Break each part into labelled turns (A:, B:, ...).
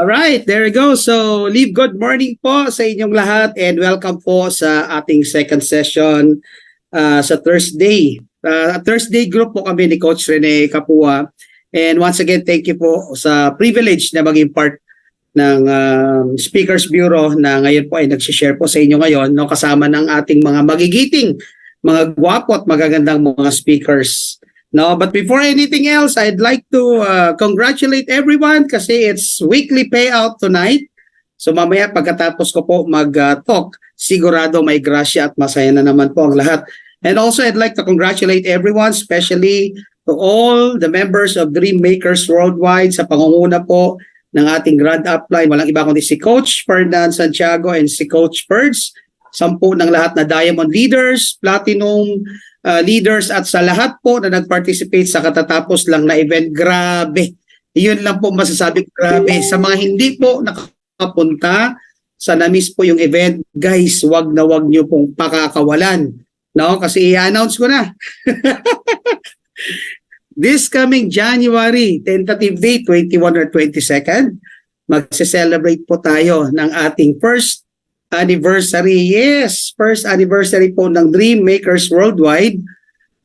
A: Alright, there we go. So, Live, good morning po sa inyong lahat and welcome po sa ating second session sa Thursday. Thursday group po kami ni Coach Rene Capua. And once again, thank you po sa privilege na maging part ng Speakers Bureau na ngayon po ay nagsishare po sa inyo ngayon, no, kasama ng ating mga magigiting, mga gwapo at magagandang mga speakers. No, but before anything else, I'd like to congratulate everyone kasi it's weekly payout tonight. So mamaya pagkatapos ko po mag-talk, sigurado may grasya at masaya na naman po ang lahat. And also I'd like to congratulate everyone, especially to all the members of Dream Makers Worldwide sa pangunguna po ng ating Grand Upline. Walang iba kundi si Coach Ferdinand Santiago and si Coach Ferds. 10 ng lahat na Diamond Leaders, Platinum leaders at sa lahat po na nag-participate sa katatapos lang na event. Grabe. Yun lang po masasabi ko, grabe. Sa mga hindi po nakapunta sa na-miss po yung event, guys, wag na wag nyo pong pakakawalan. No? Kasi i-announce ko na. This coming January, tentative date, 21 or 22nd, magse-celebrate po tayo ng ating first anniversary. Yes, first anniversary po ng Dream Makers Worldwide.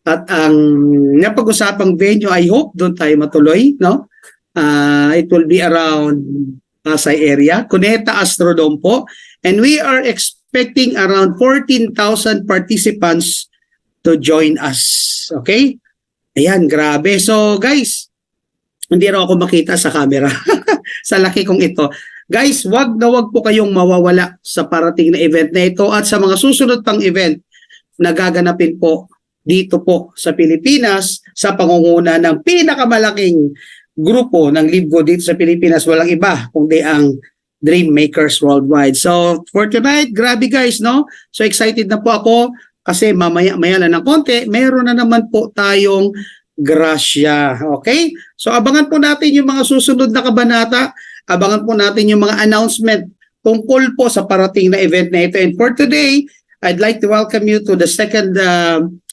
A: At ang napag-usapang venue, I hope doon tayo matuloy, no? It will be around Pasay area, Cuneta Astrodome po. And we are expecting around 14,000 participants to join us. Okay? Ayan, grabe. So guys, hindi rin ako makita sa camera. Sa laki kong ito. Guys, wag na wag po kayong mawawala sa parating na event na ito at sa mga susunod pang event na gaganapin po dito po sa Pilipinas sa pangunguna ng pinakamalaking grupo ng LiveGo dito sa Pilipinas. Walang iba kundi ang Dream Makers Worldwide. So, for tonight, grabe guys, no? So, excited na po ako kasi mamaya-maya na ng konti, meron na naman po tayong grasya. Okay? So, abangan po natin yung mga susunod na kabanata. Abangan po natin yung mga announcement tungkol po sa parating na event na ito. And for today, I'd like to welcome you to the second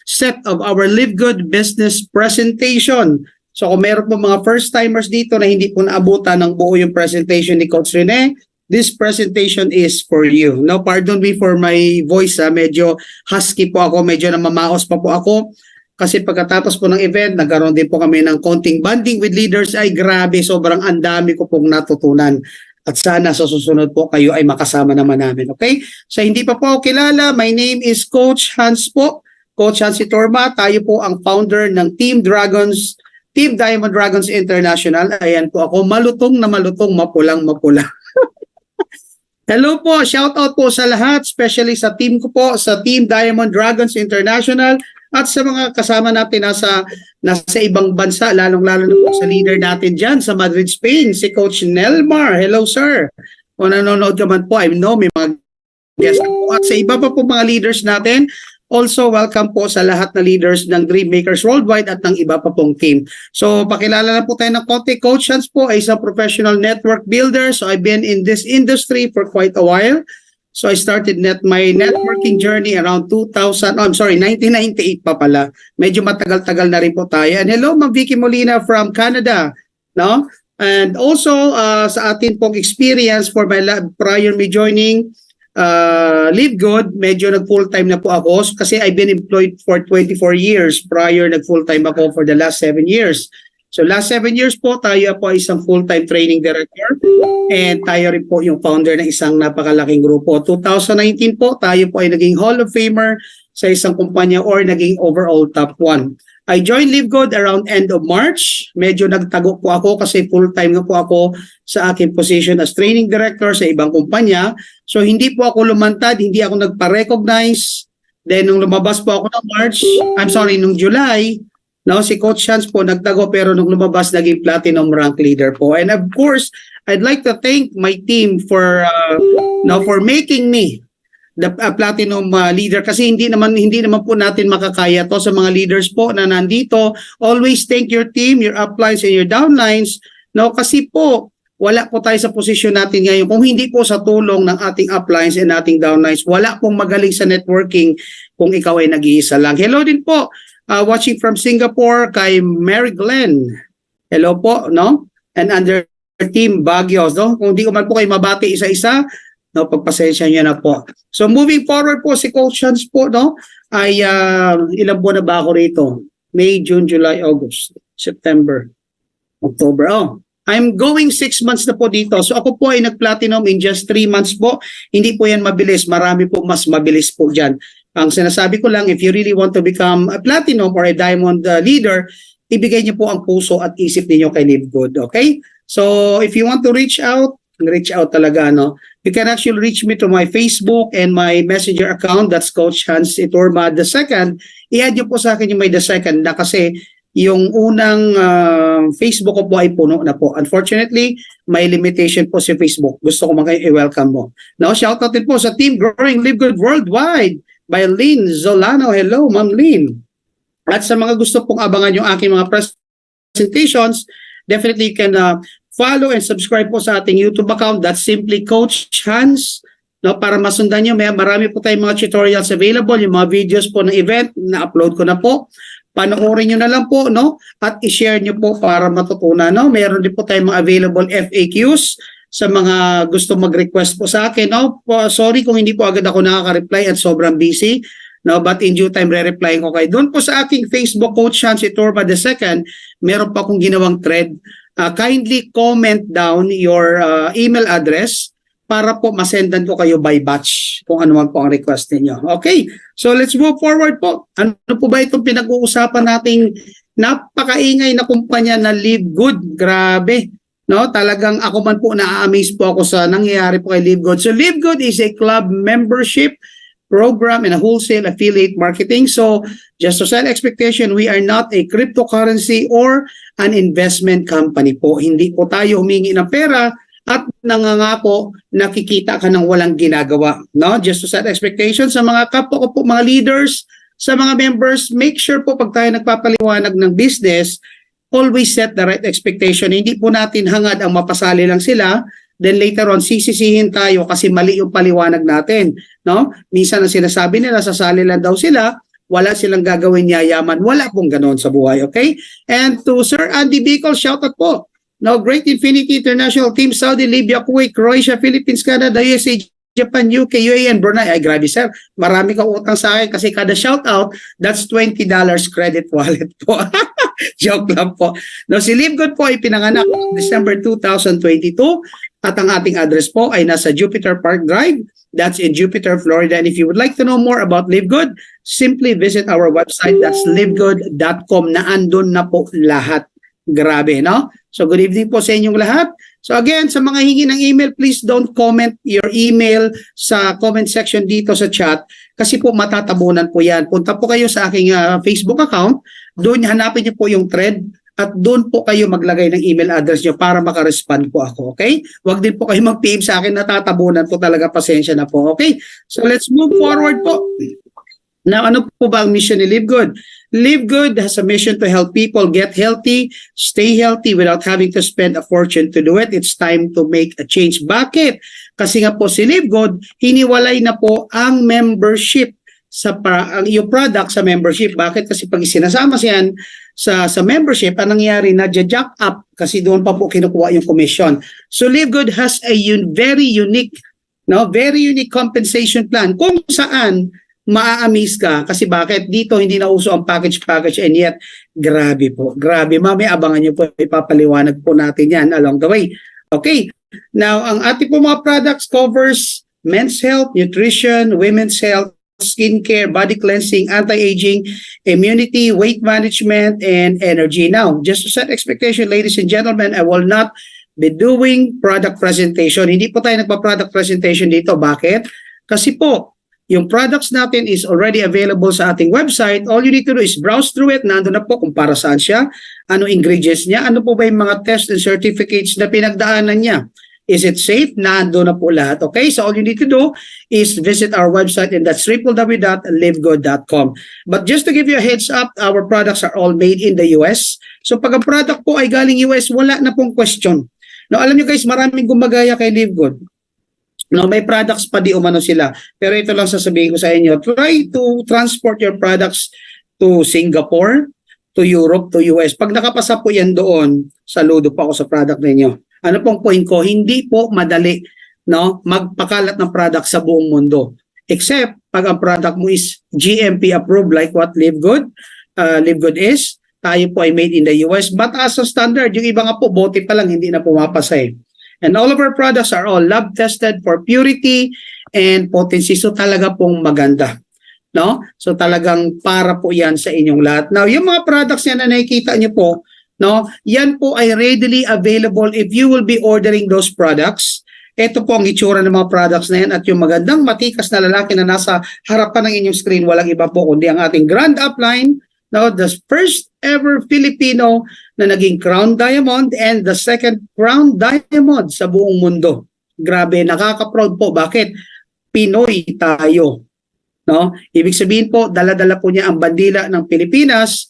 A: set of our Live Good Business presentation. So kung meron po mga first-timers dito na hindi po naabutan ng buo yung presentation ni Coach Rene, this presentation is for you. Now, pardon me for my voice, medyo husky po ako, medyo namamaos pa po ako. Kasi pagkatapos po ng event, nagkaroon din po kami ng konting bonding with leaders. Ay grabe, sobrang andami ko pong natutunan. At sana sa susunod po kayo ay makasama naman namin. Okay? So hindi pa po ako kilala, my name is Coach Hans po. Coach Hans Itorma, tayo po ang founder ng Team Diamond Dragons International. Ayan po ako, malutong na malutong, mapulang mapula. Hello po, shout out po sa lahat, especially sa team ko po, sa Team Diamond Dragons International. At sa mga kasama natin nasa ibang bansa, lalong-lalo na po sa leader natin dyan sa Madrid, Spain, si Coach Nelmar. Hello, sir. Kung nanonood ka man po, I know may mga guests po. At sa iba pa po mga leaders natin, also welcome po sa lahat na leaders ng Dream Makers Worldwide at ng iba pa pong team. So, pakilala na po tayo ng konti. Coach Hans po ay isang professional network builder. So, I've been in this industry for quite a while. So I started my networking journey around 1998 pa pala. Medyo matagal-tagal na rin po tayo. And hello, Ma'am Vicky Molina from Canada, no? And also sa atin pong experience for my prior me joining Live Good, medyo nag-full-time na po ako kasi I've been employed for 24 years. Prior nag-full-time ako for the last 7 years. So last 7 years po, tayo po ay isang full-time training director and tayo rin po yung founder ng isang napakalaking grupo. 2019 po, tayo po ay naging Hall of Famer sa isang kumpanya or naging overall top 1. I joined LiveGood around end of March. Medyo nagtago po ako kasi full-time nga po ako sa aking position as training director sa ibang kumpanya. So hindi po ako lumantad, hindi ako nagpa-recognize. Then nung lumabas po ako nung July, no, si Coach Hans po nagtago pero nung lumabas naging platinum rank leader po. And of course, I'd like to thank my team for making me the platinum leader kasi hindi naman po natin makakaya to sa mga leaders po na nandito. Always thank your team, your uplines and your downlines. No, kasi po wala po tayo sa posisyon natin ngayon kung hindi po sa tulong ng ating uplines and ating downlines. Wala pong magaling sa networking kung ikaw ay nag-iisa lang. Hello din po. Watching from Singapore kay Mary Glenn. Hello po, no? And under team Baguio. No? Kung di ko man po kayo mabati isa-isa, no, pagpasensya niyo na po. So moving forward po, si Coach Hans po, no, ay ilang buwan na ba ako rito? May, June, July, August, September, October. Oh, I'm going 6 months na po dito. So ako po ay nag-platinum in just 3 months po. Hindi po yan mabilis. Marami po mas mabilis po dyan. Ang sinasabi ko lang, if you really want to become a platinum or a diamond leader, ibigay niyo po ang puso at isip niyo kay Live Good. Okay? So if you want to reach out talaga, no? You can actually reach me to my Facebook and my Messenger account. That's Coach Hans Iturma II. I-add niyo po sa akin yung may the second na kasi yung unang Facebook ko po ay puno na po. Unfortunately, may limitation po si Facebook. Gusto ko i-welcome mo. Now, shout out din po sa team Growing Live Good Worldwide by Lynn Zolano. Hello, Ma'am Lynn. At sa mga gusto pong abangan yung aking mga presentations, definitely you can follow and subscribe po sa ating YouTube account. That's simply Coach Hans. No, para masundan nyo, marami po tayong mga tutorials available. Yung mga videos po ng event, na-upload ko na po. Panoorin nyo na lang po, no? At i-share nyo po para matutunan, no? Meron din po tayong mga available FAQs sa mga gusto mag-request po sa akin, no? Sorry kung hindi po agad ako nakaka-reply at sobrang busy, no? But in due time, re-replying ko kayo. Doon po sa aking Facebook, Coach Hans Iturma II, meron pa akong ginawang thread. Kindly comment down your email address para po masendan ko kayo by batch kung ano man po ang request ninyo. Okay, so let's move forward po. Ano po ba itong pinag-uusapan nating napakaingay na kumpanya na Live Good? Grabe, no? Talagang ako man po na-amaze po ako sa nangyayari po kay Live Good. So Live Good is a club membership program and a wholesale affiliate marketing. So just to set expectation, we are not a cryptocurrency or an investment company po. Hindi po tayo humingi ng pera at nangangako nakikita ka ng walang ginagawa. No? Just to set expectation sa mga kapwa ko po, mga leaders, sa mga members, make sure po pag tayo nagpapaliwanag ng business, always set the right expectation. Hindi po natin hangad ang mapasali lang sila, then later on sisisihin tayo kasi mali yung paliwanag natin, no? Minsan ang sinasabi nila sasali lang daw sila, wala silang gagawin yayaman. Wala pong ganoon sa buhay, okay? And to Sir Andy Bicol, shout out po. No, Great Infinity International Team, Saudi, Libya, Kuwait, Croatia, Philippines, Canada, USA, Japan, UK, UAE, and Brunei. Ay, grabe sir. Marami kang utang sa akin kasi kada shout out, that's $20 credit wallet po. Joke lang po. No, si Live Good po ay pinanganak December 2022 at ang ating address po ay nasa Jupiter Park Drive. That's in Jupiter, Florida. And if you would like to know more about Live Good, simply visit our website. That's livegood.com na andun na po lahat. Grabe, no? So good evening po sa inyong lahat. So again, sa mga hingi ng email, please don't comment your email sa comment section dito sa chat kasi po matatabunan po yan. Punta po kayo sa aking Facebook account, doon hanapin niyo po yung thread at doon po kayo maglagay ng email address niyo para makarespond po ako, okay? Huwag din po kayo mag-PM sa akin, natatabunan po talaga, pasensya na po, okay? So let's move forward po. Now, ano po ba ang mission ni Live Good? Live Good has a mission to help people get healthy, stay healthy without having to spend a fortune to do it. It's time to make a change. Bakit? Kasi nga po si Live Good, hiniwalay na po ang membership sa yung product sa membership. Bakit? Kasi pag sinasama siyan sa membership, ang nangyayari na jack up kasi doon pa po kinukuha yung commission. So Live Good has a very unique compensation plan kung saan maa-amaze ka kasi bakit dito hindi na uso ang package and yet grabe po, grabe, mamaya abangan nyo po, ipapaliwanag po natin yan along the way. Okay, now ang ating po mga products covers men's health, nutrition, women's health, skincare, body cleansing, anti-aging, immunity, weight management, and energy. Now, just to set expectation, ladies and gentlemen, I will not be doing product presentation. Hindi po tayo nagpa-product presentation dito. Bakit? Kasi po, yung products natin is already available sa ating website. All you need to do is browse through it. Nandun na po kung para saan siya, ano ingredients niya, ano po ba yung mga tests and certificates na pinagdaanan niya. Is it safe? Nandun na po lahat. Okay, so all you need to do is visit our website and that's www.livegood.com. But just to give you a heads up, our products are all made in the US. So pag ang product po ay galing US, wala na pong question. Now alam nyo guys, maraming gumagaya kay Live Good. No, may products pa di umano sila. Pero ito lang sasabihin ko sa inyo, try to transport your products to Singapore, to Europe, to US. Pag nakapasa po yan doon, saludo po ako sa product ninyo. Ano pong point ko? Hindi po madali, no, magpakalat ng product sa buong mundo. Except pag ang product mo is GMP approved like what Live Good is, tayo po ay made in the US. But as a standard, yung iba nga po, bote pa lang, hindi na pumapasa eh. And all of our products are all lab tested for purity and potency. So talaga pong maganda. No? So talagang para po yan sa inyong lahat. Now, yung mga products yan na nakikita nyo po, no, yan po ay readily available if you will be ordering those products. Ito po ang itsura ng mga products na yan at yung magandang matikas na lalaki na nasa harapan ng inyong screen, walang iba po kundi ang ating Grand Upline, no, the first ever Filipino na naging Crown Diamond and the second Crown Diamond sa buong mundo. Grabe, nakaka-proud po. Bakit? Pinoy tayo. No? Ibig sabihin po, dala-dala po niya ang bandila ng Pilipinas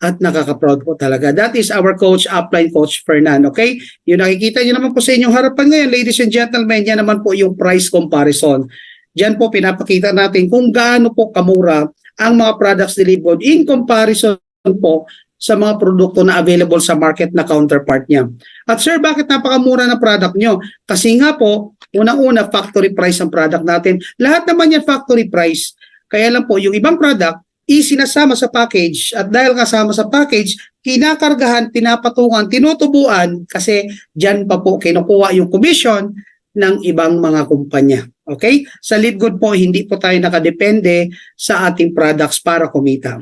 A: at nakaka-proud po talaga. That is our coach, upline coach Fernan. Okay? Yung nakikita niyo naman po sa inyong harapan ngayon, ladies and gentlemen, yan naman po yung price comparison. Diyan po pinapakita natin kung gaano po kamura ang mga products ni Live Good in comparison po sa mga produkto na available sa market na counterpart niya. At sir, bakit napakamura na product nyo? Kasi nga po, unang-una, factory price ang product natin. Lahat naman yan factory price. Kaya lang po, yung ibang product, isinasama sa package at dahil kasama sa package, kinakargahan, pinapatungan, tinutubuan kasi dyan pa po kinukuha yung commission ng ibang mga kumpanya. Okay? Sa Live Good po, hindi po tayo nakadepende sa ating products para kumita.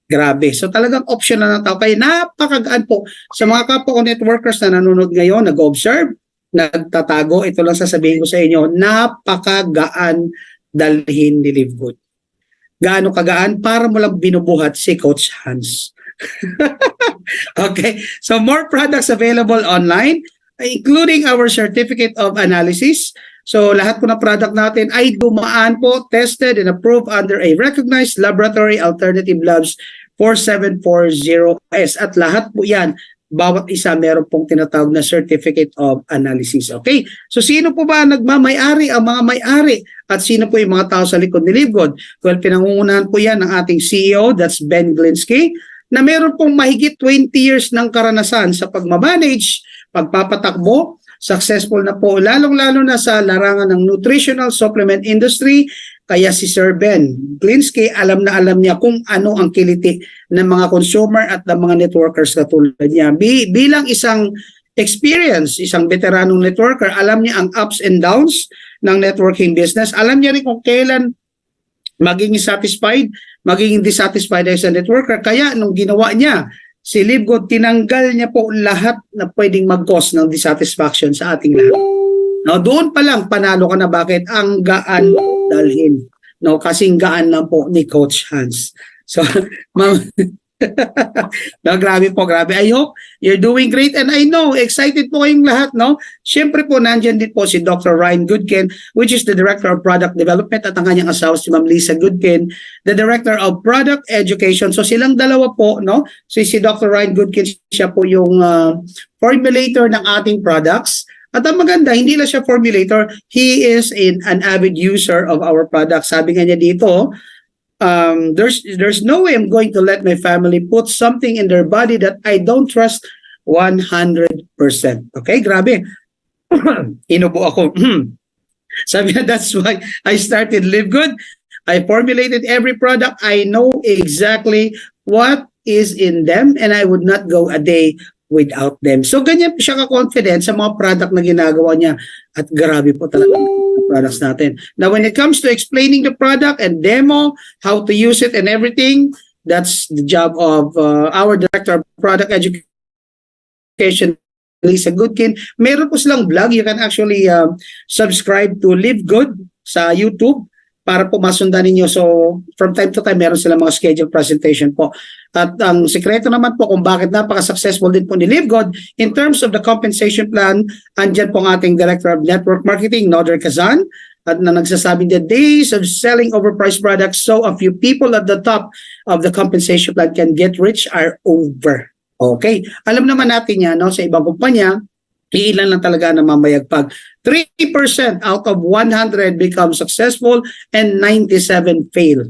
A: Grabe. So talagang option na tao. Kaya napakagaan po sa mga kapwa ko networkers na nanonood ngayon, nag-observe, nagtatago. Ito lang sasabihin ko sa inyo, napakagaan dalhin ni Live Good. Gaano kagaan? Para mo lang binubuhat si Coach Hans. Okay. So more products available online, including our certificate of analysis. So lahat po ng product natin ay dumaan po, tested and approved under a recognized laboratory Alternative Labs 4740S. At lahat po yan, bawat isa meron pong tinatawag na certificate of analysis. Okay? So sino po ba nagmamay-ari? Ang mga may-ari. At sino po yung mga tao sa likod ni Live Good? Well, pinangungunahan po yan ng ating CEO, that's Ben Glinsky, na meron pong mahigit 20 years ng karanasan sa pagmamanage, pagpapatakbo, successful na po, lalong-lalo na sa larangan ng nutritional supplement industry. Kaya si Sir Ben Glinsky, alam na alam niya kung ano ang kiliti ng mga consumer at ng mga networkers katulad niya. Bilang isang experience, isang veteranong networker, alam niya ang ups and downs ng networking business. Alam niya rin kung kailan magiging satisfied, magiging dissatisfied as a networker. Kaya nung ginawa niya, si Live Good, tinanggal niya po lahat na pwedeng mag-cause ng dissatisfaction sa ating lahat. No, doon pa lang panalo ka na. Bakit? Ang gaan dalhin. No, kasing gaan lang po ni Coach Hans. So, no, grabe po, grabe. I hope you're doing great and I know, excited po kayong lahat, no? Siyempre po, nandyan din po si Dr. Ryan Goodkin, which is the Director of Product Development at ang kanyang asawa si Ma'am Lisa Goodkin, the Director of Product Education. So silang dalawa po, no? So si Dr. Ryan Goodkin, siya po yung formulator ng ating products. At ang maganda, hindi lang siya formulator, he is an avid user of our products. Sabi nga niya dito, there's no way I'm going to let my family put something in their body that I don't trust 100%. Okay, grabe. Inubo ako. Sabi niya, that's why I started Live Good. I formulated every product. I know exactly what is in them and I would not go a day without them. So ganyan po siya ka-confident sa mga product na ginagawa niya at grabe po talaga ang products natin. Now when it comes to explaining the product and demo, how to use it and everything, that's the job of our Director of Product Education, Lisa Goodkin. Meron po silang vlog. You can actually subscribe to Live Good sa YouTube para po masundan ninyo. So, from time to time, meron silang mga scheduled presentation po. At ang sekreto naman po kung bakit napaka-successful din po ni Live Good in terms of the compensation plan, andyan po ang ating Director of Network Marketing, Noder Kazan, at na nagsasabing the days of selling overpriced products so a few people at the top of the compensation plan can get rich are over. Okay? Alam naman natin yan, no? Sa ibang kumpanya, ilan lang talaga na mamayagpag. 3% out of 100 become successful and 97 fail.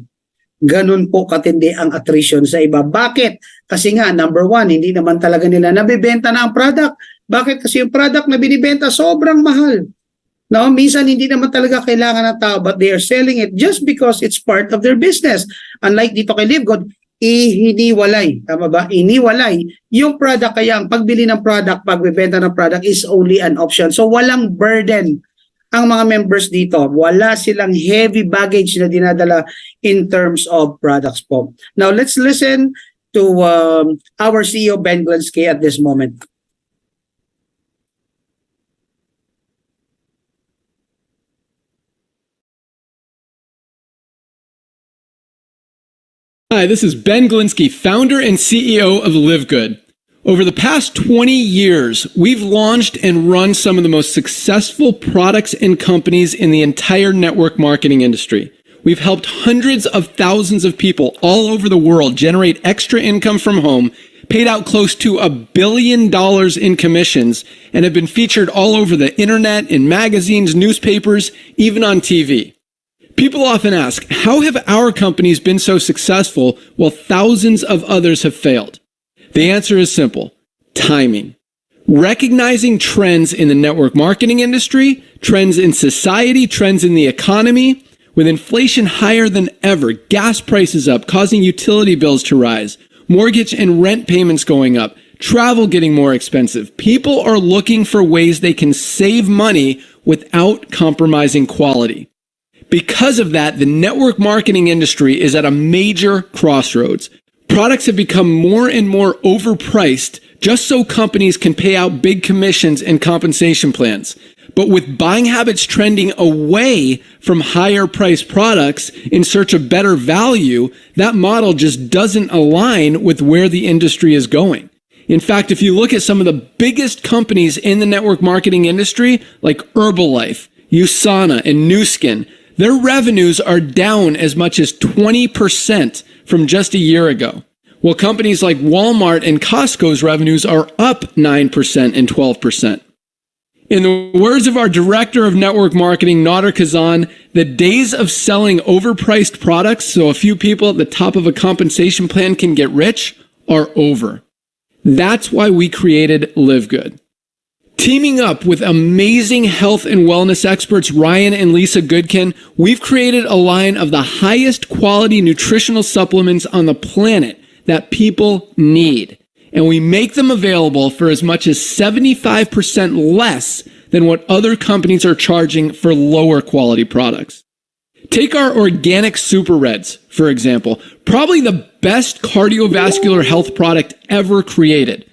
A: Ganun po katindi ang attrition sa iba. Bakit? Kasi nga, number one, hindi naman talaga nila nabibenta na ang product. Bakit? Kasi yung product na binibenta sobrang mahal. No, minsan hindi naman talaga kailangan ng tao but they are selling it just because it's part of their business. Unlike dito kay LiveGood, ihiniwalay. Tama ba? Iniwalay yung product, kaya ang pagbili ng product, pagbebenta ng product is only an option. So walang burden ang mga members dito. Wala silang heavy baggage na dinadala in terms of products po. Now let's listen to our CEO Ben Glinsky at this moment.
B: Hi, this is Ben Glinsky, founder and CEO of LiveGood. Over the past 20 years, we've launched and run some of the most successful products and companies in the entire network marketing industry. We've helped hundreds of thousands of people all over the world generate extra income from home, paid out close to $1 billion in commissions, and have been featured all over the internet, in magazines, newspapers, even on TV. People often ask, how have our companies been so successful while thousands of others have failed? The answer is simple: timing. Recognizing trends in the network marketing industry, trends in society, trends in the economy. With inflation higher than ever, gas prices up, causing utility bills to rise, mortgage and rent payments going up, travel getting more expensive, people are looking for ways they can save money without compromising quality. Because of that, the network marketing industry is at a major crossroads. Products have become more and more overpriced just so companies can pay out big commissions and compensation plans. But with buying habits trending away from higher priced products in search of better value, that model just doesn't align with where the industry is going. In fact, if you look at some of the biggest companies in the network marketing industry, like Herbalife, USANA, and Nu Skin, their revenues are down as much as 20% from just a year ago. While companies like Walmart and Costco's revenues are up 9% and 12%. In the words of our director of network marketing, Nader Kazan, the days of selling overpriced products so a few people at the top of a compensation plan can get rich are over. That's why we created LiveGood. Teaming up with amazing health and wellness experts Ryan and Lisa Goodkin, we've created a line of the highest quality nutritional supplements on the planet that people need. And we make them available for as much as 75% less than what other companies are charging for lower quality products. Take our organic Super Reds, for example, probably the best cardiovascular health product ever created.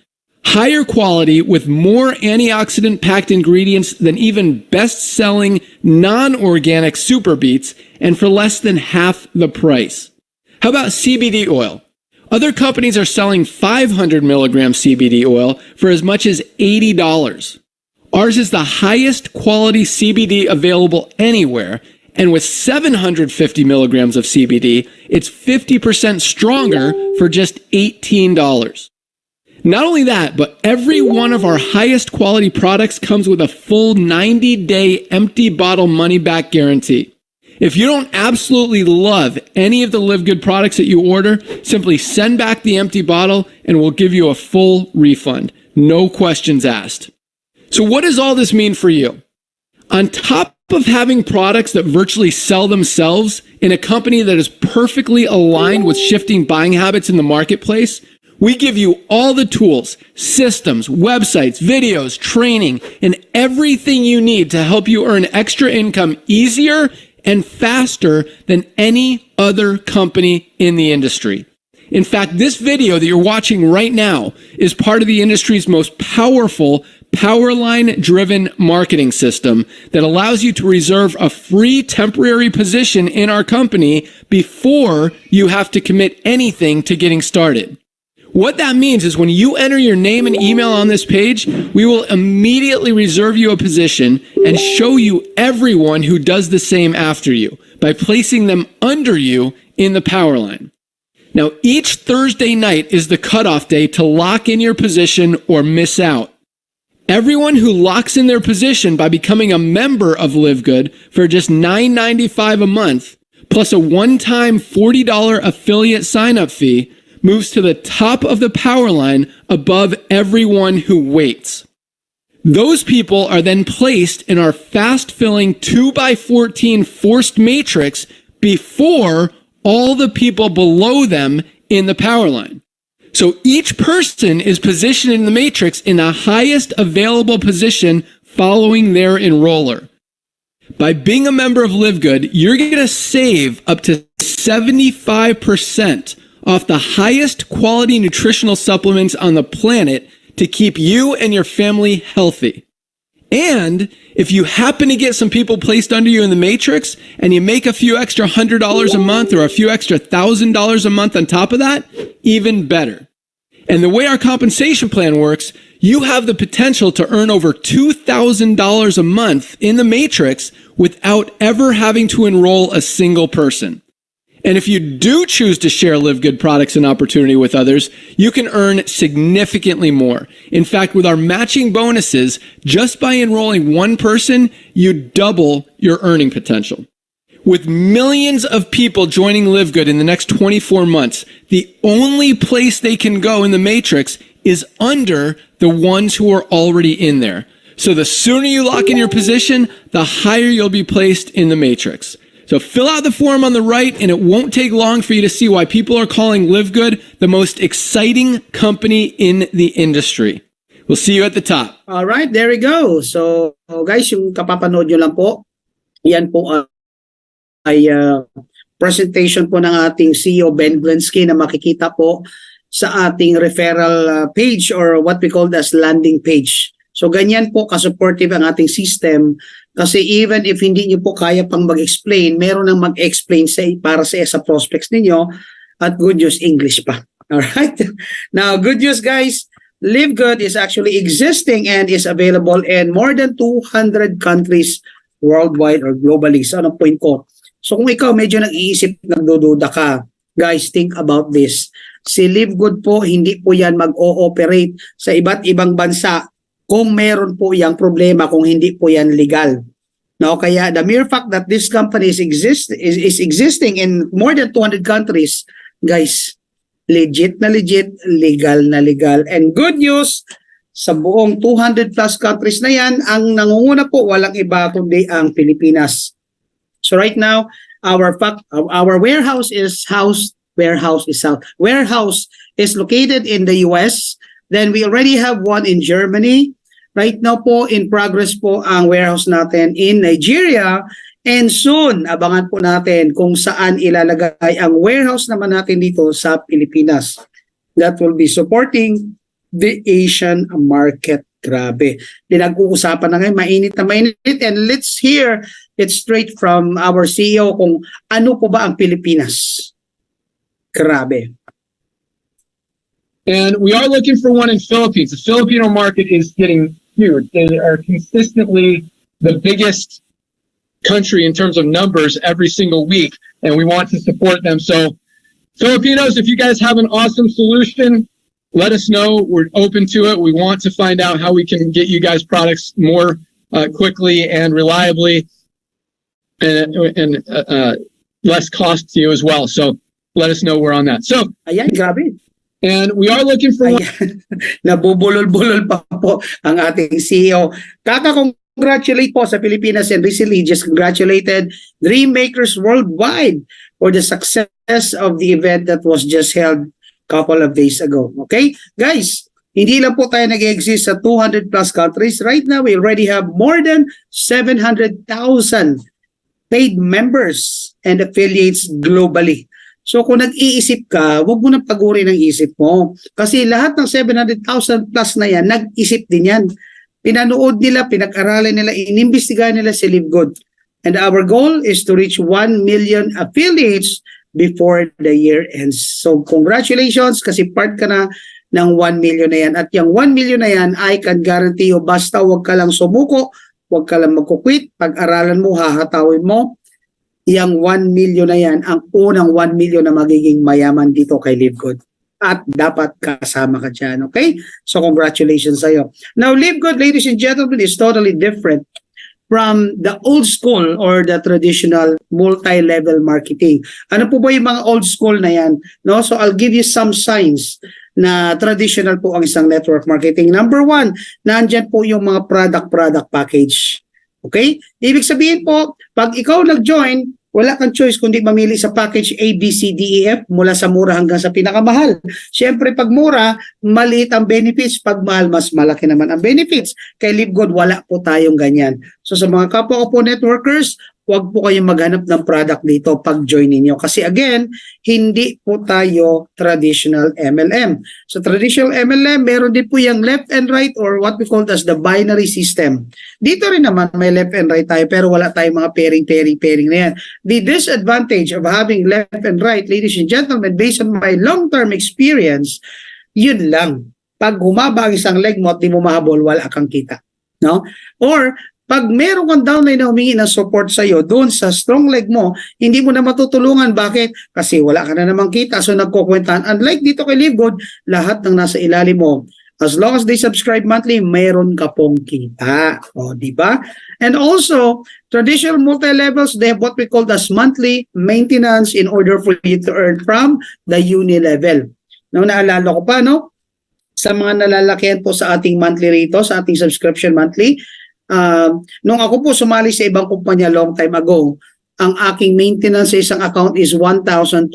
B: Higher quality with more antioxidant-packed ingredients than even best-selling non-organic Super Beets, and for less than half the price. How about CBD oil? Other companies are selling 500 milligram CBD oil for as much as $80. Ours is the highest quality CBD available anywhere, and with 750 milligrams of CBD, it's 50% stronger for just $18. Not only that, but every one of our highest quality products comes with a full 90-day empty bottle money-back guarantee. If you don't absolutely love any of the LiveGood products that you order, simply send back the empty bottle and we'll give you a full refund. No questions asked. So what does all this mean for you? On top of having products that virtually sell themselves in a company that is perfectly aligned with shifting buying habits in the marketplace, we give you all the tools, systems, websites, videos, training, and everything you need to help you earn extra income easier and faster than any other company in the industry. In fact, this video that you're watching right now is part of the industry's most powerful Powerline-driven marketing system that allows you to reserve a free temporary position in our company before you have to commit anything to getting started. What that means is when you enter your name and email on this page, we will immediately reserve you a position and show you everyone who does the same after you by placing them under you in the power line. Now, each Thursday night is the cutoff day to lock in your position or miss out. Everyone who locks in their position by becoming a member of LiveGood for just $9.95 a month, plus a one-time $40 affiliate sign-up fee, moves to the top of the power line above everyone who waits. Those people are then placed in our fast-filling 2x14 forced matrix before all the people below them in the power line. So each person is positioned in the matrix in the highest available position following their enroller. By being a member of Live Good, you're going to save up to 75% off the highest quality nutritional supplements on the planet to keep you and your family healthy. And if you happen to get some people placed under you in the matrix and you make a few extra $100 a month or a few extra $1,000 a month on top of that, even better. And the way our compensation plan works, you have the potential to earn over $2,000 a month in the matrix without ever having to enroll a single person. And if you do choose to share Live Good products and opportunity with others, you can earn significantly more. In fact, with our matching bonuses, just by enrolling one person, you double your earning potential. With millions of people joining Live Good in the next 24 months, the only place they can go in the matrix is under the ones who are already in there. So the sooner you lock in your position, the higher you'll be placed in the matrix. So fill out the form on the right, and it won't take long for you to see why people are calling Live Good the most exciting company in the industry. We'll see you at the top.
A: All right, there we go. So guys, yung kapapanood nyo lang po, yan po ay presentation po ng ating CEO Ben Glinsky na makikita po sa ating referral page or what we call as landing page. So ganyan po ka-supportive ang ating system kasi even if hindi nyo po kaya pang mag-explain, meron nang mag-explain para sa prospects ninyo at good news English pa. Alright? Now, good news guys, Live Good is actually existing and is available in more than 200 countries worldwide or globally. So anong point ko? So kung ikaw medyo nag-iisip, nagdududa ka, guys, think about this. Si Live Good po, hindi po yan mag-ooperate sa iba't ibang bansa kung meron po yung problema, kung hindi po yan legal. No, kaya the mere fact that this company is existing in more than 200 countries, guys, legit na legit, legal na legal. And good news, sa buong 200 plus countries na yan, ang nangunguna po walang iba kundi ang Pilipinas. So right now, our warehouse is located in the US. Then we already have one in Germany. Right now po, in progress po ang warehouse natin in Nigeria. And soon, abangan po natin kung saan ilalagay ang warehouse naman natin dito sa Pilipinas. That will be supporting the Asian market. Grabe. Pinag-uusapan na ngayon, mainit na mainit. And let's hear it straight from our CEO kung ano po ba ang Pilipinas. Grabe.
C: And we are looking for one in Philippines. The Filipino market is getting huge. They are consistently the biggest country in terms of numbers every single week, and we want to support them. So Filipinos, if you guys have an awesome solution, let us know. We're open to it. We want to find out how we can get you guys products more quickly and reliably and less cost to you as well. So let us know we're on that. So,
A: Ayan, grabe.
C: and we are looking for one.
A: Ayan, nabubulol-bulol pa po ang ating CEO. Congratulate po sa Pilipinas and recently just congratulated Dream Makers Worldwide for the success of the event that was just held couple of days ago. Okay? Guys, hindi lang po tayo nag-exist sa 200 plus countries. Right now, we already have more than 700,000 paid members and affiliates globally. So kung nag-iisip ka, huwag mo nang pagurin ang isip mo. Kasi lahat ng 700,000 plus na yan, nag-isip din yan. Pinanood nila, pinag-aralan nila, inimbestigahan nila si Live Good. And our goal is to reach 1 million affiliates before the year ends. So congratulations kasi part ka na ng 1 million na yan. At yung 1 million na yan, I can guarantee you, basta huwag ka lang sumuko, huwag ka lang magkukwit, pag-aralan mo, hahatawin mo, yung 1 million na yan, ang unang 1 million na magiging mayaman dito kay Live Good. At dapat kasama ka dyan, okay? So congratulations sa'yo. Now, Live Good, ladies and gentlemen, is totally different from the old school or the traditional multi-level marketing. Ano po ba yung mga old school na yan? No? So I'll give you some signs na traditional po ang isang network marketing. Number one, nandyan po yung mga product package. Okay? Ibig sabihin po, pag ikaw nag-join, wala kang choice kundi mamili sa package A, B, C, D, E, F mula sa mura hanggang sa pinakamahal. Siyempre, pag mura, maliit ang benefits. Pag mahal, mas malaki naman ang benefits. Kay LiveGood, wala po tayong ganyan. So sa mga kapwa ko po networkers, huwag po kayong maghanap ng product dito pag join ninyo. Kasi again, hindi po tayo traditional MLM. So traditional MLM, meron din po yung left and right or what we call as the binary system. Dito rin naman may left and right tayo pero wala tayong mga pairing na yan. The disadvantage of having left and right, ladies and gentlemen, based on my long-term experience, yun lang. Pag humaba ang isang leg mo at di mo mahabol, wala kang kita. No? Or pag meron kang downline na humingi ng support sa iyo doon sa strong leg mo, hindi mo na matutulungan. Bakit? Kasi wala ka na namang kita. So nagkukwentahan. Unlike dito kay LiveGood, lahat ng nasa ilalim mo, as long as they subscribe monthly, mayroon ka pong kita. O, di ba? And also, traditional multi-levels, they have what we call as monthly maintenance in order for you to earn from the uni level. Now, naalala ko pa, no? Sa mga nalalakihan po sa ating monthly rito, sa ating subscription monthly, nung ako po sumali sa ibang kumpanya long time ago, ang aking maintenance sa isang account is 1,200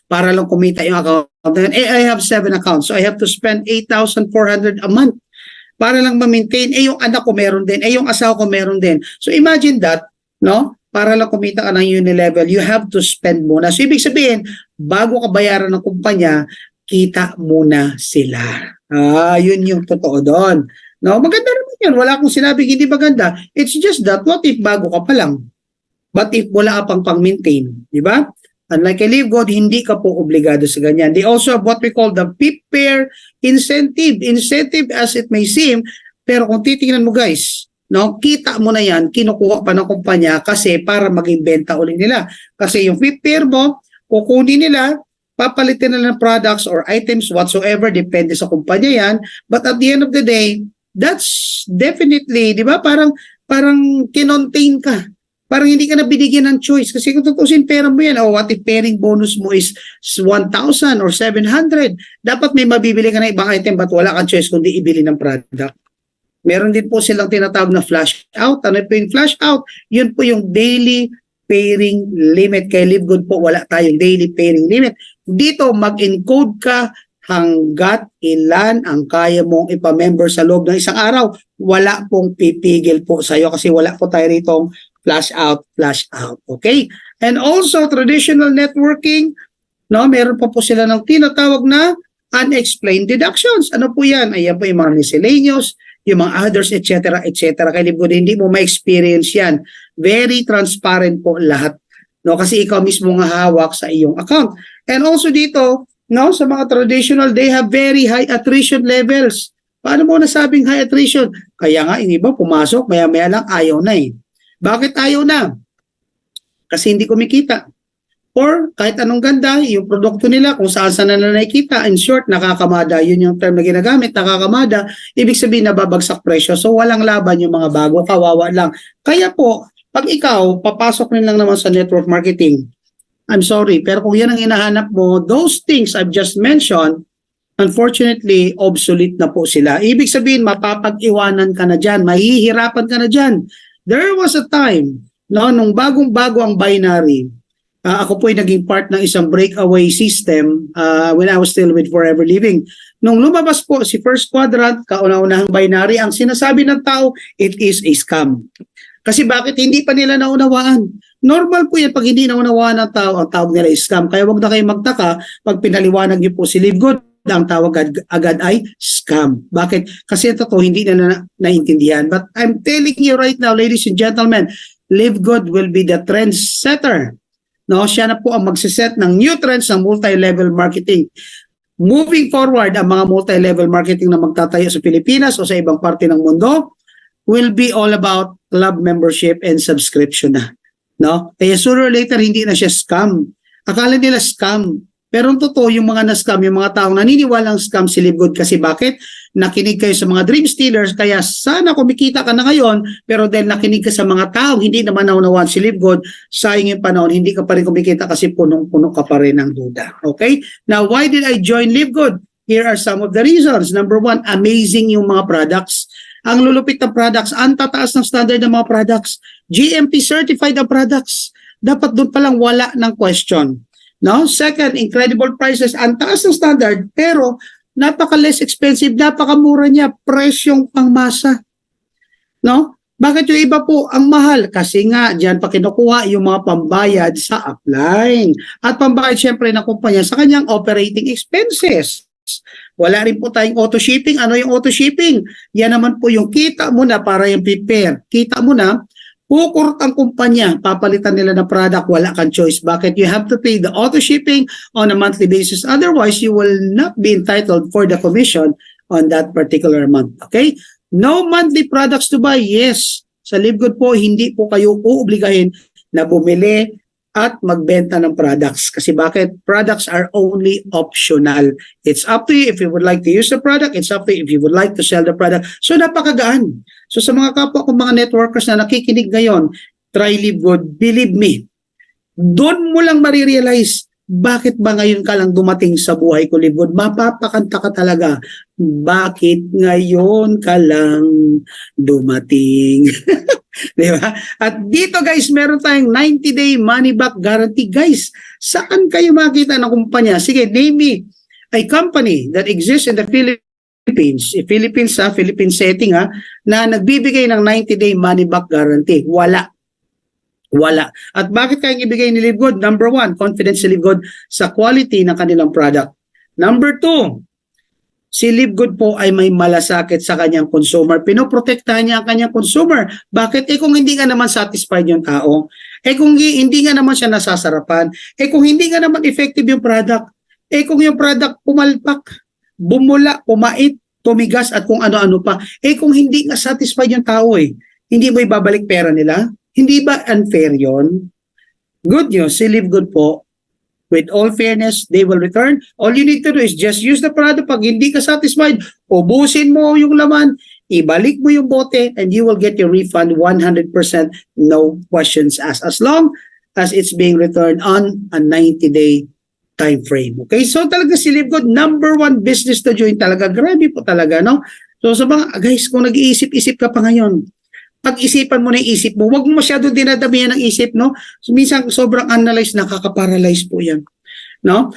A: para lang kumita yung account. I have 7 accounts, so I have to spend 8,400 a month para lang ma-maintain. Yung anak ko meron din, yung asawa ko meron din. So imagine that, no? Para lang kumita ka ng uni level, you have to spend muna. So ibig sabihin, bago ka bayaran ng kumpanya, kita muna sila. Yun yung totoo doon. No, maganda naman yan. Wala akong sinabing hindi maganda. It's just that, what if bago ka pa lang? But if wala ka pang pang-maintain, di ba? Unlike kay LiveGood, hindi ka po obligado sa ganyan. They also have what we call the PIP-pair incentive. Incentive as it may seem, pero kung titingnan mo guys, no, kita mo na yan, kinukuha pa ng kumpanya kasi para maging benta ulit nila. Kasi yung PIP-pair mo, kukunin nila, papalitin nila ng products or items whatsoever, depende sa kumpanya yan. But at the end of the day, that's definitely, di ba, parang kinontain ka. Parang hindi ka na binigyan ng choice. Kasi kung tutusin, pera mo yan. O what if pairing bonus mo is 1,000 or 700? Dapat may mabibili ka na ibang item but wala kang choice kundi ibili ng product. Meron din po silang tinatawag na flash out. Ano po yung flash out? Yun po yung daily pairing limit. Kay LiveGood po, wala tayong daily pairing limit. Dito, mag-encode ka hanggat ilan ang kaya mong ipamember sa loob ng isang araw. Wala pong pipigil po sa iyo kasi wala po tayo ritong flash out. Okay? And also, traditional networking, no, meron pa po sila ng tinatawag na unexplained deductions. Ano po yan? Ayan po yung mga miscellaneous, yung mga others, etc. Kaya hindi mo ma-experience yan. Very transparent po lahat. No, kasi ikaw mismo nga hawak sa iyong account. And also dito, no, sa mga traditional, they have very high attrition levels. Paano mo nasabing high attrition? Kaya nga, yung iba pumasok, maya-maya lang ayaw na eh. Bakit ayaw na? Kasi hindi kumikita. Or kahit anong ganda, yung produkto nila, kung saan na nakikita, in short, nakakamada. Yun yung term na ginagamit, nakakamada. Ibig sabihin, nababagsak presyo. So walang laban yung mga bago, kawawa lang. Kaya po, pag ikaw, papasok rin lang naman sa network marketing, I'm sorry, pero kung yan ang hinahanap mo, those things I've just mentioned, unfortunately, obsolete na po sila. Ibig sabihin, mapapag-iwanan ka na dyan, mahihirapan ka na dyan. There was a time, no, nung bagong-bago ang binary, ako po ay naging part ng isang breakaway system when I was still with Forever Living. Nung lumabas po si First Quadrant, kauna-unahang binary, ang sinasabi ng tao, it is a scam. Kasi bakit hindi pa nila naunawaan? Normal po yan pag hindi naunawaan ng tao, ang tawag nila is scam. Kaya wag na kayo magtaka pag pinaliwanag niyo po si LiveGood, ang tawag agad ay scam. Bakit? Kasi ito hindi na naintindihan. But I'm telling you right now, ladies and gentlemen, LiveGood will be the trendsetter. No, siya na po ang magsiset ng new trends ng multi-level marketing. Moving forward, ang mga multi-level marketing na magtatayo sa Pilipinas o sa ibang parte ng mundo will be all about club membership and subscription na. No? Kaya sooner or later, hindi na siya scam. Akala nila scam. Pero ang totoo, yung mga na-scam, yung mga taong naniniwalang scam si LiveGood kasi bakit? Nakinig kayo sa mga dream stealers, kaya sana kumikita ka na ngayon, pero dahil nakinig ka sa mga taong hindi naman naunawaan si LiveGood, sayang yung panahon, hindi ka pa rin kumikita kasi punong-puno ka pa rin ng duda. Okay? Now, why did I join LiveGood? Here are some of the reasons. Number one, amazing yung mga products. Ang lulupit ng products, ang tataas ng standard ng mga products. GMP certified ang products. Dapat doon palang wala ng question. No? Second, incredible prices. Ang taas ng standard, pero napaka-less expensive, napakamura niya, presyong pangmasa. No? Bakit yung iba po ang mahal? Kasi nga, diyan pa kinukuha yung mga pambayad sa upline. At pambayad syempre ng kumpanya sa kanyang operating expenses. Wala rin po tayong auto shipping. Ano yung auto shipping? Yan naman po yung kita mo na para yung prepare. Kita mo na, kukurot ang kumpanya, papalitan nila ng product, wala kang choice. Bakit? You have to pay the auto shipping on a monthly basis. Otherwise, you will not be entitled for the commission on that particular month. Okay? No monthly products to buy. Yes. Sa LiveGood po, hindi po kayo uubligahin na bumili at magbenta ng products. Kasi bakit? Products are only optional. It's up to you if you would like to use the product. It's up to you if you would like to sell the product. So napakagaan. So sa mga kapwa kong mga networkers na nakikinig ngayon, try LiveGood. Believe me, doon mo lang marirealize bakit ba ngayon ka lang dumating sa buhay ko, LiveGood? Mapapakanta ka talaga. Bakit ngayon ka lang dumating? Di ba? At dito guys, meron tayong 90-day money back guarantee. Guys, saan kayo makita ng kumpanya? Sige, name me a company that exists in the Philippines. Philippine setting na nagbibigay ng 90-day money back guarantee. Wala. At bakit kayang ibigay ni LiveGood? Number one, confidence si LiveGood sa quality ng kanilang product. Number two, si LiveGood po ay may malasakit sa kanyang consumer. Pinoprotektahan niya ang kanyang consumer. Bakit? Kung hindi nga naman satisfied yung tao, kung hindi nga naman siya nasasarapan, kung hindi nga naman effective yung product, kung yung product pumalpak, bumula, pumait, tumigas at kung ano-ano pa, kung hindi nga satisfied yung tao hindi mo ibabalik pera nila? Hindi ba unfair yon? Good news, si LiveGood po, with all fairness, they will return. All you need to do is just use the product. Pag hindi ka satisfied, ubusin mo yung laman, ibalik mo yung bote, and you will get your refund 100%, no questions asked, as long as it's being returned on a 90-day time frame. Okay, so talaga si LiveGood, number one business to join talaga. Grabe po talaga, no? So sa mga, guys, kung nag-iisip-isip ka pa ngayon, pag-isipan mo na yung isip mo, huwag mo masyado dinadamihan ng isip, no? So, minsan sobrang analyze, nakaka-paralyze po yan, no?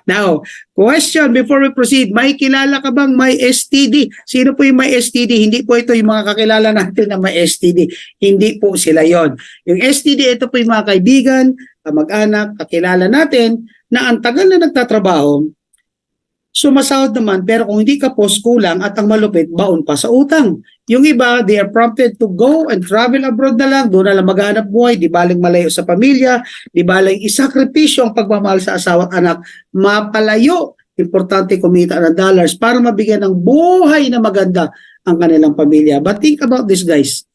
A: Now, question before we proceed, may kilala ka bang may STD? Sino po yung may STD? Hindi po ito yung mga kakilala natin na may STD. Hindi po sila yon. Yung STD, ito po yung mga kaibigan, mag-anak, kakilala natin na ang tagal na nagtatrabaho, sumasahod naman, pero kung hindi ka post kulang at ang malupit, baon pa sa utang. Yung iba, they are prompted to go and travel abroad na lang, doon na lang maghanap buhay, di baling malayo sa pamilya, di baling isakripisyo ang pagmamahal sa asawa at anak, mapalayo, importante kumita ng dollars para mabigyan ng buhay na maganda ang kanilang pamilya. But think about this, guys.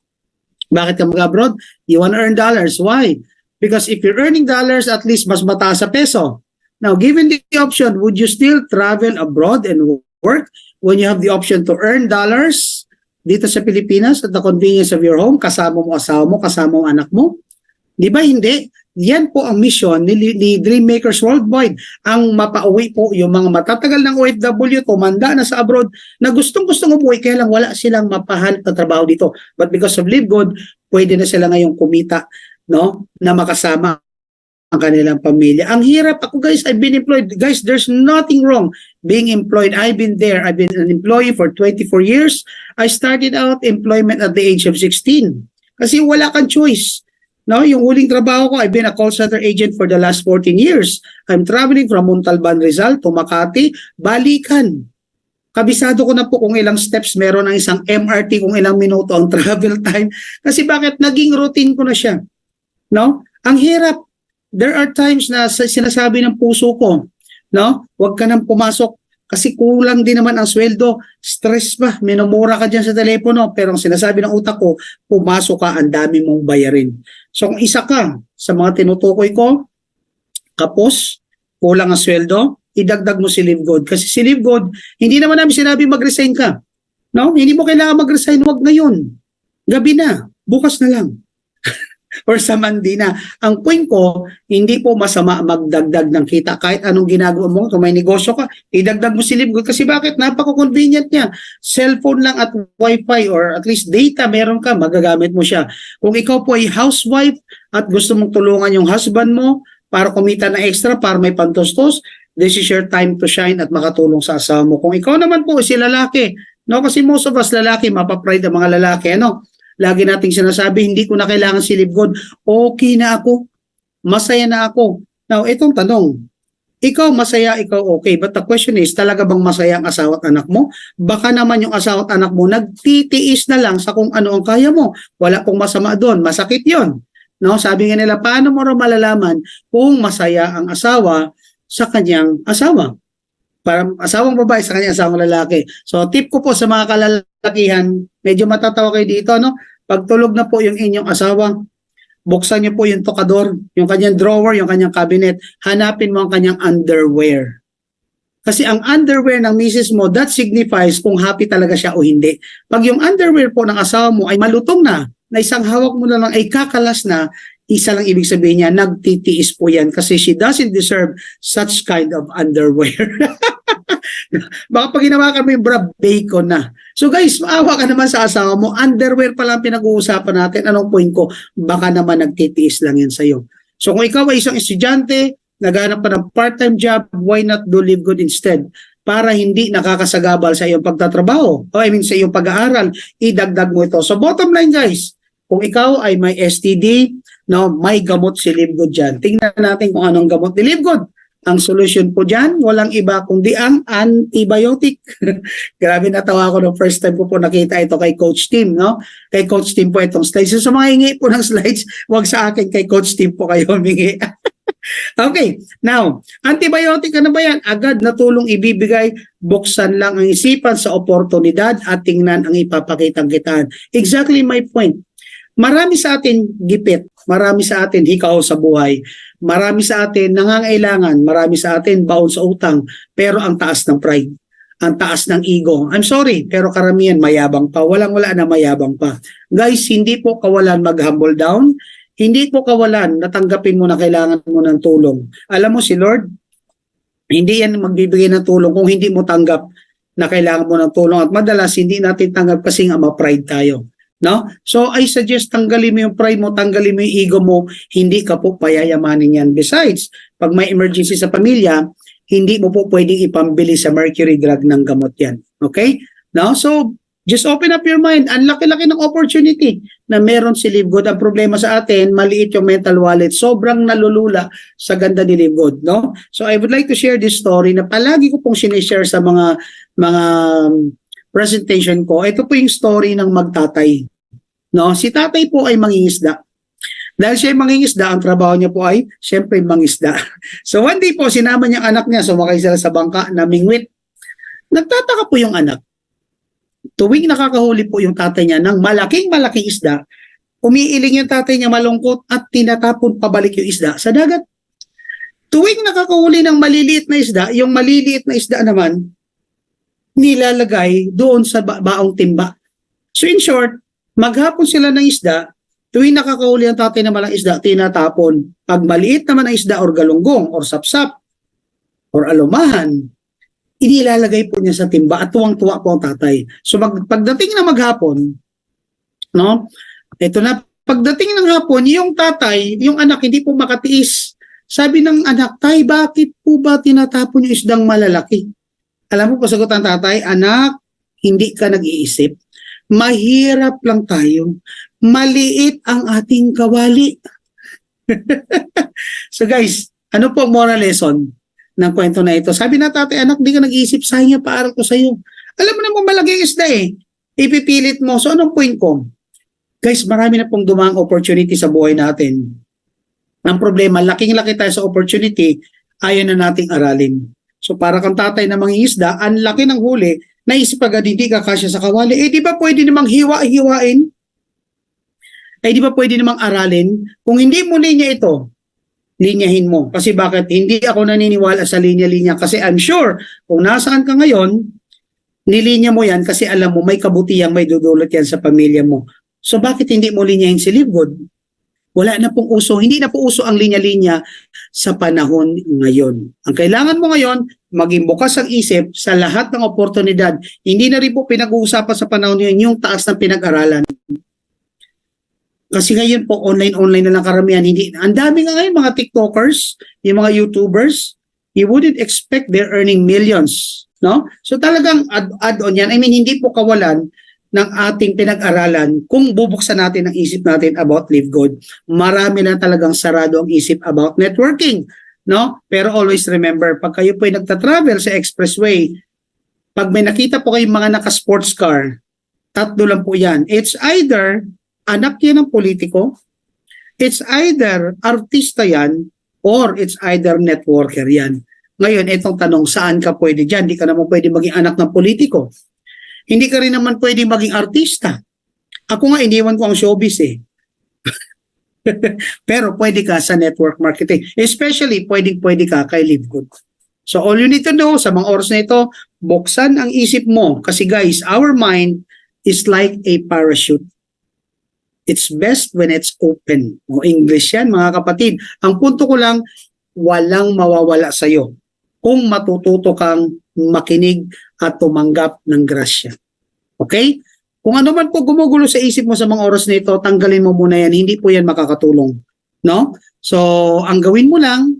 A: Bakit ka mag-abroad? You want to earn dollars. Why? Because if you're earning dollars, at least mas mataas sa peso. Now, given the option, would you still travel abroad and work when you have the option to earn dollars dito sa Pilipinas at the convenience of your home, kasama mo asawa mo, kasama mo anak mo? Di ba hindi? Yan po ang mission ni Dreammakers Worldwide. Ang mapauwi po yung mga matatagal ng OFW, tumanda na sa abroad, na gustong-gustong umuwi, kaya lang wala silang mapahanap na trabaho dito. But because of LiveGood, pwede na sila ngayong kumita, no, na makasama ang kanilang pamilya. Ang hirap. Ako guys, I've been employed. Guys, there's nothing wrong being employed. I've been there. I've been an employee for 24 years. I started out employment at the age of 16. Kasi wala kang choice. No, yung huling trabaho ko, I've been a call center agent for the last 14 years. I'm traveling from Montalban, Rizal to Makati, balikan. Kabisado ko na po kung ilang steps meron ng isang MRT, kung ilang minuto ang travel time. Kasi bakit? Naging routine ko na siya. No? Ang hirap. There are times na sinasabi ng puso ko, no? Huwag ka nang pumasok kasi kulang din naman ang sweldo. Stress pa, minumura ka dyan sa telepono. Pero ang sinasabi ng utak ko, pumasok ka, ang dami mong bayarin. So kung isa ka sa mga tinutukoy ko, kapos, kulang ang sweldo, idagdag mo si LiveGood. Kasi si LiveGood, hindi naman namin sinabi mag-resign ka. No? Hindi mo kailangan mag-resign, huwag ngayon. Gabi na, bukas na lang. or sa Mandina. Ang point ko, hindi po masama magdagdag ng kita. Kahit anong ginagawa mo, kung may negosyo ka, idagdag mo si Livgood. Kasi bakit? Napaka-convenient niya. Cellphone lang at wifi or at least data meron ka, magagamit mo siya. Kung ikaw po ay housewife at gusto mong tulungan yung husband mo para kumita na extra, para may pantustos, this is your time to shine at makatulong sa asawa mo. Kung ikaw naman po si lalaki, no, kasi most of us lalaki, mapapride ang mga lalaki, ano? Lagi nating sinasabi, hindi ko na kailangan si Livgood. Okay na ako. Masaya na ako. Now, itong tanong, ikaw masaya, ikaw okay. But the question is, talaga bang masaya ang asawa at anak mo? Baka naman yung asawa at anak mo, nagtitiis na lang sa kung ano ang kaya mo. Wala pong masama doon. Masakit yon. No? Sabi nga nila, paano mo rin malalaman kung masaya ang asawa sa kanyang asawa? Para asawang babae sa kanyang asawang lalaki. So, tip ko po sa mga kalalakihan, medyo matatawa kayo dito, no? Pag tulog na po yung inyong asawa, buksan niyo po yung tokador, yung kanyang drawer, yung kanyang cabinet, hanapin mo ang kanyang underwear. Kasi ang underwear ng misis mo, that signifies kung happy talaga siya o hindi. Pag yung underwear po ng asawa mo ay malutong na isang hawak mo na lang ay kakalas na, isa lang ibig sabihin niya, nagtitiis po yan kasi she doesn't deserve such kind of underwear. Baka pag hinawakan mo yung bra, bacon na. So guys, maawa ka naman sa asawa mo, underwear pa lang pinag-uusapan natin. Anong point ko? Baka naman nagtitiis lang yan sa'yo. So kung ikaw ay isang estudyante, naghanap ka ng part-time job, why not do Livgood instead? Para hindi nakakasagabal sa iyong pagtatrabaho. Sa iyong pag-aaral, idagdag mo ito. So bottom line guys, kung ikaw ay may STD, no, may gamot si Livgood dyan. Tingnan natin kung anong gamot ni Livgood. Ang solution po dyan, walang iba kundi ang antibiotic. Grabe, natawa ko nung first time ko po nakita ito kay Coach Tim, no? Kay Coach Tim po itong slides. So, sa mga hingi po ng slides, wag sa akin, kay Coach Tim po kayo humingi. Okay, now, antibiotic ano ba yan? Agad na tulong ibibigay, buksan lang ang isipan sa oportunidad at tingnan ang ipapakitang kitaan. Exactly my point. Marami sa atin gipit, marami sa atin hikaw sa buhay, marami sa atin nangangailangan, marami sa atin baon sa utang, pero ang taas ng pride, ang taas ng ego. I'm sorry, pero karamihan mayabang pa, walang-wala na mayabang pa. Guys, hindi po kawalan mag-humble down, hindi po kawalan natanggapin mo na kailangan mo ng tulong. Alam mo si Lord, hindi yan magbibigay ng tulong kung hindi mo tanggap na kailangan mo ng tulong. At madalas hindi natin tanggap kasi nga ma-pride tayo. No? So I suggest tanggalin mo yung pride mo, tanggalin mo yung ego mo, hindi ka po payayamanin yan. Besides, pag may emergency sa pamilya, hindi mo po pwedeng ipambili sa mercury drug ng gamot yan. Okay? No? So, just open up your mind. Ang laki-laki ng opportunity na meron si Livgood. Ang problema sa atin, maliit yung mental wallet. Sobrang nalulula sa ganda ni Livgood. No? So I would like to share this story na palagi ko pong sinishare sa mga presentation ko. Ito po yung story ng magtatay. No? Si tatay po ay mangingisda. Dahil siya ay mangingisda, ang trabaho niya po ay siyempre mangisda. So one day po, sinama niya anak niya, sumakay sila sa bangka na mingwit. Nagtataka po yung anak. Tuwing nakakahuli po yung tatay niya ng malaking isda, umiiling yung tatay niya malungkot at tinatapon pabalik yung isda sa dagat. Tuwing nakakahuli ng maliliit na isda, yung maliliit na isda naman, nilalagay doon sa baong timba. So in short, maghapon sila ng isda, tuwing nakakahuli ang tatay ng malang isda, tinatapon. Pag maliit naman ang isda or galunggong or sapsap or alumahan, inilalagay po niya sa timba at tuwang-tuwa po ang tatay. So pagdating na maghapon, no? Ito na, pagdating ng hapon, yung tatay, yung anak hindi po makatiis. Sabi ng anak, tay, bakit po ba tinatapon yung isdang malalaki? Alam mo po sagot ng tatay, anak, hindi ka nag-iisip. Mahirap lang tayo. Maliit ang ating kawali. So guys, ano po moral lesson ng kwento na ito? Sabi na tatay, anak, di ka nag-iisip, sayang yung paaral ko sa'yo. Alam mo naman malaki isda eh. Ipipilit mo. So anong point ko? Guys, marami na pong dumang opportunity sa buhay natin. Ang problema, laking-laki tayo sa opportunity, ayaw na nating aralin. So para kang tatay na mangingisda, ang laki ng huli, naisip agad hindi ka kasya sa kawali. Eh di ba pwede namang hiwa-hiwain? Eh di ba pwede namang aralin? Kung hindi mo linya ito, linyahin mo. Kasi bakit? Hindi ako naniniwala sa linya-linya. Kasi I'm sure, kung nasaan ka ngayon, nilinya mo yan kasi alam mo may kabutihang may dudulot yan sa pamilya mo. So bakit hindi mo linyahin si Livgood? Wala na pong uso, hindi na po uso ang linya-linya sa panahon ngayon. Ang kailangan mo ngayon, maging bukas ang isip sa lahat ng oportunidad. Hindi na rin po pinag-uusapan sa panahon ngayon yung taas ng pinag-aralan. Kasi ngayon po, online na lang karamihan. Hindi, ang dami nga ngayon mga TikTokers, yung mga YouTubers, you wouldn't expect they're earning millions. No? So talagang add-on yan. I mean, hindi po kawalan ng ating pinag-aralan kung bubuksan natin ang isip natin about Live Good. Marami na talagang sarado ang isip about networking, no? Pero always remember, pag kayo po ay nagta-travel sa expressway, pag may nakita po kayong mga naka-sports car, tatlo lang po yan. It's either anak yan ng politiko, it's either artista yan, or it's either networker yan. Ngayon, itong tanong, saan ka pwede dyan? Hindi ka naman pwede maging anak ng politiko. Hindi ka rin naman pwede maging artista. Ako nga, iniwan ko ang showbiz eh. Pero pwede ka sa network marketing. Especially, pwede ka kay Live Good. So all you need to know sa mga oras na ito, buksan ang isip mo. Kasi guys, our mind is like a parachute. It's best when it's open. O English yan, mga kapatid. Ang punto ko lang, walang mawawala sa'yo kung matututo kang makinig at tumanggap ng grasya. Okay? Kung ano man po gumugulo sa isip mo sa mga oras na ito, tanggalin mo muna yan. Hindi po yan makakatulong. No? So, ang gawin mo lang,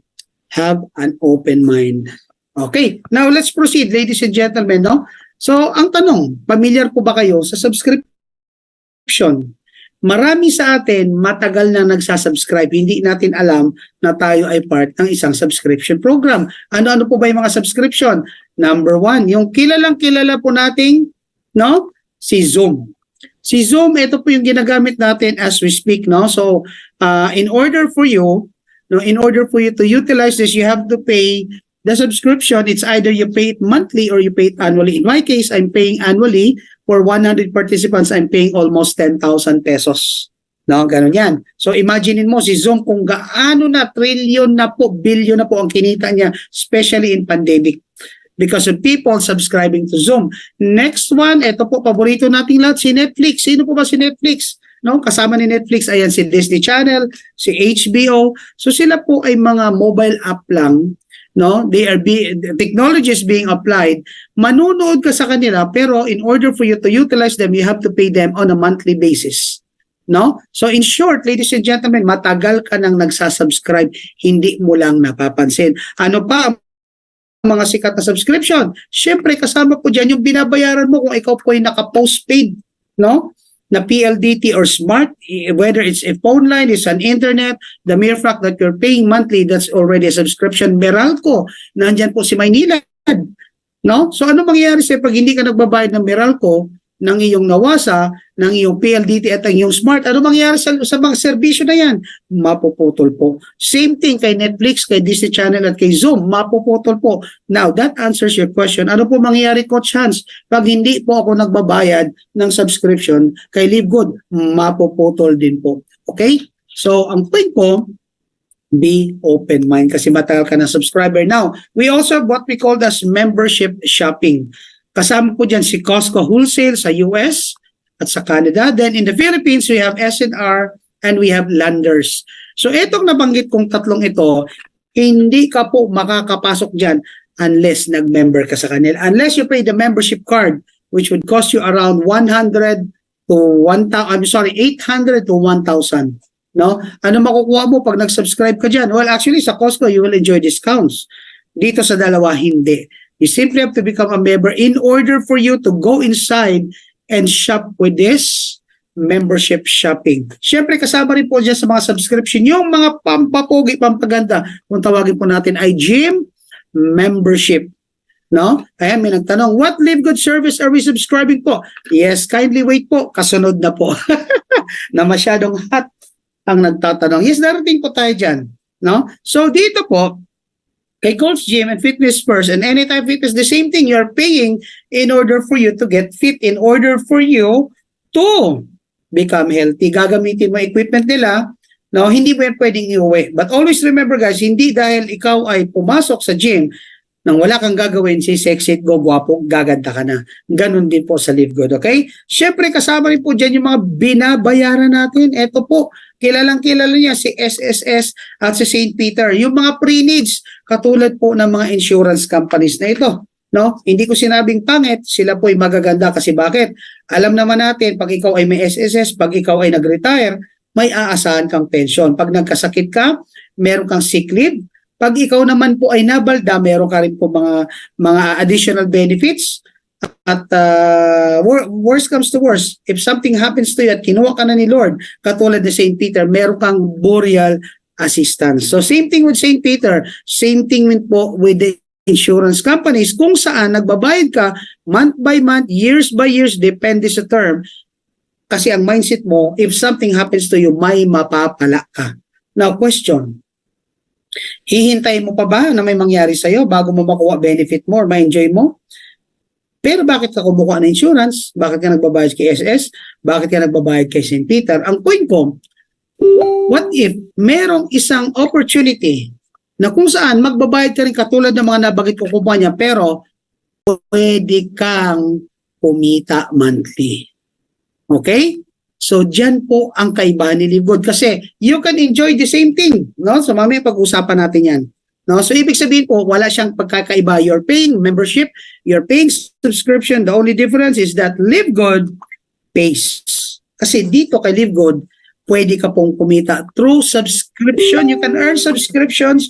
A: have an open mind. Okay. Now, let's proceed, ladies and gentlemen. No? So, ang tanong, familiar po ba kayo sa subscription? Marami sa atin matagal na nagsasubscribe. Hindi natin alam na tayo ay part ng isang subscription program. Ano-ano po ba yung mga subscription? Number 1, yung kilalang kilala po nating, no? Si Zoom. Si Zoom, ito po yung ginagamit natin as we speak, no? So, in order for you to utilize this, you have to pay the subscription. It's either you pay it monthly or you pay it annually. In my case, I'm paying annually. For 100 participants, I'm paying almost 10,000 pesos. No, ganun yan. So imaginein mo si Zoom kung gaano na trillion na po, billion na po ang kinita niya, especially in pandemic. Because of people subscribing to Zoom. Next one, ito po, paborito nating lahat, si Netflix. Sino po ba si Netflix? No, kasama ni Netflix, ayan si Disney Channel, si HBO. So sila po ay mga mobile app lang. No, technology is being applied. Manunood ka sa kanila, pero in order for you to utilize them, you have to pay them on a monthly basis. No? So in short, ladies and gentlemen, matagal ka nang nagsasubscribe, hindi mo lang napapansin. Ano pa ang mga sikat na subscription? Siyempre, kasama po dyan yung binabayaran mo kung ikaw po ay naka-postpaid, no? Na PLDT or smart, whether it's a phone line, it's an internet, the mere fact that you're paying monthly, that's already a subscription. Meralco, nandyan po si Maynilad. No? So ano mangyayari sa'yo pag hindi ka nagbabayad ng Meralco, ng iyong Nawasa, ng iyong PLDT at ang iyong smart? Ano mangyayari sa mga serbisyo na yan? Mapuputol po. Same thing kay Netflix, kay Disney Channel at kay Zoom, mapuputol po. Now, that answers your question. Ano po mangyayari, Coach Hans? Pag hindi po ako nagbabayad ng subscription kay Live Good, mapuputol din po. Okay? So, ang point po, be open mind kasi matagal ka na subscriber. Now, we also have what we call as membership shopping. Kasama po dyan si Costco Wholesale sa US at sa Canada. Then in the Philippines, we have SNR and we have Landers. So itong nabanggit kong tatlong ito, hindi ka po makakapasok dyan unless nag-member ka sa kanila. Unless you pay the membership card, which would cost you around 800 to 1,000. No? Ano makukuha mo pag nag-subscribe ka dyan? Well, actually, sa Costco, you will enjoy discounts. Dito sa dalawa, hindi. You simply have to become a member in order for you to go inside and shop with this membership shopping. Siyempre, kasama rin po dyan sa mga subscription, yung mga pampapogi, pampaganda, kung tawagin po natin ay gym membership. No? Ayan, may nagtanong, what Live Good service are we subscribing po? Yes, kindly wait po. Kasunod na po. Na masyadong hot ang nagtatanong. Yes, darating po tayo dyan. No? So, dito po, kay Gold's Gym and Fitness First and Anytime Fitness, the same thing. You're paying in order for you to get fit, in order for you to become healthy. Gagamitin mo equipment nila, no? Hindi mo yan pwedeng iuwi. But always remember guys, hindi dahil ikaw ay pumasok sa gym, Nang wala kang gagawin, si sexy, go gwapo, gaganda ka na. Ganun din po sa Live Good, okay? Syempre, kasama rin po dyan yung mga binabayaran natin. Ito po, kilalang kilala niya si SSS at si St. Peter. Yung mga pre-needs, katulad po ng mga insurance companies na ito. No? Hindi ko sinabing pangit, sila po ay magaganda kasi bakit? Alam naman natin, pag ikaw ay may SSS, pag ikaw ay nag-retire, may aasahan kang pension. Pag nagkasakit ka, meron kang sick leave. Pag ikaw naman po ay nabalda, meron ka rin po mga additional benefits. At worst comes to worst, if something happens to you at kinuha ka na ni Lord, katulad ni St. Peter, meron kang burial assistance. So same thing with St. Peter, same thing po with the insurance companies, kung saan nagbabayad ka month by month, years by years, depende sa term. Kasi ang mindset mo, if something happens to you, may mapapala ka. Now, question. Hihintayin mo pa ba na may mangyari sa'yo bago mo makuha benefit mo or ma-enjoy mo? Pero bakit ka kumukuha ng insurance? Bakit ka nagbabayad kay SS? Bakit ka nagbabayad kay St. Peter? Ang point ko, what if merong isang opportunity na kung saan magbabayad ka rin katulad ng mga nabagit ko kumpanya pero pwede kang kumita monthly. Okay? So, dyan po ang kaibahan ni Live Good. Kasi, you can enjoy the same thing. No? So, mamaya pag-usapan natin yan. No? So, ibig sabihin po, wala siyang pagkakaiba. You're paying membership, you're paying subscription. The only difference is that Live Good pays. Kasi dito kay Live Good, pwede ka pong kumita through subscription. You can earn subscriptions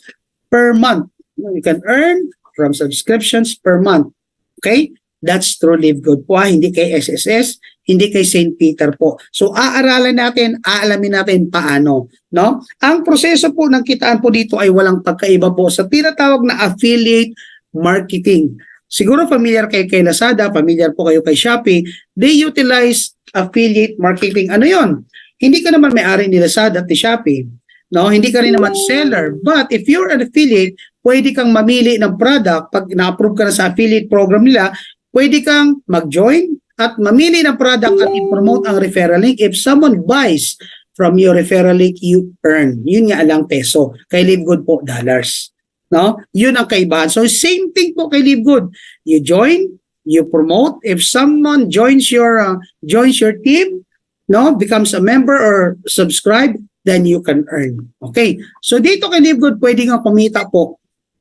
A: per month. You can earn from subscriptions per month. Okay? That's through Live Good po. Hindi kay SSS, hindi kay St. Peter po. So, aaralan natin, aalamin natin paano. No? Ang proseso po ng kitaan po dito ay walang pagkaiba po sa tinatawag na affiliate marketing. Siguro familiar kayo kay Lazada, familiar po kayo kay Shopee. They utilize affiliate marketing. Ano yon? Hindi ka naman may-ari ni Lazada at ni Shopee. No? Hindi ka rin naman seller. But if you're an affiliate, pwede kang mamili ng product. Pag na-approve ka na sa affiliate program nila, pwede kang mag-join at mamili ng product at i-promote ang referral link. If someone buys from your referral link, you earn. Yun nga lang peso. Kay Live Good po, dollars. No? Yun ang kaibahan. So, same thing po kay Live Good. You join, you promote. If someone joins your team, no, becomes a member or subscribe, then you can earn. Okay? So, dito kay Live Good, pwede nga kumita po.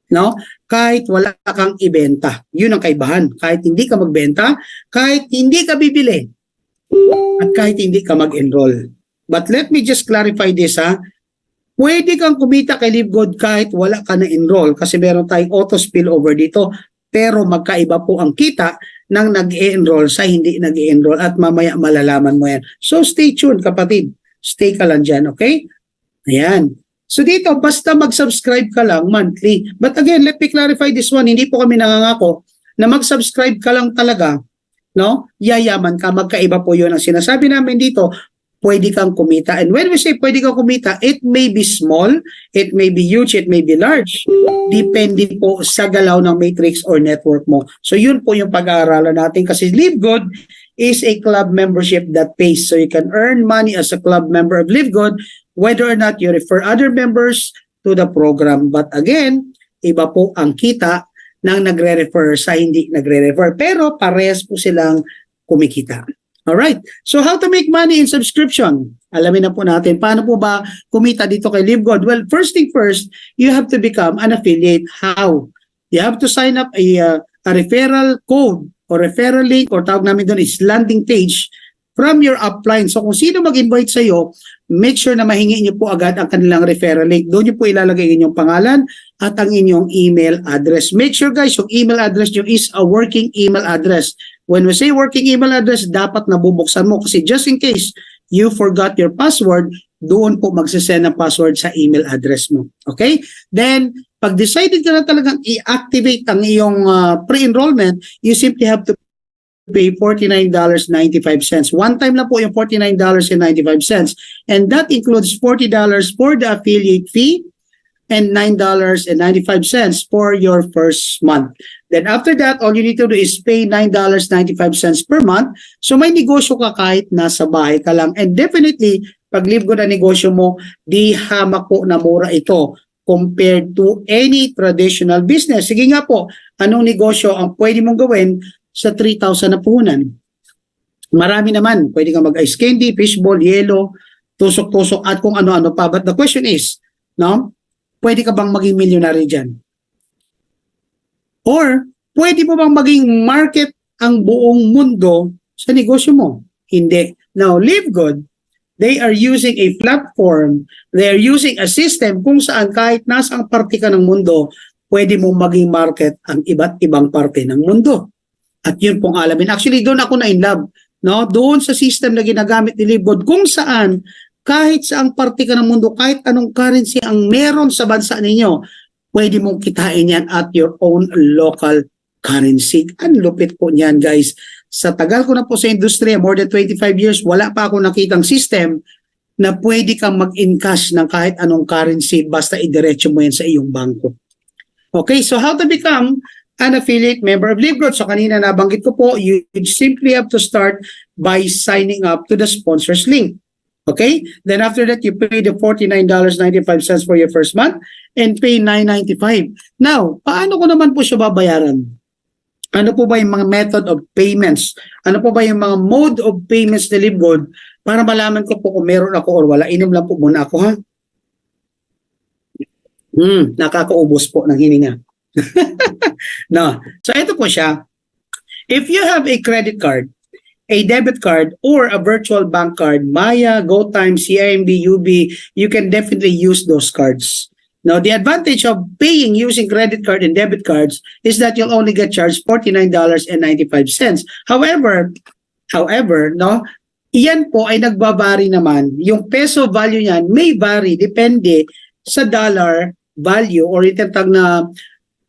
A: No? Kahit wala kang ibenta. Yun ang kaibahan. Kahit hindi ka magbenta, kahit hindi ka bibili, at kahit hindi ka mag-enroll. But let me just clarify this ha. Pwede kang kumita kay Live Good kahit wala ka na-enroll kasi meron tayong auto spillover dito. Pero magkaiba po ang kita ng nag-e-enroll sa hindi nag-e-enroll at mamaya malalaman mo yan. So stay tuned kapatid. Stay ka lang dyan, okay? Ayan. So dito, basta mag-subscribe ka lang monthly. But again, let me clarify this one. Hindi po kami nangangako na mag-subscribe ka lang talaga, no? Yayaman ka, magkaiba po yun. Ang sinasabi namin dito, pwede kang kumita. And when we say pwede kang kumita, it may be small, it may be huge, it may be large. Depende po sa galaw ng matrix or network mo. So yun po yung pag-aaralan natin kasi Live Good is a club membership that pays. So you can earn money as a club member of Live Good whether or not you refer other members to the program. But again, iba po ang kita ng nagre-refer sa hindi nagre-refer. Pero parehas po silang kumikita. Alright, so how to make money in subscription? Alamin na po natin, paano po ba kumita dito kay Live Good? Well, first thing first, you have to become an affiliate. How? You have to sign up a referral code or referral link or tawag namin doon is landing page from your upline. So kung sino mag-invite sa iyo, make sure na mahingi niyo po agad ang kanilang referral link. Doon niyo po ilalagay inyong pangalan at ang inyong email address. Make sure guys, yung email address niyo is a working email address. When we say working email address, dapat nabubuksan mo kasi just in case you forgot your password, doon po magsasend ng password sa email address mo. Okay? Then, pag decided ka na talagang i-activate ang iyong pre-enrollment, you simply have to pay $49.95. One time lang po yung $49.95. And that includes $40 for the affiliate fee and $9.95 for your first month. Then after that, all you need to do is pay $9.95 per month. So may negosyo ka kahit nasa bahay ka lang. And definitely, pag Live Good ang negosyo mo, di hamak po na mura ito. compared to any traditional business. Sige nga po, anong negosyo ang pwede mong gawin sa 3,000 na puhunan? Marami naman. Pwede kang mag-ice candy, fishball, yelo, tusok-tusok at kung ano-ano pa. But the question is, no? Pwede ka bang maging milyonary dyan? Or, pwede mo bang maging market ang buong mundo sa negosyo mo? Hindi. Now, Live Good, they are using a platform, they are using a system kung saan kahit nasang parte ka ng mundo, pwede mong maging market ang iba't ibang parte ng mundo. At yun pong alamin. Actually, doon ako na in love. No? Doon sa system na ginagamit ni Live Good, kung saan kahit saang parte ka ng mundo, kahit anong currency ang meron sa bansa ninyo, pwede mong kitain yan at your own local currency. Ang lupit po niyan, guys. Sa tagal ko na po sa industriya, more than 25 years, wala pa ako nakitang system na pwede kang mag-encash ng kahit anong currency basta idiretso mo yan sa iyong bangko. Okay, so how to become an affiliate member of Live Good? So kanina nabanggit ko po, you simply have to start by signing up to the sponsors link. Okay? Then after that, you pay the $49.95 for your first month and pay $9.95. Now, paano ko naman po siya babayaran? Ano po ba yung mga method of payments? Ano po ba yung mga mode of payments ni Live Good para malaman ko po kung meron ako or wala? Inom lang po muna ako, ha? Nakakaubos po ng hininga. No. So ito po siya. If you have a credit card, a debit card, or a virtual bank card, Maya, GoTime, CIMB, UB, you can definitely use those cards. Now, the advantage of paying using credit card and debit cards is that you'll only get charged $49.95. However, no, iyan po ay nagbabari naman. Yung peso value niyan may vary depende sa dollar value or itatag na,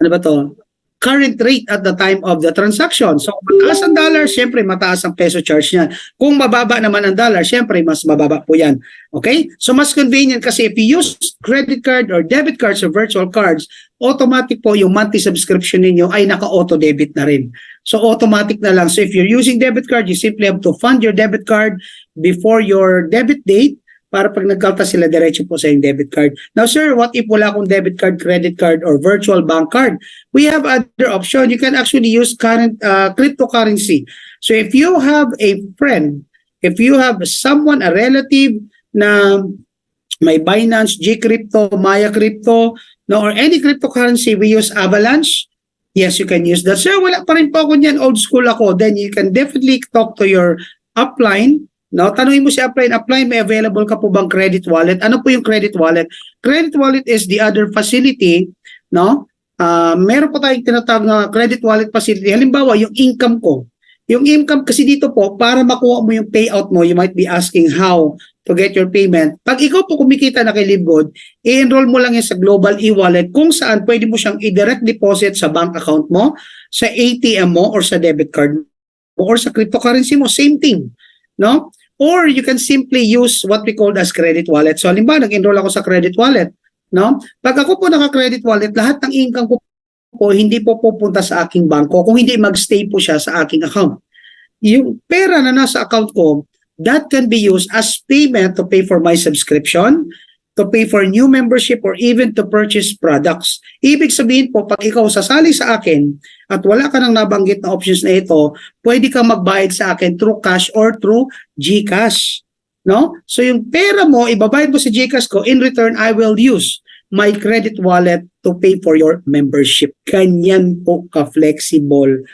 A: ano ba to? Current rate at the time of the transaction. So, kung mataas ang dollar, syempre mataas ang peso charge niyan. Kung mababa naman ang dollar, syempre mas mababa po yan. Okay? So, mas convenient kasi if you use credit card or debit cards or virtual cards, automatic po yung monthly subscription ninyo ay naka-auto-debit na rin. So, automatic na lang. So, if you're using debit card, you simply have to fund your debit card before your debit date para pag nagkalta sila, diretso po sa yung debit card. Now, sir, what if wala akong debit card, credit card, or virtual bank card? We have other option. You can actually use current cryptocurrency. So, if you have a friend, if you have someone, a relative na may Binance, Gcrypto, Maya Crypto, no, or any cryptocurrency, we use Avalanche. Yes, you can use that. Sir, wala pa rin po ako niyan, old school ako. Then, you can definitely talk to your upline. No, tanungin mo si upline, may available ka po bang credit wallet? Ano po yung credit wallet? Credit wallet is the other facility, no? Meron po tayong tinatawag na credit wallet facility. Halimbawa, yung income ko. Yung income kasi dito po, para makuha mo yung payout mo, you might be asking how to get your payment. Pag ikaw po kumikita na kay Live Good, i-enroll mo lang yan sa Global e-wallet kung saan pwede mo siyang i-direct deposit sa bank account mo, sa ATM mo, or sa debit card mo, or sa cryptocurrency mo. Same thing. No? Or you can simply use what we call as credit wallet. So, halimbawa, nag-enroll ako sa credit wallet. No? Pag ako po naka-credit wallet, lahat ng income ko po hindi po pupunta sa aking bangko kung hindi mag-stay po siya sa aking account. Yung pera na nasa account ko, that can be used as payment to pay for my subscription, to pay for new membership, or even to purchase products. Ibig sabihin po, pag ikaw sasali sa akin at wala ka nang nabanggit na options na ito, pwede kang magbayad sa akin through cash or through GCash. No? So yung pera mo, ibabayad mo sa GCash ko, in return, I will use my credit wallet to pay for your membership. Ganyan po ka-flexible,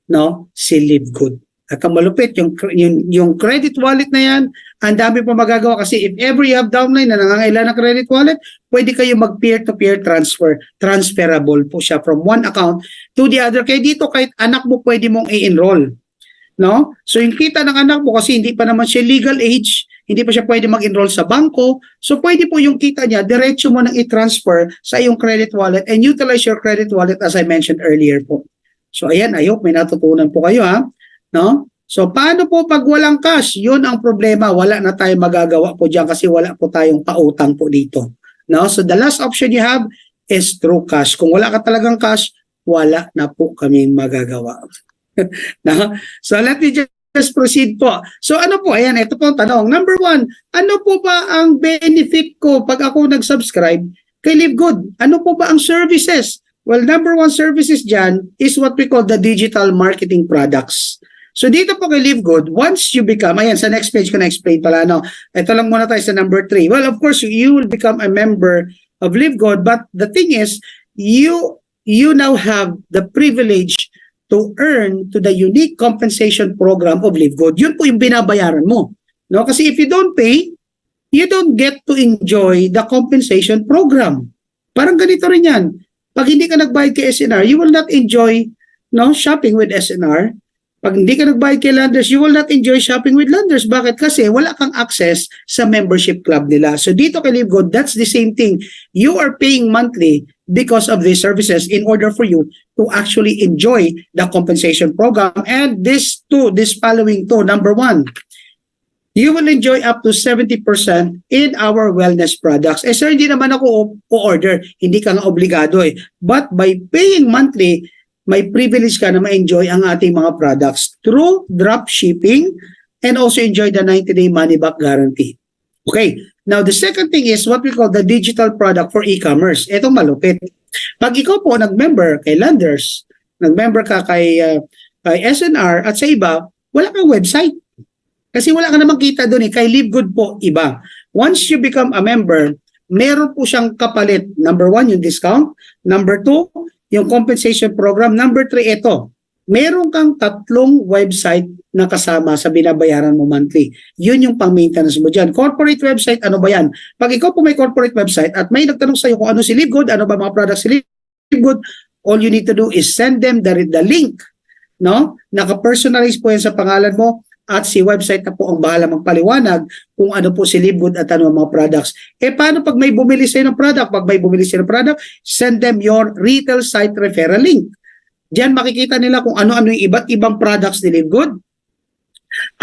A: no, si Live Good. At ang malupit, yung credit wallet na yan, ang dami pa magagawa kasi if ever you have downline na nangangailangan ng credit wallet, pwede kayo mag peer-to-peer transfer. Transferable po siya from one account to the other. Kaya dito, kahit anak mo pwede mong i-enroll. No? So yung kita ng anak mo kasi hindi pa naman siya legal age, hindi pa siya pwede mag-enroll sa bangko, so pwede po yung kita niya, diretso mo nang i-transfer sa iyong credit wallet and utilize your credit wallet as I mentioned earlier po. So ayan, I hope may natutunan po kayo, ha? No? So, paano po pag walang cash? Yun ang problema. Wala na tayong magagawa po dyan kasi wala po tayong pautang po dito. No? So, the last option you have is through cash. Kung wala ka talagang cash, wala na po kaming magagawa. No? So, let me just proceed po. So, ano po? Ayan, ito po ang tanong. Number 1, ano po ba ang benefit ko pag ako nag-subscribe kay Live Good. Ano po ba ang services? Well, number one services dyan is what we call the digital marketing products. So dito po kay Live Good, once you become, ayan, sa next page ko na-explain pala, no? Ito lang muna tayo sa number 3. Well, of course, you will become a member of Live Good, but the thing is, you now have the privilege to earn to the unique compensation program of Live Good. Yun po yung binabayaran mo. No? Kasi if you don't pay, you don't get to enjoy the compensation program. Parang ganito rin yan. Pag hindi ka nagbayad kay SNR, you will not enjoy shopping with SNR. Pag hindi ka nagbayad kay Landers, you will not enjoy shopping with Landers. Bakit? Kasi wala kang access sa membership club nila. So dito kay Live Good, that's the same thing. You are paying monthly because of these services in order for you to actually enjoy the compensation program. And this following two, number 1, you will enjoy up to 70% in our wellness products. Sir, hindi naman ako o-order. Hindi ka nga obligado eh. But by paying monthly, may privilege ka na ma-enjoy ang ating mga products through drop shipping and also enjoy the 90-day money-back guarantee. Okay. Now, the second thing is what we call the digital product for e-commerce. Ito malupit. Pag ikaw po nag-member kay Landers, nag-member ka kay SNR at sa iba, wala kang website. Kasi wala ka namang kita doon eh. Kay Live Good po, iba. Once you become a member, meron po siyang kapalit. Number 1, yung discount. Number 2, yung compensation program. Number 3, ito. Meron kang 3 website na kasama sa binabayaran mo monthly. Yun yung pang-maintenance mo dyan. Corporate website, ano ba yan? Pag ikaw po may corporate website at may nagtanong sa'yo kung ano si Live Good, ano ba mga products si Live Good, all you need to do is send them the link. No? Naka-personalize po yan sa pangalan mo at si website na po ang bahala magpaliwanag kung ano po si Live Good at ano ang mga products. Paano pag may bumili sa'yo ng product? Pag may bumili sa'yo ng product, send them your retail site referral link. Diyan makikita nila kung ano-ano yung iba't ibang products ni Live Good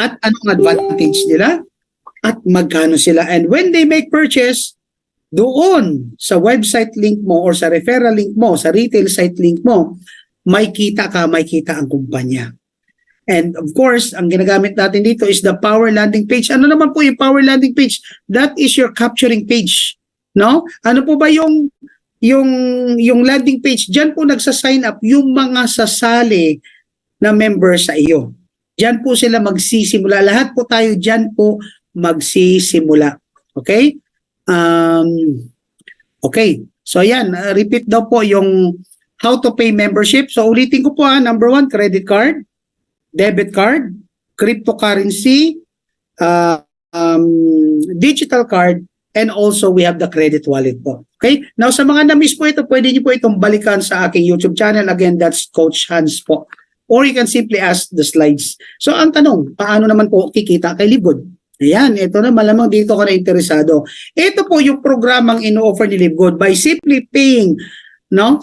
A: at anong advantage nila at magkano sila. And when they make purchase, doon sa website link mo or sa referral link mo, sa retail site link mo, may kita ang kumpanya. And of course, ang ginagamit natin dito is the Power Landing Page. Ano naman po yung Power Landing Page? That is your capturing page. No? Ano po ba yung landing page? Diyan po nagsa-sign up yung mga sasali na member sa iyo. Diyan po sila magsisimula. Lahat po tayo diyan po magsisimula. Okay? Okay. So ayan, repeat daw po yung how to pay membership. So ulitin ko po number 1, credit card, debit card, cryptocurrency, digital card, and also we have the credit wallet po. Okay? Now sa mga na-miss po ito, pwede niyo po itong balikan sa aking YouTube channel. Again, that's Coach Hans po. Or you can simply ask the slides. So ang tanong, paano naman po kikita kay Live Good? Ayan, ito na malamang dito ka na interesado. Ito po yung programang ino-offer ni Live Good. By simply paying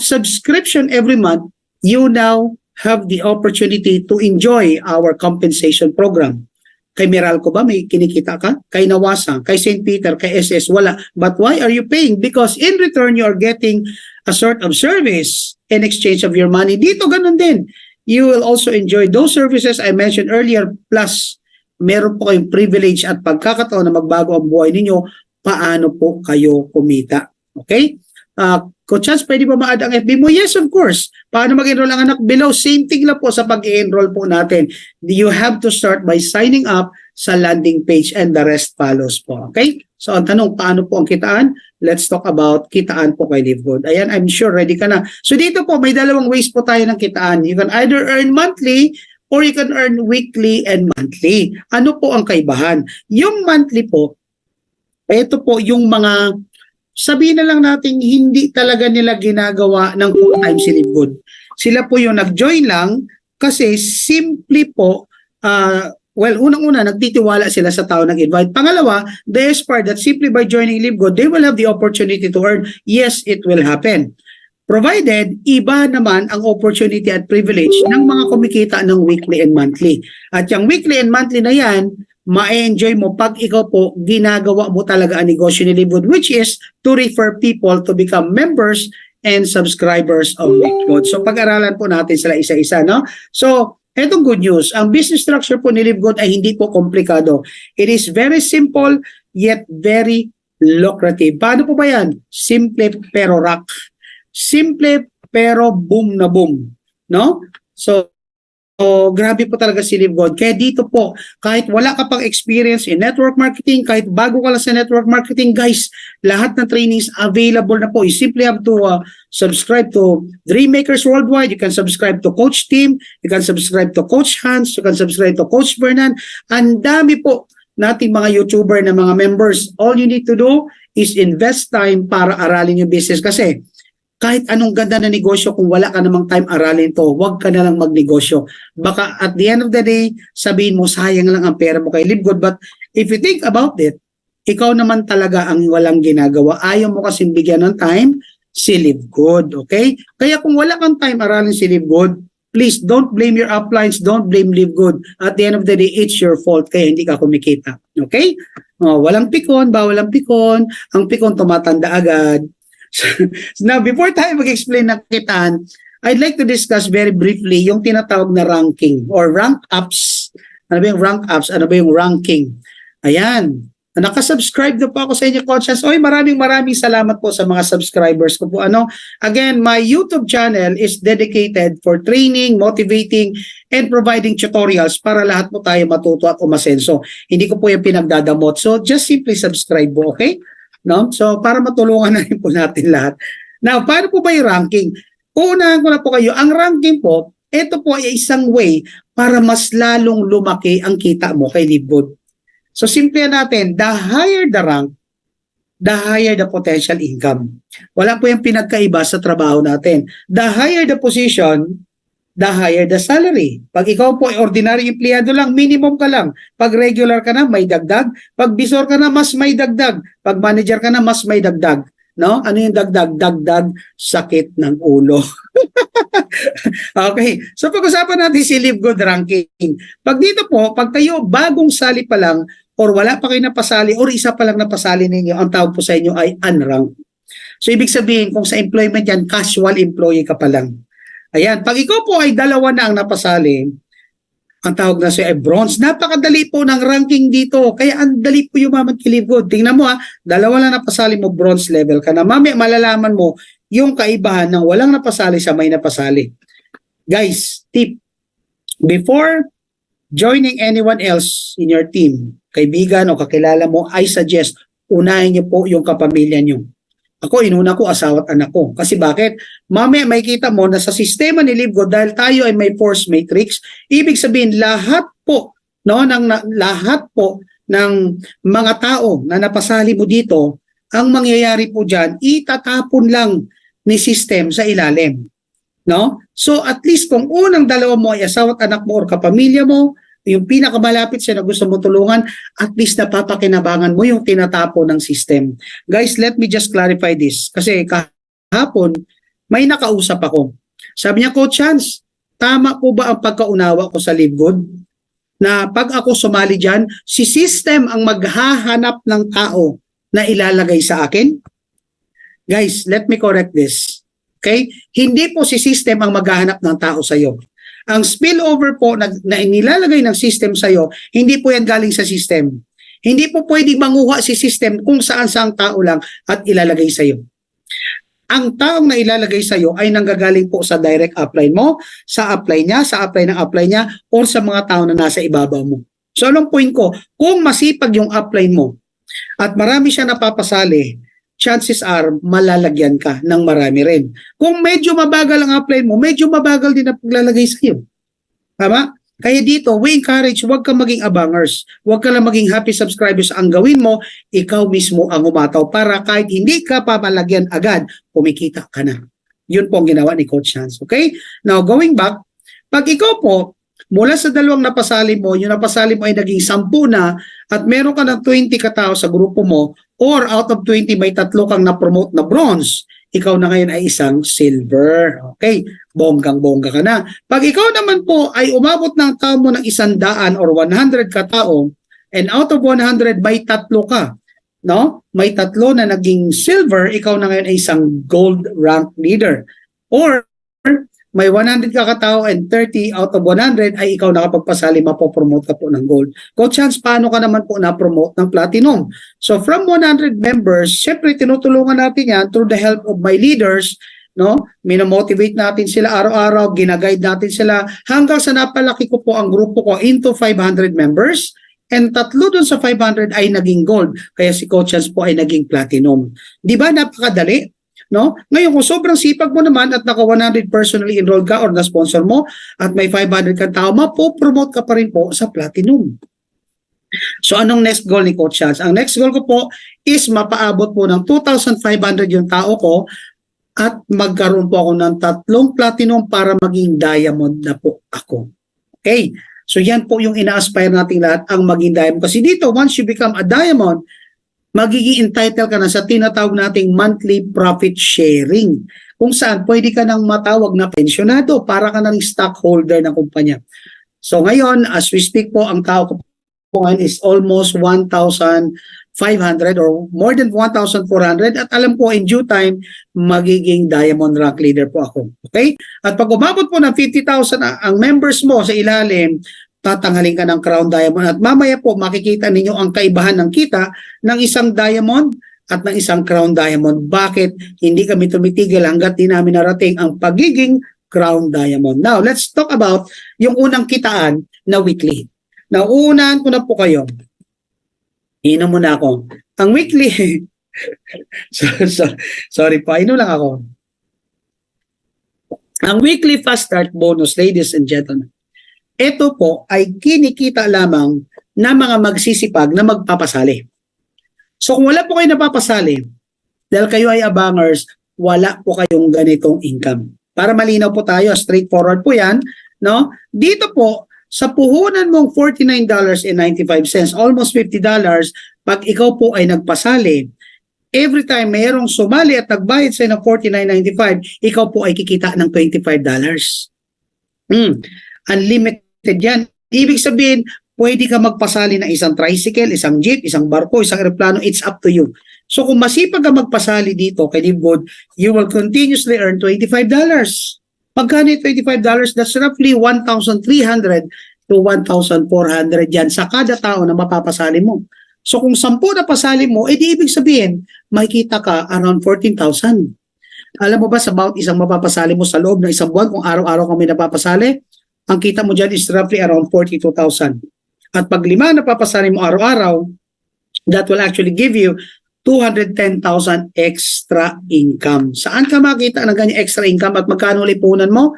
A: subscription every month, you now have the opportunity to enjoy our compensation program. Kay Meralco ba may kinikita ka? Kay Nawasa, kay St. Peter, kay SS, wala. But why are you paying? Because in return, you are getting a sort of service in exchange of your money. Dito ganun din. You will also enjoy those services I mentioned earlier, plus meron po kayong privilege at pagkakataon na magbago ang buhay ninyo, paano po kayo kumita. Okay? Coach Hans, pwede ba ma-add ang FB mo? Yes, of course. Paano mag-enroll ang anak? Below, same thing lang po sa pag-i-enroll po natin. You have to start by signing up sa landing page and the rest follows po. Okay? So, ang tanong, paano po ang kitaan? Let's talk about kitaan po kay Live Good. Ayan, I'm sure ready ka na. So, dito po, may dalawang ways po tayo ng kitaan. You can either earn monthly or you can earn weekly and monthly. Ano po ang kaibahan? Yung monthly po, ito po yung mga sabihin na lang natin hindi talaga nila ginagawa ng full-time si Live Good. Sila po yung nag-join lang kasi simply po, unang-una, nagtitiwala sila sa tao nag-invite. Pangalawa, the best part that simply by joining Live Good, they will have the opportunity to earn. Yes, it will happen. Provided, iba naman ang opportunity at privilege ng mga kumikita ng weekly and monthly. At yung weekly and monthly na yan, ma-enjoy mo pag ikaw po ginagawa mo talaga ang negosyo ni Live Good, which is to refer people to become members and subscribers of Live Good. So pag-aralan po natin sila isa-isa, no? So, etong good news, ang business structure po ni Live Good ay hindi po komplikado. It is very simple yet very lucrative. Paano po ba yan? Simple pero rock. Simple pero boom na boom. No? So, grabe po talaga si Live Good. Kaya dito po, kahit wala ka pang experience in network marketing, kahit bago ka lang sa network marketing, guys, lahat ng trainings available na po. You simply have to subscribe to Dreammakers Worldwide. You can subscribe to Coach Tim. You can subscribe to Coach Hans. You can subscribe to Coach Bernan. Ang dami po nating mga YouTuber na mga members. All you need to do is invest time para aralin yung business. Kasi kahit anong ganda na negosyo, kung wala ka namang time aralin to, huwag ka na lang magnegosyo. Baka at the end of the day, sabihin mo, sayang lang ang pera mo kay Live Good. But if you think about it, ikaw naman talaga ang walang ginagawa. Ayaw mo kasing bigyan ng time si Live Good. Okay? Kaya kung wala kang time aralin si Live Good, please don't blame your uplines, don't blame Live Good. At the end of the day, it's your fault kaya hindi ka kumikita. Okay? Walang pikon, bawal ang pikon. Ang pikon tumatanda agad. Now, before tayo mag-explain ng kitaan, I'd like to discuss very briefly yung tinatawag na ranking or rank ups. Ano ba yung rank ups? Ano ba yung ranking? Ayan. Nakasubscribe na po ako sa inyo, coaches. Oy, maraming salamat po sa mga subscribers ko po. Again, my YouTube channel is dedicated for training, motivating, and providing tutorials para lahat po tayo matuto at umasenso. Hindi ko po yung pinagdadamot. So, just simply subscribe po, okay? No? So, para matulungan na rin po natin lahat. Now, paano po ba yung ranking? Uunahan ko na po kayo. Ang ranking po, ito po ay isang way para mas lalong lumaki ang kita mo kay Live Good. So, simple natin, the higher the rank, the higher the potential income. Wala po yung pinagkaiba sa trabaho natin. The higher the position, the higher the salary. Pag ikaw po ay ordinary empleyado lang, minimum ka lang. Pag regular ka na, may dagdag. Pag bisor ka na, mas may dagdag. Pag manager ka na, mas may dagdag. No? Ano yung dagdag? Dagdag sakit ng ulo. Okay. So pag-usapan natin si Live Good ranking. Pag dito po, pag kayo bagong sali pa lang or wala pa kayo napasali or isa pa lang napasali ninyo, ang tawag po sa inyo ay unranked. So ibig sabihin, kung sa employment yan, casual employee ka pa lang. Ayan, pag ikaw po ay dalawa na ang napasali, ang tawag na siya ay bronze. Napakadali po ng ranking dito. Kaya ang dali po yumaman kay Live Good. Tingnan mo dalawa lang napasali mo, bronze level ka na. Mamaya malalaman mo yung kaibahan ng walang napasali sa may napasali. Guys, tip. Before joining anyone else in your team, kaibigan o kakilala mo, I suggest unahin niyo po yung kapamilya niyo. Ako, inuna ko asawa at anak ko. Kasi bakit? Mamaya may kita mo na sa sistema ni Live Good, dahil tayo ay may force matrix, ibig sabihin lahat po ng mga tao na napasali mo dito, ang mangyayari po dyan, itatapon lang ni system sa ilalim. No? So at least kung unang dalawa mo ay asawa at anak mo or kapamilya mo, yung pinakamalapit siya na gusto mo tulungan, at least napapakinabangan mo yung tinatapo ng system. Guys, let me just clarify this. Kasi kahapon, may nakausap ako. Sabi niya, Coach Hans, tama po ba ang pagkaunawa ko sa Live Good? Na pag ako sumali dyan, si system ang maghahanap ng tao na ilalagay sa akin? Guys, let me correct this. Okay? Hindi po si system ang maghahanap ng tao sa iyo. Ang spillover po na inilalagay ng system sa iyo, hindi po yan galing sa system. Hindi po pwedeng manguha si system kung saan-saang tao lang at ilalagay sa iyo. Ang taong na ilalagay sa iyo ay nanggagaling po sa direct upline mo, sa upline niya, sa upline ng upline niya, or sa mga tao na nasa ibabaw mo. So anong point ko? Kung masipag yung upline mo at marami siya napapasali, chances are malalagyan ka ng marami rin. Kung medyo mabagal ang upline mo, medyo mabagal din ang paglalagay sa iyo. Tama? Kaya dito, we encourage, huwag ka maging abangers. Huwag ka lang maging happy subscribers. Ang gawin mo, ikaw mismo ang umataw para kahit hindi ka papalagyan agad, kumikita ka na. Yun po ang ginawa ni Coach Hans. Okay? Now, going back, pag ikaw po, mula sa dalawang napasali mo, yung napasali mo ay naging 10 na at meron ka ng 20 katao sa grupo mo or out of 20 may 3 kang na-promote na bronze, ikaw na ngayon ay isang silver. Okay, bonggang-bongga ka na. Pag ikaw naman po ay umabot ng tao mo ng 100 or 100 katao and out of 100 may 3 ka, no? May 3 na naging silver, ikaw na ngayon ay isang gold rank leader. Or may 100 ka katao and 30 out of 100 ay ikaw nakapagpasali, mapopromote ka po ng gold. Coach Hans, paano ka naman po na-promote ng platinum? So from 100 members, syempre tinutulungan natin yan through the help of my leaders, no? Minomotivate natin sila araw-araw, ginaguide natin sila hanggang sa napalaki ko po ang grupo ko into 500 members. And 3 dun sa 500 ay naging gold. Kaya si Coach Hans po ay naging platinum. Di ba napakadali? No? Ngayon kung sobrang sipag mo naman at naka 100 personally enrolled ka or na-sponsor mo at may 500 kang tao, mapopromote ka pa rin po sa platinum. So anong next goal ni Coach Hans? Ang next goal ko po is mapaabot po ng 2,500 yung tao ko at magkaroon po ako ng 3 platinum para maging diamond na po ako. Okay? So yan po yung ina-aspire nating lahat, ang maging diamond. Kasi dito, once you become a diamond, magiging entitled ka na sa tinatawag nating monthly profit sharing. Kung saan pwede ka nang matawag na pensionado para ka na ring stockholder ng kumpanya. So ngayon, as we speak po, ang tao ko po ngayon is almost 1,500 or more than 1,400 at alam ko in due time, magiging diamond rank leader po ako. Okay? At pag umabot po ng 50,000 ang members mo sa ilalim, tatanghalin ka ng crown diamond at mamaya po makikita ninyo ang kaibahan ng kita ng isang diamond at ng isang crown diamond. Bakit hindi kami tumitigil hanggat di namin narating ang pagiging crown diamond? Now, let's talk about yung unang kitaan na weekly. Now, unahan ko na po kayo. Inom muna ako. Ang weekly, sorry pa, inom lang ako. Ang weekly fast start bonus, ladies and gentlemen, ito po ay kinikita lamang na mga magsisipag na magpapasali. So kung wala po kayo napapasali, dahil kayo ay abangers, wala po kayong ganitong income. Para malinaw po tayo, straightforward po yan, no? Dito po, sa puhunan mong $49.95, almost $50, pag ikaw po ay nagpasali, every time mayroong sumali at nagbayad sa'yo ng $49.95, ikaw po ay kikita ng $25. Unlimited yan. Ibig sabihin, pwede ka magpasali ng isang tricycle, isang jeep, isang barko, isang aeroplano, it's up to you. So kung masipag ka magpasali dito kay Live Good, you will continuously earn $25. Pagkano yung $25, that's roughly 1,300 to 1,400 yan sa kada tao na mapapasali mo. So kung 10 na pasali mo, edi ibig sabihin, makikita ka around 14,000. Alam mo ba sa bawat isang mapapasali mo sa loob ng isang buwan, kung araw-araw kami napapasali, ang kita mo dyan is roughly around 42,000. At pag 5 napapasali mo araw-araw, that will actually give you 210,000 extra income. Saan ka makita ng ganyan extra income at magkano lipunan mo?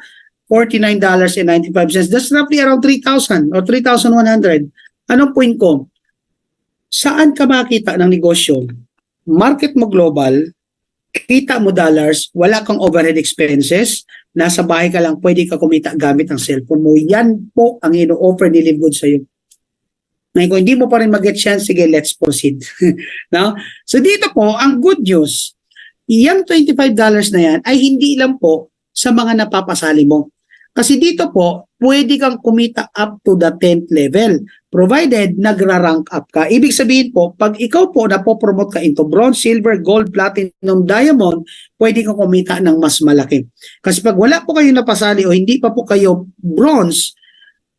A: $49.95. That's roughly around 3,000 or 3,100. Anong point ko? Saan ka makita ng negosyo? Market mo global, kita mo dollars, wala kang overhead expenses, nasa bahay ka lang, pwede ka kumita gamit ang cellphone mo. Yan po ang ino-offer ni Live Good sa'yo. Ngayon, kung hindi mo pa rin mag-get chance, sige, let's proceed. No? So dito po, ang good news, yung $25 na yan ay hindi lang po sa mga napapasali mo. Kasi dito po, pwede kang kumita up to the 10th level, provided nagra-rank up ka. Ibig sabihin po, pag ikaw po napopromote ka into bronze, silver, gold, platinum, diamond, pwede kang kumita ng mas malaki. Kasi pag wala po kayo napasali o hindi pa po kayo bronze,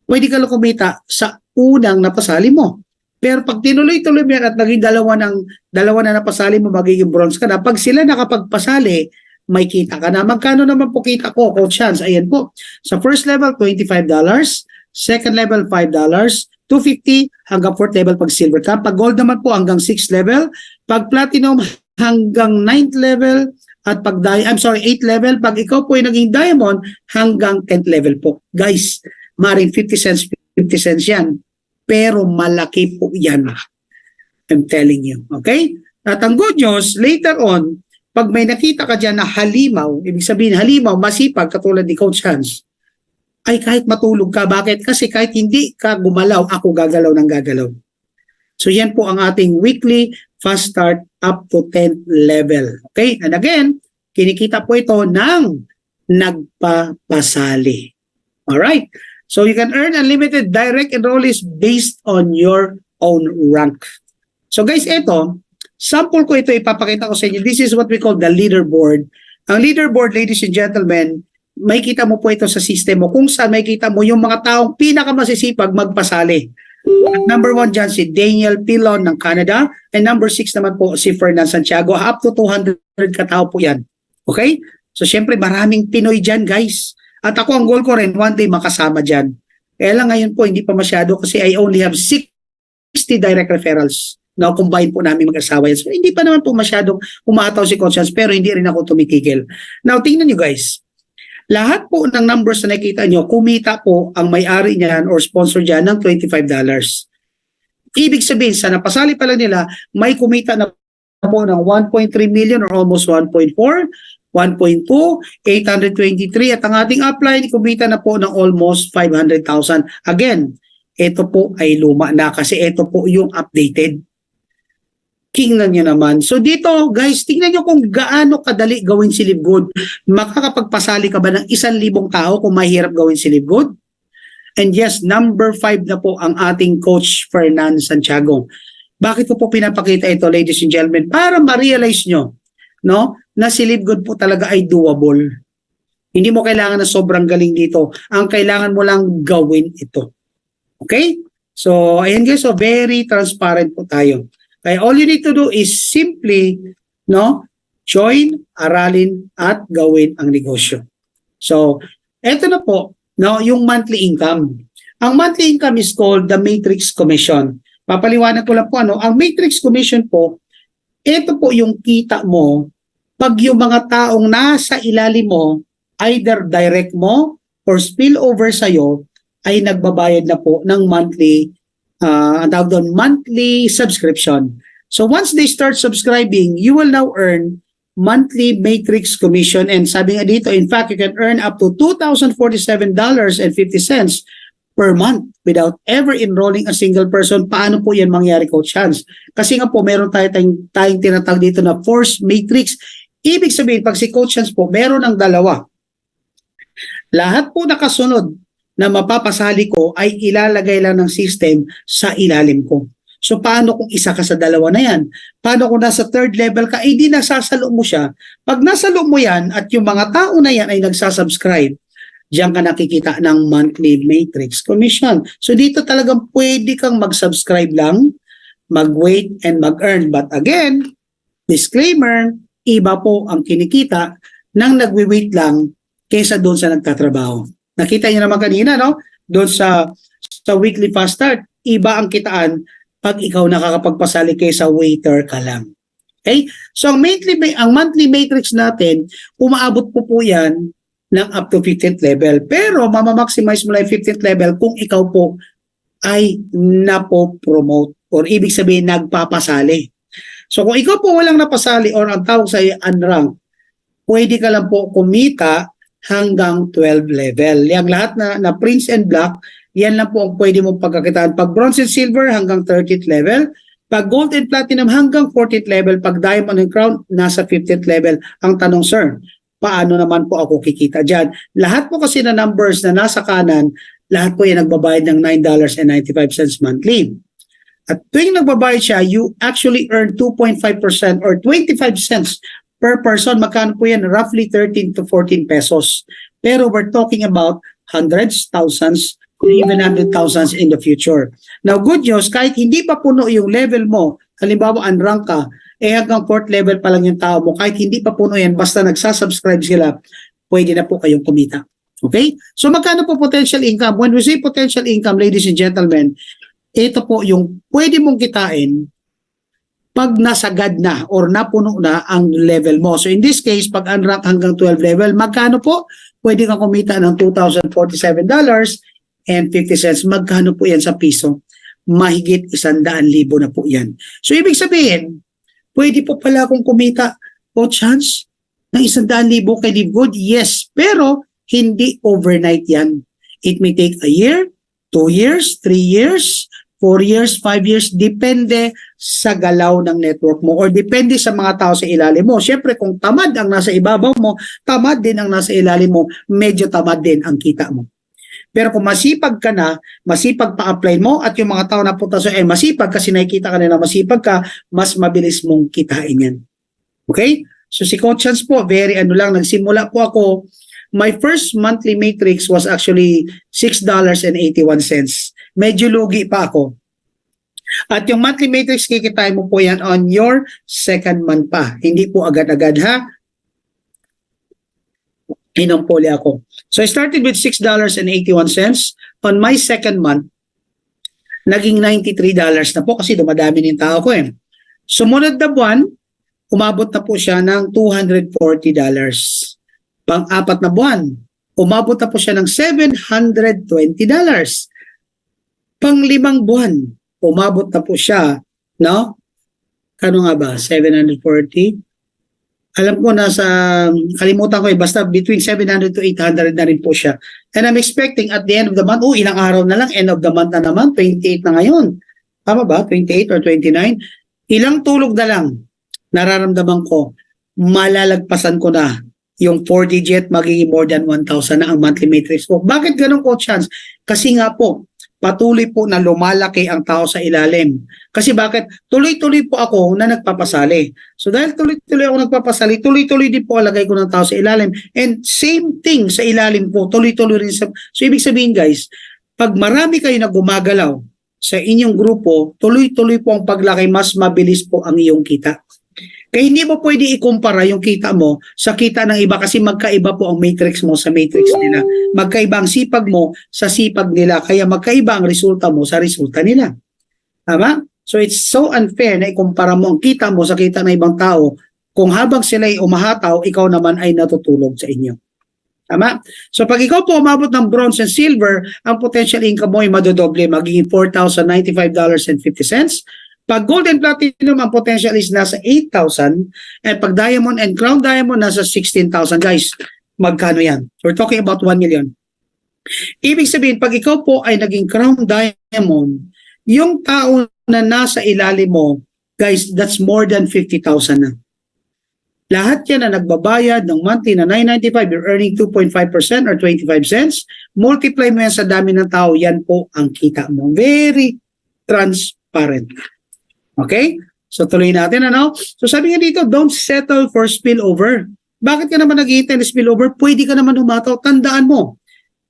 A: pwede ka lang kumita sa unang napasali mo. Pero pag tinuloy-tuloy mo yan at naging dalawa na napasali mo, magiging bronze ka na. Pag sila nakapagpasali, may kita ka na. Magkano naman po kita ko, Coach Hans? Ayan po. Sa first level, $25. Second level, $5. $250 hanggang 4th level pag silver ka. Pag gold naman po hanggang 6th level. Pag platinum hanggang 9th level. At pag 8th level. Pag ikaw po ay naging diamond hanggang 10th level po. Guys, maring 50 cents yan. Pero malaki po yan. I'm telling you. Okay? At ang good news, later on, pag may nakita ka dyan na halimaw, ibig sabihin halimaw, masipag, katulad ni Coach Hans, ay kahit matulog ka. Bakit? Kasi kahit hindi ka gumalaw, ako gagalaw ng gagalaw. So yan po ang ating weekly fast start up to 10th level. Okay? And again, kinikita po ito ng nagpapasali. Alright? So you can earn unlimited direct enrollees based on your own rank. So guys, ito, sample ko ito, ipapakita ko sa inyo. This is what we call the leaderboard. Ang leaderboard, ladies and gentlemen, may kita mo po ito sa system mo kung saan may kita mo yung mga taong pinakamasisipag magpasali. At number 1 dyan si Daniel Pilon ng Canada, and number 6 naman po si Fernan Santiago. Up to 200 katao po yan. Okay? So syempre maraming Pinoy dyan, guys. At ako ang goal ko rin, one day makasama dyan. Kaya lang ngayon po hindi pa masyado kasi I only have 60 direct referrals. Now combine po namin mag-asawa yan. So hindi pa naman po masyadong umataw si Coach Hans, pero hindi rin ako tumitigil. Now tingnan nyo, guys. Lahat po ng numbers na nakita nyo, kumita po ang may-ari niyan or sponsor dyan ng $25. Ibig sabihin, sa napasali pa lang nila, may kumita na po ng 1.3 million or almost 1.4, 1.2, 823, at ang ating upline, kumita na po ng almost 500,000. Again, ito po ay luma na kasi ito po yung updated. Tingnan nyo naman. So dito, guys, tingnan nyo kung gaano kadali gawin si Live Good. Makakapagpasali ka ba ng 1,000 tao kung mahirap gawin si Live Good? And yes, number 5 na po ang ating Coach Fernan Santiago. Bakit ko po pinapakita ito, ladies and gentlemen? Para ma-realize nyo, no, na si Live Good po talaga ay doable. Hindi mo kailangan na sobrang galing dito. Ang kailangan mo lang gawin ito. Okay? So, ayan guys, so very transparent po tayo. Kaya all you need to do is simply, no, join, aralin, at gawin ang negosyo. So, eto na po, no, yung monthly income. Ang monthly income is called the Matrix Commission. Papaliwanag ko lang po, ano, ang Matrix Commission po, ito po yung kita mo pag yung mga taong nasa ilalim mo, either direct mo or spillover sa'yo, ay nagbabayad na po ng monthly monthly subscription. So once they start subscribing, you will now earn monthly Matrix Commission. And sabi nga dito, in fact, you can earn up to $2,047.50 per month without ever enrolling a single person. Paano po yan mangyari, Coach Hans? Kasi nga po, meron tayong tinatawag dito na force matrix. Ibig sabihin, pag si Coach Hans po, meron ng dalawa. Lahat po nakasunod na mapapasali ko ay ilalagay lang ng system sa ilalim ko. So paano kung isa ka sa dalawa na yan? Paano kung nasa third level ka, di nasasalo mo siya. Pag nasalo mo yan at yung mga tao na yan ay nagsasubscribe, diyan ka nakikita ng monthly Matrix Commission. So dito talagang pwede kang mag-subscribe lang, mag-wait and mag-earn. But again, disclaimer, iba po ang kinikita ng nagwi-wait lang kaysa doon sa nagtatrabaho. Nakita niyo naman kanina, no? Doon sa weekly fast start, iba ang kitaan pag ikaw nakakapagpasali kaysa waiter ka lang. Okay? So ang monthly matrix natin, umaabot po yan ng up to 15th level. Pero mamamaximize mo lang yung 15th level kung ikaw po ay napo-promote or ibig sabihin nagpapasali. So kung ikaw po walang napasali or ang tawag sa unranked, pwede ka lang po kumita hanggang 12 level. Yang lahat na Prince and Black, yan lang po ang pwede mong pagkakitaan. Pag Bronze and Silver, hanggang 30th level. Pag Gold and Platinum, hanggang 40th level. Pag Diamond and Crown, nasa 50th level. Ang tanong, sir, paano naman po ako kikita dyan? Lahat po kasi na numbers na nasa kanan, lahat po yan nagbabayad ng $9.95 monthly. At tuwing nagbabayad siya, you actually earn 2.5% or 25 cents per person. Magkano po yan? Roughly 13 to 14 pesos. Pero we're talking about hundreds, thousands, even 100,000 in the future. Now, good news, kahit hindi pa puno yung level mo, halimbawa unrank ka, hanggang 4th level pa lang yung tao mo, kahit hindi pa puno yan, basta nagsasubscribe sila, pwede na po kayong kumita. Okay? So, magkano po potential income? When we say potential income, ladies and gentlemen, ito po yung pwede mong kitain pag nasagad na or napuno na ang level mo. So in this case, pag unrank hanggang 12 level, magkano po? Pwede kang kumita ng $2,047.50. Magkano po yan sa piso? Mahigit 100,000 na po yan. So ibig sabihin, pwede po pala akong kumita o chance ng 100,000 kay Live Good? Yes, pero hindi overnight yan. It may take a year, 2 years, 3 years, 4 years, 5 years, depende sa galaw ng network mo or depende sa mga tao sa ilalim mo. Siyempre, kung tamad ang nasa ibabaw mo, tamad din ang nasa ilalim mo, medyo tamad din ang kita mo. Pero kung masipag ka na, masipag pa-apply mo at yung mga tao na punta sa masipag kasi nakikita ka nila masipag ka, mas mabilis mong kitain yan. Okay? So si Coach Hans po, very nagsimula po ako my first monthly matrix was actually $6.81. Medyo lugi pa ako. At yung monthly matrix, kikitain mo po yan on your second month pa. Hindi po agad-agad ha. Inumpuli ako. So I started with $6.81. On my second month, naging $93 na po kasi dumadami ng tao ko eh. Sumunod na buwan, umabot na po siya ng $240. Pang-apat na buwan, umabot na po siya ng $720. Pang-limang buwan, umabot na po siya, no? Kano nga ba? 740? Alam ko nasa, kalimutan ko eh, basta between 700 to 800 na rin po siya. And I'm expecting at the end of the month, ilang araw na lang, end of the month na naman, 28 na ngayon. Tama ba? 28 or 29? Ilang tulog na lang, nararamdaman ko, malalagpasan ko na yung 4-digit, magiging more than 1,000 na ang monthly matrix ko. Bakit ganun ko chance? Kasi nga po, patuloy po na lumalaki ang tao sa ilalim. Kasi bakit? Tuloy-tuloy po ako na nagpapasali. So dahil tuloy-tuloy ako nagpapasali, tuloy-tuloy din po alagay ko ng tao sa ilalim. And same thing sa ilalim po, tuloy-tuloy rin sa... So ibig sabihin guys, pag marami kayo na gumagalaw sa inyong grupo, tuloy-tuloy po ang paglaki, mas mabilis po ang iyong kita. Kaya hindi mo pwede ikumpara yung kita mo sa kita ng iba kasi magkaiba po ang matrix mo sa matrix nila. Magkaiba ang sipag mo sa sipag nila. Kaya magkaiba ang resulta mo sa resulta nila. Tama? So it's so unfair na ikumpara mo ang kita mo sa kita ng ibang tao kung habang sila ay umahataw, ikaw naman ay natutulog sa inyo. Tama? So pag ikaw po umabot ng bronze and silver, ang potential income mo ay madodoble, magiging $4,095.50. Pag gold and platinum, ang potential is nasa 8,000. And pag diamond and crown diamond, nasa 16,000. Guys, magkano yan? We're talking about 1 million. Ibig sabihin, pag ikaw po ay naging crown diamond, yung tao na nasa ilalim mo, guys, that's more than 50,000 na. Lahat yan na nagbabayad ng monthly na $995, you're earning 2.5% or 25 cents. Multiply mo yan sa dami ng tao, yan po ang kita mo. Very transparent. Okay? So tuloy natin, ano? So sabi nga dito, don't settle for spillover. Bakit ka naman naghihintay ng spillover? Pwede ka naman humataw. Tandaan mo,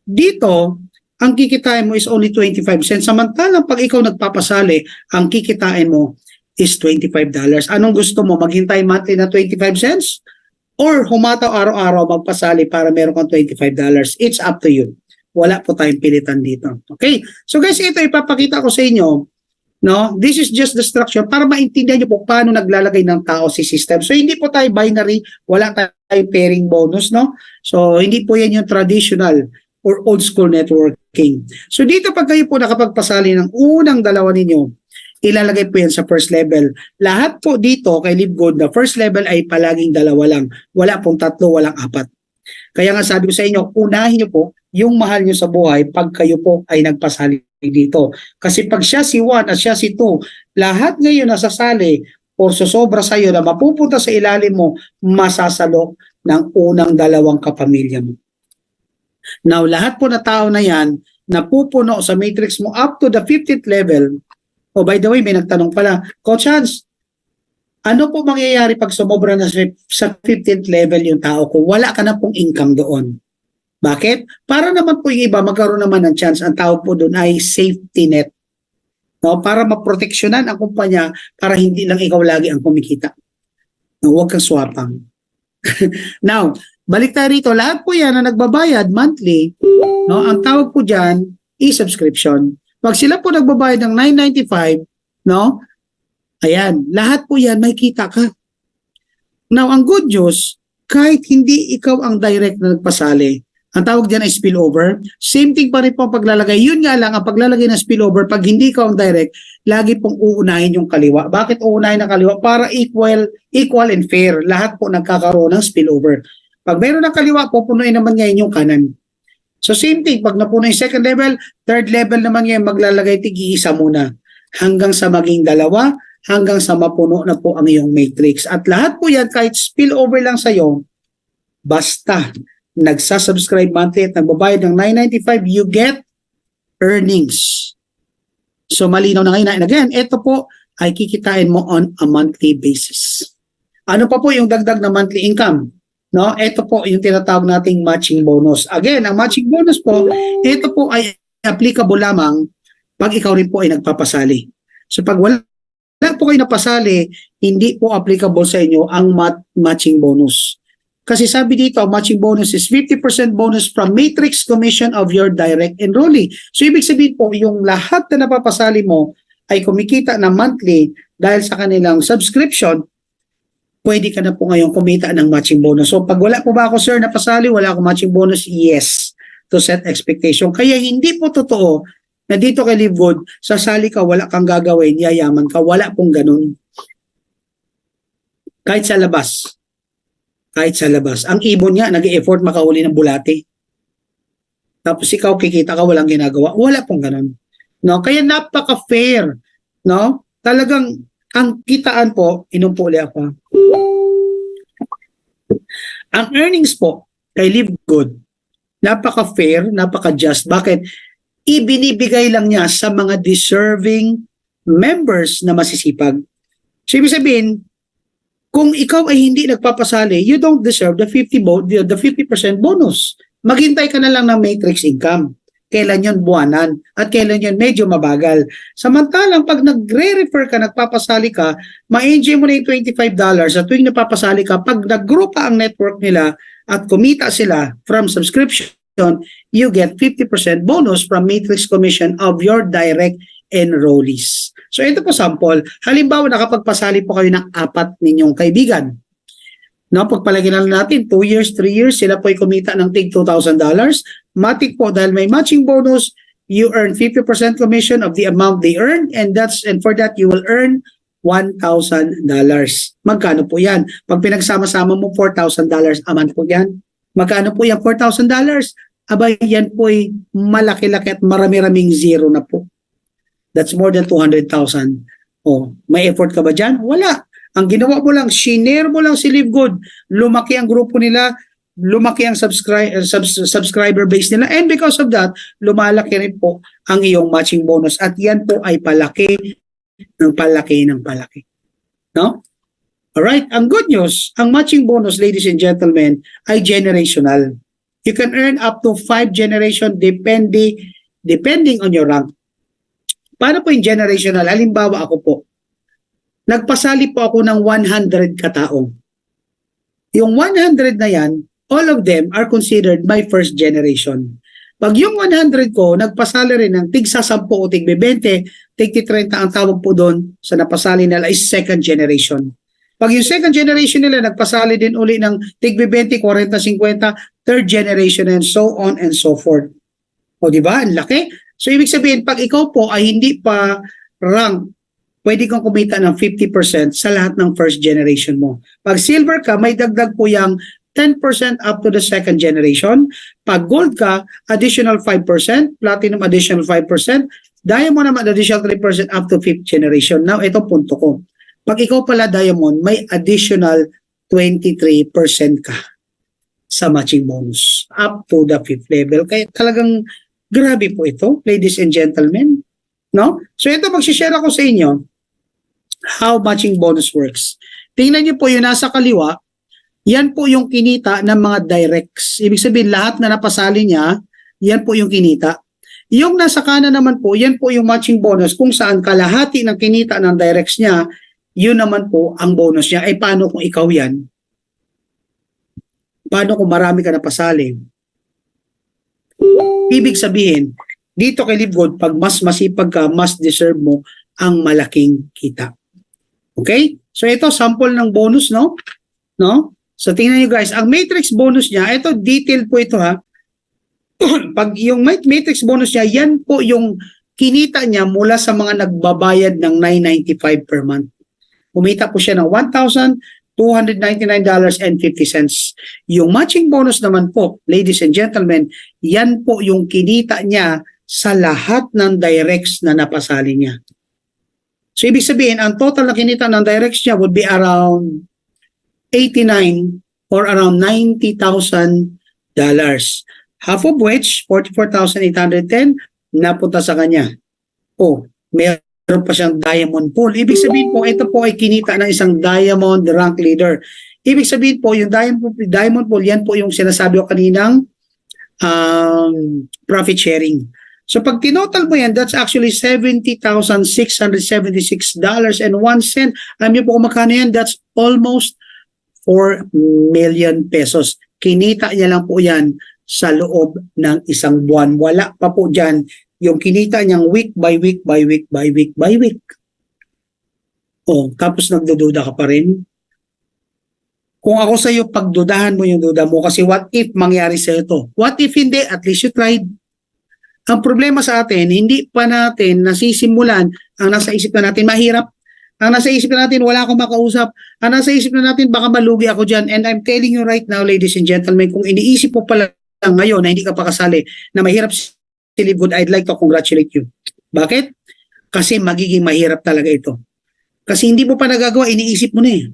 A: dito, ang kikitain mo is only 25 cents. Samantalang pag ikaw nagpapasali, ang kikitain mo is $25. Anong gusto mo? Maghintay monthly na 25 cents? Or humataw araw-araw magpasali para meron kang $25? It's up to you. Wala po tayong pilitan dito. Okay? So guys, ito ipapakita ko sa inyo. No, this is just the structure para maintindihan niyo po paano naglalagay ng tao si system. So hindi po tayo binary, wala tayong pairing bonus, no? So hindi po yan yung traditional or old school networking. So dito pag kayo po nakapagpasali ng unang dalawa ninyo, ilalagay po yan sa first level. Lahat po dito kay LiveGood na first level ay palaging dalawa lang. Wala pong tatlo, walang apat. Kaya nga sabi ko sa inyo, unahin niyo po yung mahal niyo sa buhay pag kayo po ay nagpasali dito. Kasi pag siya si 1 at siya si 2, lahat ngayon nasasali o sosobra sa iyo na mapupunta sa ilalim mo, masasalok ng unang dalawang kapamilya mo. Now, lahat po na tao na yan, napupuno sa matrix mo up to the 15th level. Oh, by the way, may nagtanong pala, Coach Hans, ano po mangyayari pag sumobra na sa 15th level yung tao ko? Wala ka na pong income doon. Bakit? Para naman po yung iba, magkaroon naman ng chance. Ang tawag po doon ay safety net. No? Para maproteksyonan ang kumpanya para hindi lang ikaw lagi ang kumikita. No, huwag kang swapang. Now, balik tayo rito. Lahat po yan na nagbabayad monthly, no? Ang tawag po dyan, e-subscription. Pag sila po nagbabayad ng $995, no? Ayan, lahat po yan may kita ka. Now, ang good news, kahit hindi ikaw ang direct na nagpasali, ang tawag dyan ay spillover. Same thing pa rin po ang paglalagay. Yun nga lang, ang paglalagay ng spillover, pag hindi ka ang direct, lagi pong uunahin yung kaliwa. Bakit uunahin ang kaliwa? Para equal and fair. Lahat po nagkakaroon ng spillover. Pag meron ng kaliwa, pupunuin naman ngayon yung kanan. So same thing, pag napuno yung second level, third level naman ngayon, maglalagay tig-iisa muna. Hanggang sa maging dalawa, hanggang sa mapuno na po ang iyong matrix. At lahat po yan, kahit spillover lang sa'yo, basta nagsasubscribe monthly at nagbabayad ng $995, you get earnings. So malinaw na ngayon. And again, ito po ay kikitain mo on a monthly basis. Ano pa po yung dagdag na monthly income? No, ito po yung tinatawag nating matching bonus. Again, ang matching bonus po, ito po ay applicable lamang pag ikaw rin po ay nagpapasali. So pag wala po kayo napasali, hindi po applicable sa inyo ang matching bonus. Kasi sabi dito, matching bonus is 50% bonus from matrix commission of your direct enrollee. So ibig sabihin po, yung lahat na napapasali mo ay kumikita na monthly dahil sa kanilang subscription, pwede ka na po ngayon kumita ng matching bonus. So pag wala po ba ako, sir, napasali, wala akong matching bonus, yes, to set expectation. Kaya hindi po totoo na dito kay Livegood, sasali ka, wala kang gagawin, yayaman ka, wala pong ganun. Kahit sa labas. Kahit sa labas. Ang ibon niya, nag-e-effort makahuli ng bulate. Tapos ikaw kikita ka, walang ginagawa. Wala pong ganun. No? Kaya napaka-fair. No? Talagang, ang kitaan po, inumpuli ako. Ang earnings po kay Livegood, napaka-fair, napaka-just. Bakit? Ibinibigay lang niya sa mga deserving members na masisipag. So, ibig sabihin, kung ikaw ay hindi nagpapasali, you don't deserve the 50% bonus. Maghintay ka na lang ng matrix income. Kailan yun buwanan at kailan yun medyo mabagal. Samantalang pag nagre-refer ka, nagpapasali ka, ma-enjoy mo na yung $25 at tuwing napapasali ka, pag nag-grow pa ang network nila at kumita sila from subscription, you get 50% bonus from matrix commission of your direct enrollees. So ito po sample. Halimbawa, nakapagpasali po kayo ng 4 ninyong kaibigan. No, pagpalagyan lang natin, 2 years, 3 years, sila po ay kumita ng tig $2,000. Matik po, dahil may matching bonus, you earn 50% commission of the amount they earn, and for that, you will earn $1,000. Magkano po yan? Pag pinagsama-sama mo, $4,000 a month po yan. Magkano po yan? $4,000. Aba, yan po ay malaki-laki at marami-raming zero na po. That's more than 200,000. Oh, may effort ka ba dyan? Wala. Ang ginawa mo lang, shinare mo lang si Livegood. Lumaki ang grupo nila, lumaki ang subscriber base nila, and because of that, lumalaki rin po ang iyong matching bonus. At yan po ay palaki ng palaki ng palaki. No? Alright, ang good news, ang matching bonus, ladies and gentlemen, ay generational. You can earn up to 5 generation depending on your rank. Paano po yung generational? Halimbawa ako po, nagpasali po ako ng 100 katao. Yung 100 na yan, all of them are considered my first generation. Pag yung 100 ko, nagpasali rin ng tig sa 10 o tig 20, tig 30, ang tawag po doon sa napasali nila is second generation. Pag yung second generation nila, nagpasali din uli ng tig 20, 40, 50, third generation, and so on and so forth. O diba? Ang laki. So ibig sabihin, pag ikaw po ay hindi pa rank, pwede kang kumita ng 50% sa lahat ng first generation mo. Pag silver ka, may dagdag po yung 10% up to the second generation. Pag gold ka, additional 5%, platinum additional 5%, diamond naman additional 3% up to 5th generation. Now, ito punto ko. Pag ikaw pala diamond, may additional 23% ka sa matching bonus up to the 5th level. Kaya talagang grabe po ito, ladies and gentlemen. No? So ito, magsishare ako sa inyo how matching bonus works. Tingnan niyo po yung nasa kaliwa, yan po yung kinita ng mga directs. Ibig sabihin, lahat na napasali niya, yan po yung kinita. Yung nasa kanan naman po, yan po yung matching bonus kung saan kalahati ng kinita ng directs niya, yun naman po ang bonus niya. Ay paano kung ikaw yan? Paano kung marami ka napasali? Ibig sabihin, dito kay Livegood, pag mas masipag ka, mas deserve mo ang malaking kita. Okay? So ito, sample ng bonus, no? No? So tingnan nyo guys, ang matrix bonus niya, ito detail po ito ha. Pag yung matrix bonus niya, yan po yung kinita niya mula sa mga nagbabayad ng $9.95 per month. Kumita po siya ng $1,299.50. Yung matching bonus naman po, ladies and gentlemen, yan po yung kinita niya sa lahat ng directs na napasali niya. So ibig sabihin, ang total na kinita ng directs niya would be around 89 or around $90,000. Half of which, 44,810, napunta sa kanya. Oh, meron pa siyang diamond pool. Ibig sabihin po, ito po ay kinita ng isang diamond rank leader. Ibig sabihin po, yung diamond pool, yan po yung sinasabi ko kaninang profit sharing. So pag tinotal mo yan, that's actually $70,676.01. Alam niyo po kung magkano yan? That's almost 4 million pesos. Kinita niya lang po yan sa loob ng isang buwan. Wala pa po dyan yung kinita niyang week by week by week by week by week. O, tapos nagdududa ka pa rin. Kung ako sa iyo, pagdudahan mo yung duda mo kasi what if mangyari sa ito? What if hindi? At least you tried. Ang problema sa atin, hindi pa natin nasisimulan ang nasa isip na natin mahirap. Ang nasa isip na natin, wala akong makausap. Ang nasa isip na natin, baka malugi ako dyan. And I'm telling you right now, ladies and gentlemen, kung iniisip mo pala ngayon na hindi ka pa kasali, na mahirap si Live Good, I'd like to congratulate you. Bakit? Kasi magiging mahirap talaga ito. Kasi hindi mo pa nagagawa, iniisip mo na eh.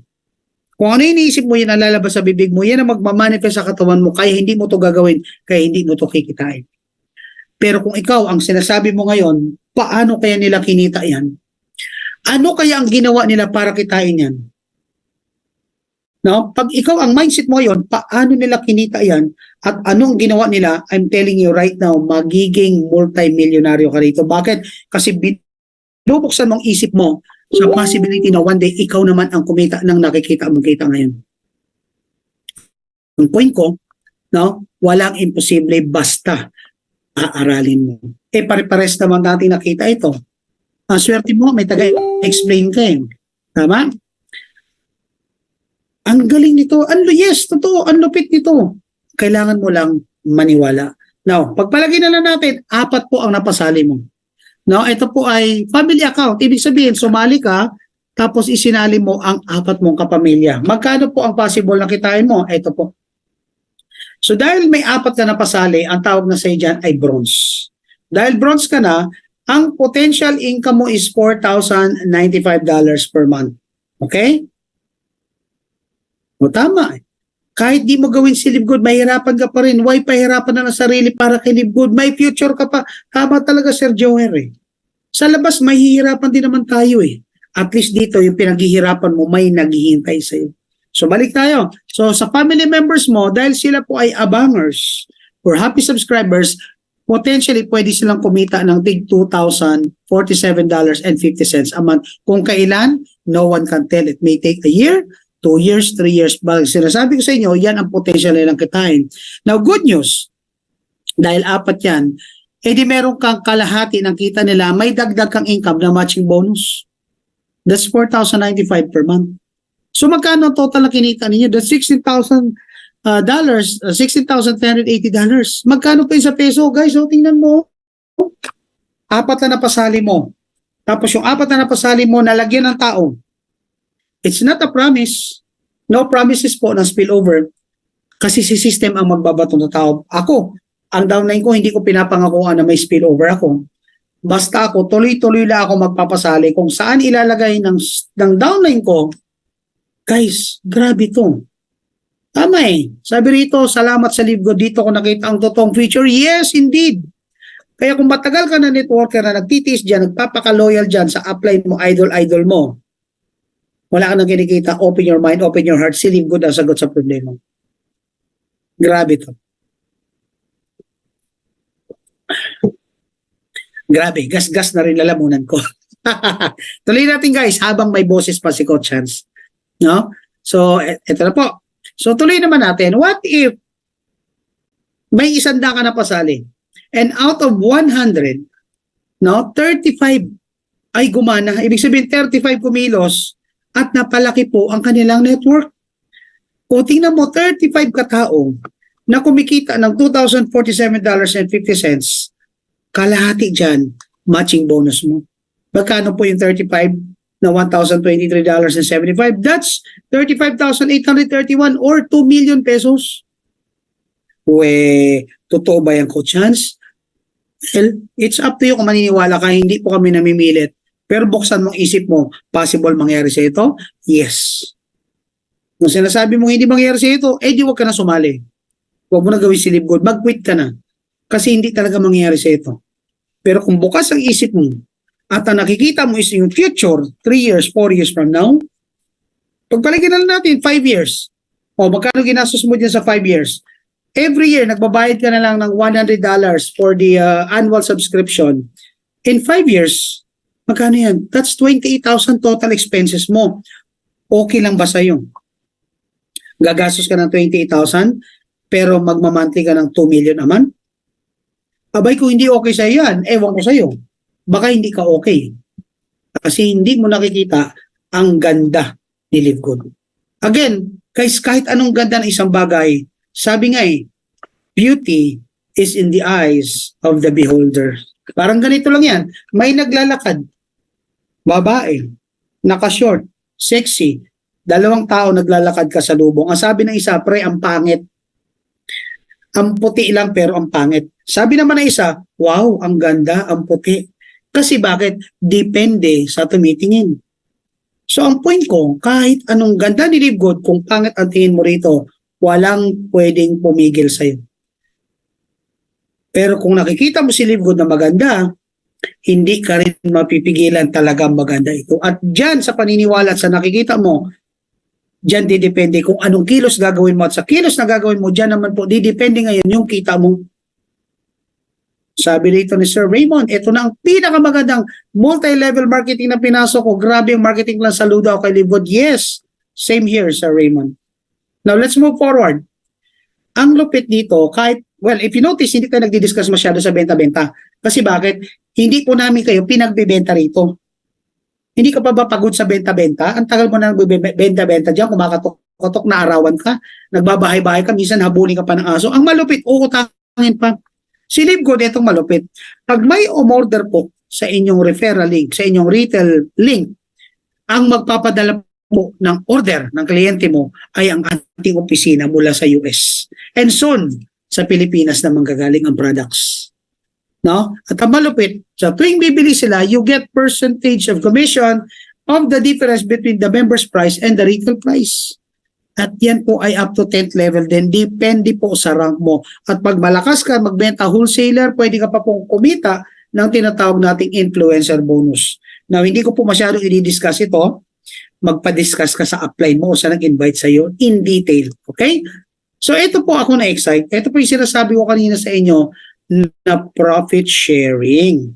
A: Kung ano iniisip mo, yan ang lalabas sa bibig mo, yan ang magmamanifest sa katawan mo, kaya hindi mo to gagawin, kaya hindi mo to kikitain. Pero kung ikaw ang sinasabi mo ngayon, paano kaya nila kinita yan? Ano kaya ang ginawa nila para kitain yan? No? Pag ikaw ang mindset mo yon, paano nila kinita yan? At anong ginawa nila? I'm telling you right now, magiging multi-milyonaryo ka rito. Bakit? Kasi binubuksan mong isip mo sa possibility na one day ikaw naman ang kumita ng nakikita mong kita ngayon. Ang point ko, no? Walang imposible basta aaralin mo. Pare-pares naman natin nakita ito. Ang swerte mo, may taga-explain ka eh. Tama? Ang galing nito. Yes, totoo. Ang lupit nito. Kailangan mo lang maniwala. Now, pagpalagay na lang natin, 4 po ang napasali mo. Now, ito po ay family account. Ibig sabihin, sumali ka, tapos isinali mo ang 4 mong kapamilya. Magkano po ang possible na kitain mo? Ito po. So dahil may 4 ka na pasali, ang tawag na sa iyo dyan ay bronze. Dahil bronze ka na, ang potential income mo is $4,095 per month. Okay? O tama. Kahit di mo gawin si Live Good, mahirapan ka pa rin. Why pahirapan na ng sarili para kay Live Good? May future ka pa. Tama talaga, Sir Joher eh. Sa labas, mahihirapan din naman tayo eh. At least dito, yung pinaghihirapan mo, may naghihintay sa'yo. So balik tayo. So sa family members mo, dahil sila po ay abangers or happy subscribers, potentially pwede silang kumita ng tig $2,047.50 a month. Kung kailan, no one can tell. It may take a year, 2 years, 3 years. Balik sinasabi ko sa inyo, yan ang potential nilang kitain. Now good news, dahil 4 yan, di meron kang kalahati ng kita nila, may dagdag kang income na matching bonus. That's $4,095 per month. So magkano total na kinita ninyo? That's $16,000, $16,380. Magkano pa yun sa peso? Guys, so tingnan mo. 4 na napasali mo. Tapos yung 4 na napasali mo, nalagyan ng tao. It's not a promise. No promises po ng spillover. Kasi si system ang magbabato ng tao. Ako, ang downline ko, hindi ko pinapangakuan na may spillover ako. Basta ako, tuloy-tuloy lang ako magpapasali kung saan ilalagay ng downline ko. Guys, grabe to. Tama eh. Sabi rito, salamat sa Live Good. Dito ko nakita ang totoong future. Yes, indeed. Kaya kung matagal ka na networker na nagtitiis dyan, nagpapaka-loyal dyan sa upline mo, idol mo, wala ka nang kinikita, open your mind, open your heart, si Live Good ang sagot sa problema. Grabe to. Grabe, gas-gas na rin lalamunan ko. Tuloy natin guys, habang may boses pa si Coach Hans. No? So, eto na po. So, tuloy naman natin. What if may 100 ka na pasali and out of 100, no, 35 ay gumana. Ibig sabihin, 35 kumilos at napalaki po ang kanilang network. O tingnan mo, 35 katao na kumikita ng $2,047.50, kalahati dyan, matching bonus mo. Magkano po yung 35? Na $1,023.75. That's 35,831 or 2 million pesos. Totoo ba yan, Coach Hans? Well, it's up to you kung maniniwala ka. Hindi po kami namimilit. Pero buksan mong isip mo, possible mangyari sa ito? Yes. Kung sinasabi mo hindi mangyari sa ito, di wag ka na sumali. Huwag mo na gawin si Live Good. Mag-quit ka na. Kasi hindi talaga mangyari sa ito. Pero kung bukas ang isip mo, at ang nakikita mo is yung future, 3 years, 4 years from now, pagpaligyan na lang natin, 5 years. O, magkano ginastos mo dyan sa 5 years? Every year, nagbabayad ka na lang ng $100 for the annual subscription. In 5 years, magkano yan? That's 28,000 total expenses mo. Okay lang ba sa'yo? Gagastos ka ng 28,000 pero magmamonthly ka ng 2 million a month? Abay, kung hindi okay sa'yo yan, ewan ko sa'yo. Baka hindi ka okay. Kasi hindi mo nakikita ang ganda ni Live Good. Again, guys, kahit anong ganda ng isang bagay, sabi nga beauty is in the eyes of the beholder. Parang ganito lang yan. May naglalakad, babae, naka-short, sexy, 2 tao naglalakad ka sa lubong. Ang sabi ng isa, pre, ang pangit. Ang puti lang pero ang pangit. Sabi naman ng isa, wow, ang ganda, ang puti. Kasi bakit? Depende sa tumitingin. So ang point ko, kahit anong ganda ni Live Good, kung pangit ang tingin mo rito, walang pwedeng pumigil sa'yo. Pero kung nakikita mo si Live Good na maganda, hindi ka rin mapipigilan talagang maganda ito. At dyan sa paniniwala at sa nakikita mo, dyan didepende kung anong kilos gagawin mo. At sa kilos na gagawin mo, dyan naman po, didepende ngayon yung kita mo. Sabi rito ni Sir Raymond, ito na ang pinakamagandang multi-level marketing na pinasok ko. Grabe yung marketing lang, saludo ako kay Live Good. Yes, same here, Sir Raymond. Now, let's move forward. Ang lupit dito, kahit, well, if you notice, hindi tayo nagdi-discuss masyado sa benta-benta. Kasi bakit? Hindi po namin kayo pinagbibenta rito. Hindi ka pa ba pagod sa benta-benta? Ang tagal mo na nagbibenta-benta dyan, kumakatok-katok na arawan ka, nagbabahay-bahay ka, minsan habulin ka pa ng aso. Ang malupit, uutangin pa. Si Live Good, itong malupit. Pag may umorder po sa inyong referral link, sa inyong retail link, ang magpapadala po ng order ng kliyente mo ay ang ating opisina mula sa US. And soon, sa Pilipinas na manggagaling ang products. No? At ang malupit, sa tuwing bibili sila, you get percentage of commission of the difference between the member's price and the retail price. At yan po ay up to 10th level din. Depende po sa rank mo. At pag malakas ka, magbenta wholesaler, pwede ka pa pong kumita ng tinatawag nating influencer bonus. Now, hindi ko po masyado i-discuss ito. Magpa-discuss ka sa upline mo o sa nag-invite sa iyo in detail. Okay? So, ito po ako na-excite. Ito po yung sinasabi ko kanina sa inyo na profit sharing.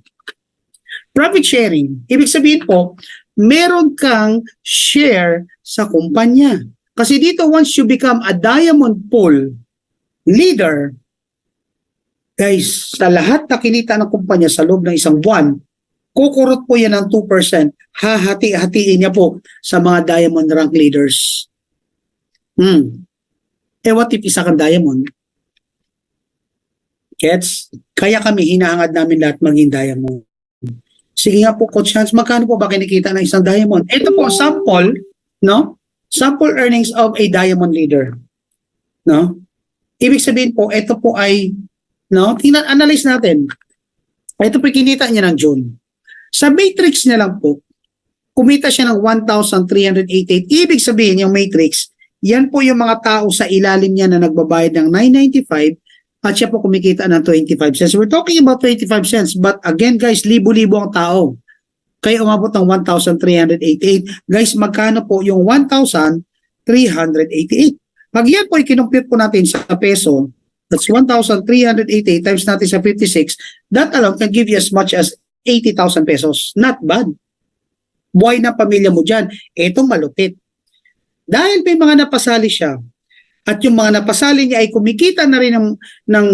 A: Profit sharing, ibig sabihin po, meron kang share sa kumpanya. Kasi dito, once you become a Diamond Pool leader, guys, sa lahat na kinita ng kumpanya sa loob ng isang buwan, kukurot po yan ng 2%. Hahati-hatiin niya po sa mga Diamond rank leaders. What if isa kang Diamond? Gets? Kaya kami, hinahangad namin lahat maging Diamond. Sige nga po, Coach Hans, magkano po ba kinikita ng isang Diamond? Ito po, sample, no? Sample earnings of a Diamond leader. No? Ibig sabihin po, ito po ay, no? Analyze natin. Ito po kinita niya ng June. Sa matrix niya lang po, kumita siya ng 1,388. Ibig sabihin, yung matrix, yan po yung mga tao sa ilalim niya na nagbabayad ng $9.95 at siya po kumikita ng 25 cents. We're talking about 25 cents. But again, guys, libo-libo ang tao. Kaya umabot ng 1,388. Guys, magkano po yung 1,388? Pag yan po kinumpute po natin sa peso, that's 1,388 times natin sa 56, that alone can give you as much as 80,000 pesos. Not bad. Buhay na pamilya mo dyan. Etong malupit. Dahil may mga napasali siya, at yung mga napasali niya ay kumikita na rin ng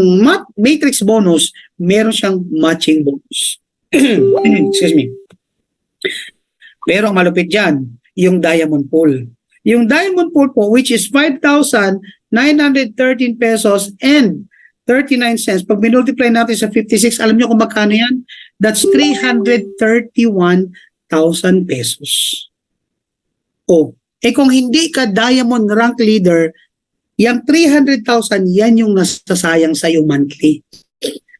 A: matrix bonus, meron siyang matching bonus. Excuse me. Pero ang malupit dyan, yung Diamond Pool. Yung Diamond Pool po, which is 5,913 pesos and 39 cents. Pag minultiply natin sa 56, alam nyo kung magkano yan? That's 331,000 pesos. Kung hindi ka Diamond rank leader, yung 300,000, yan yung nasasayang sa iyo monthly.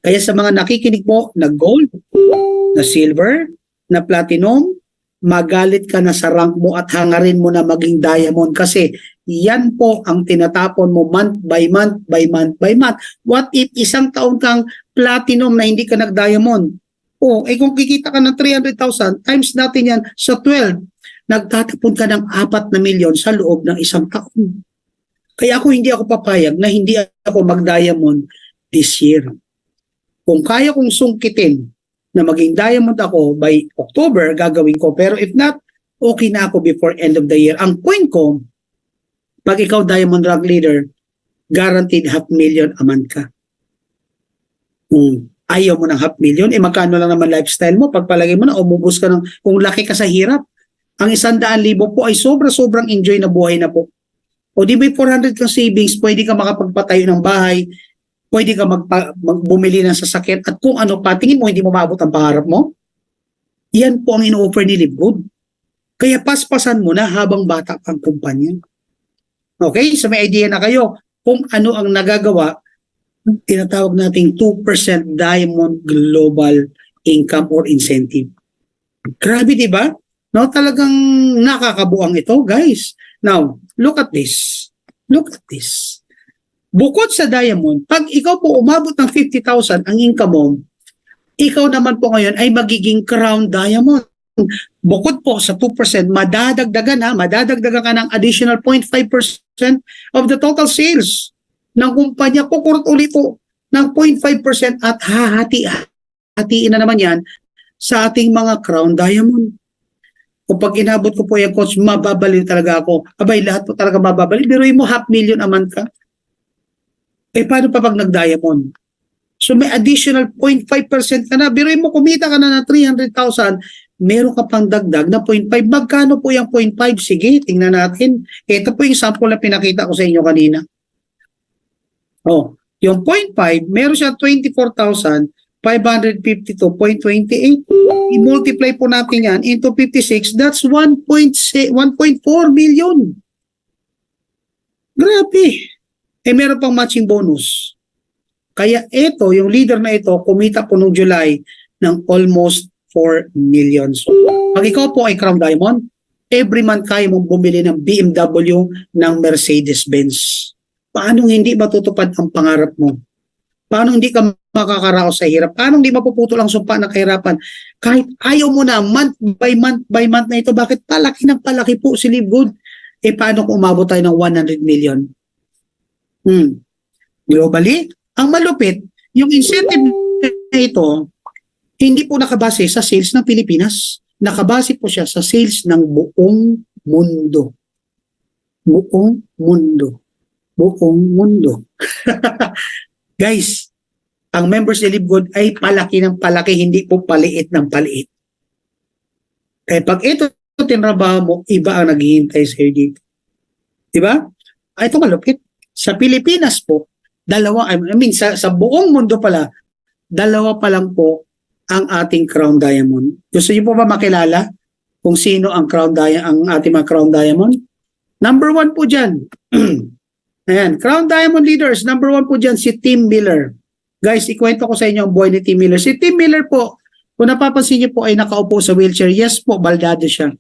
A: Kaya sa mga nakikinig mo na gold, na silver, na platinum, magalit ka na sa rank mo at hangarin mo na maging Diamond kasi yan po ang tinatapon mo month by month by month by month. What if isang taon kang platinum na hindi ka nag-Diamond? Kung kikita ka ng 300,000, times natin yan sa 12, nagtatapon ka ng 4 na milyon sa loob ng isang taon. Kaya hindi ako papayag na hindi ako mag-diamond this year. Kung kaya kong sungkitin na maging diamond ako by October, gagawin ko. Pero if not, okay na ako before end of the year. Ang point ko, pag ikaw diamond rank leader, guaranteed 500,000 a month ka. Kung ayaw mo ng 500,000, magkano lang naman lifestyle mo, pagpalagay mo na, umubos ka ng, kung laki ka sa hirap, ang 100,000 po ay sobrang enjoy na buhay na po. O di ba 400 kang savings, pwede ka makapagpatayo ng bahay, pwede ka bumili ng sasakyan, at kung ano pa, tingin mo hindi mo maabot ang pangarap mo? Yan po ang ino-offer ni Live Good. Kaya paspasan mo na habang bata pang kumpanya. Okay? So may idea na kayo kung ano ang nagagawa, tinatawag nating 2% Diamond Global Income or Incentive. Grabe, di ba? No, talagang nakakabuang ito, guys. Now, look at this. Look at this. Bukod sa Diamond, pag ikaw po umabot ng 50,000 ang income mo, ikaw naman po ngayon ay magiging Crown Diamond. Bukod po sa 2%, madadagdagan ka ng additional 0.5% of the total sales ng kumpanya. Kukurot ulit po ng 0.5% at hatiin na naman yan sa ating mga Crown Diamond. Kung pag inabot ko po yung coach, mababalik talaga ako. Abay, lahat po talaga mababalik. Biruin mo 500,000 a month ka. Eh, paano pa pag nag-diamond? So, may additional 0.5% ka na. Biruin mo, kumita ka na ng 300,000, meron ka pang dagdag na 0.5. Magkano po yung 0.5? Sige, tingnan natin. Ito po yung sample na pinakita ko sa inyo kanina. Oh, yung 0.5, meron siya 24,552.28. I-multiply po natin yan into 56, that's 1.4 million. Grabe. Eh, meron pang matching bonus. Kaya ito, yung leader na ito, kumita po noong July ng almost 4 million. So, pag ikaw po ay Crown Diamond, every month kaya mong bumili ng BMW, ng Mercedes-Benz. Paano hindi matutupad ang pangarap mo? Paano hindi ka makakaraos sa hirap? Paano hindi mapuputol ang sumpa ng kahirapan? Kahit ayaw mo na, month by month na ito, bakit palaki ng palaki po si Live Good? Eh, paano kung umabot tayo ng 100 million? Globally, ang malupit, yung incentive na ito, hindi po nakabase sa sales ng Pilipinas. Nakabase po siya sa sales ng buong mundo. Buong mundo. Buong mundo. Guys, ang members ni Live Good ay palaki ng palaki, hindi po paliit ng paliit. Kaya pag ito tinrabaho mo, iba ang naghihintay sa iyo dito. Diba? Ito malupit. Sa Pilipinas po, sa buong mundo pala, dalawa pa lang po ang ating Crown Diamond. Gusto niyo po ba makilala kung sino ang ating mga Crown Diamond? Number 1 po dyan. Ayan, Crown Diamond leaders, number 1 po dyan si Tim Miller. Guys, ikwento ko sa inyo ang buhay ni Tim Miller. Si Tim Miller po, kung napapansin niyo po ay nakaupo sa wheelchair. Yes po, baldado siya.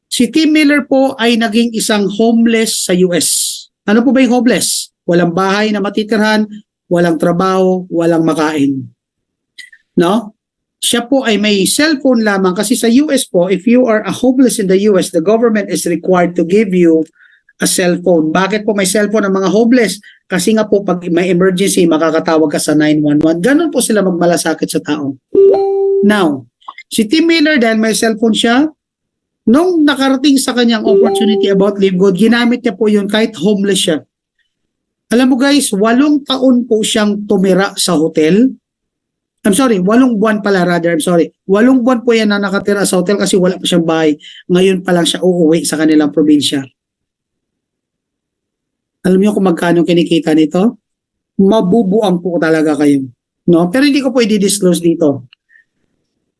A: Si Tim Miller po ay naging isang homeless sa US. Ano po ba yung homeless? Walang bahay na matitirhan, walang trabaho, walang makain. No? Siya po ay may cellphone lamang kasi sa US po, if you are a homeless in the US, the government is required to give you a cellphone. Bakit po may cellphone ang mga homeless? Kasi nga po pag may emergency, makakatawag ka sa 911. Ganon po sila magmalasakit sa tao. Now, si Tim Miller dahil may cellphone siya, nung nakarating sa kanyang opportunity about Live Good, ginamit niya po yun kahit homeless siya. Alam mo guys, 8 taon po siyang tumira sa hotel. 8 buwan pala rather, 8 buwan po yan na nakatira sa hotel kasi wala pa siyang bahay. Ngayon pa lang siya uuwi sa kanilang probinsya. Alam niyo kung magkano kinikita nito? Mabubuang po talaga kayo. No? Pero hindi ko po i-disclose dito.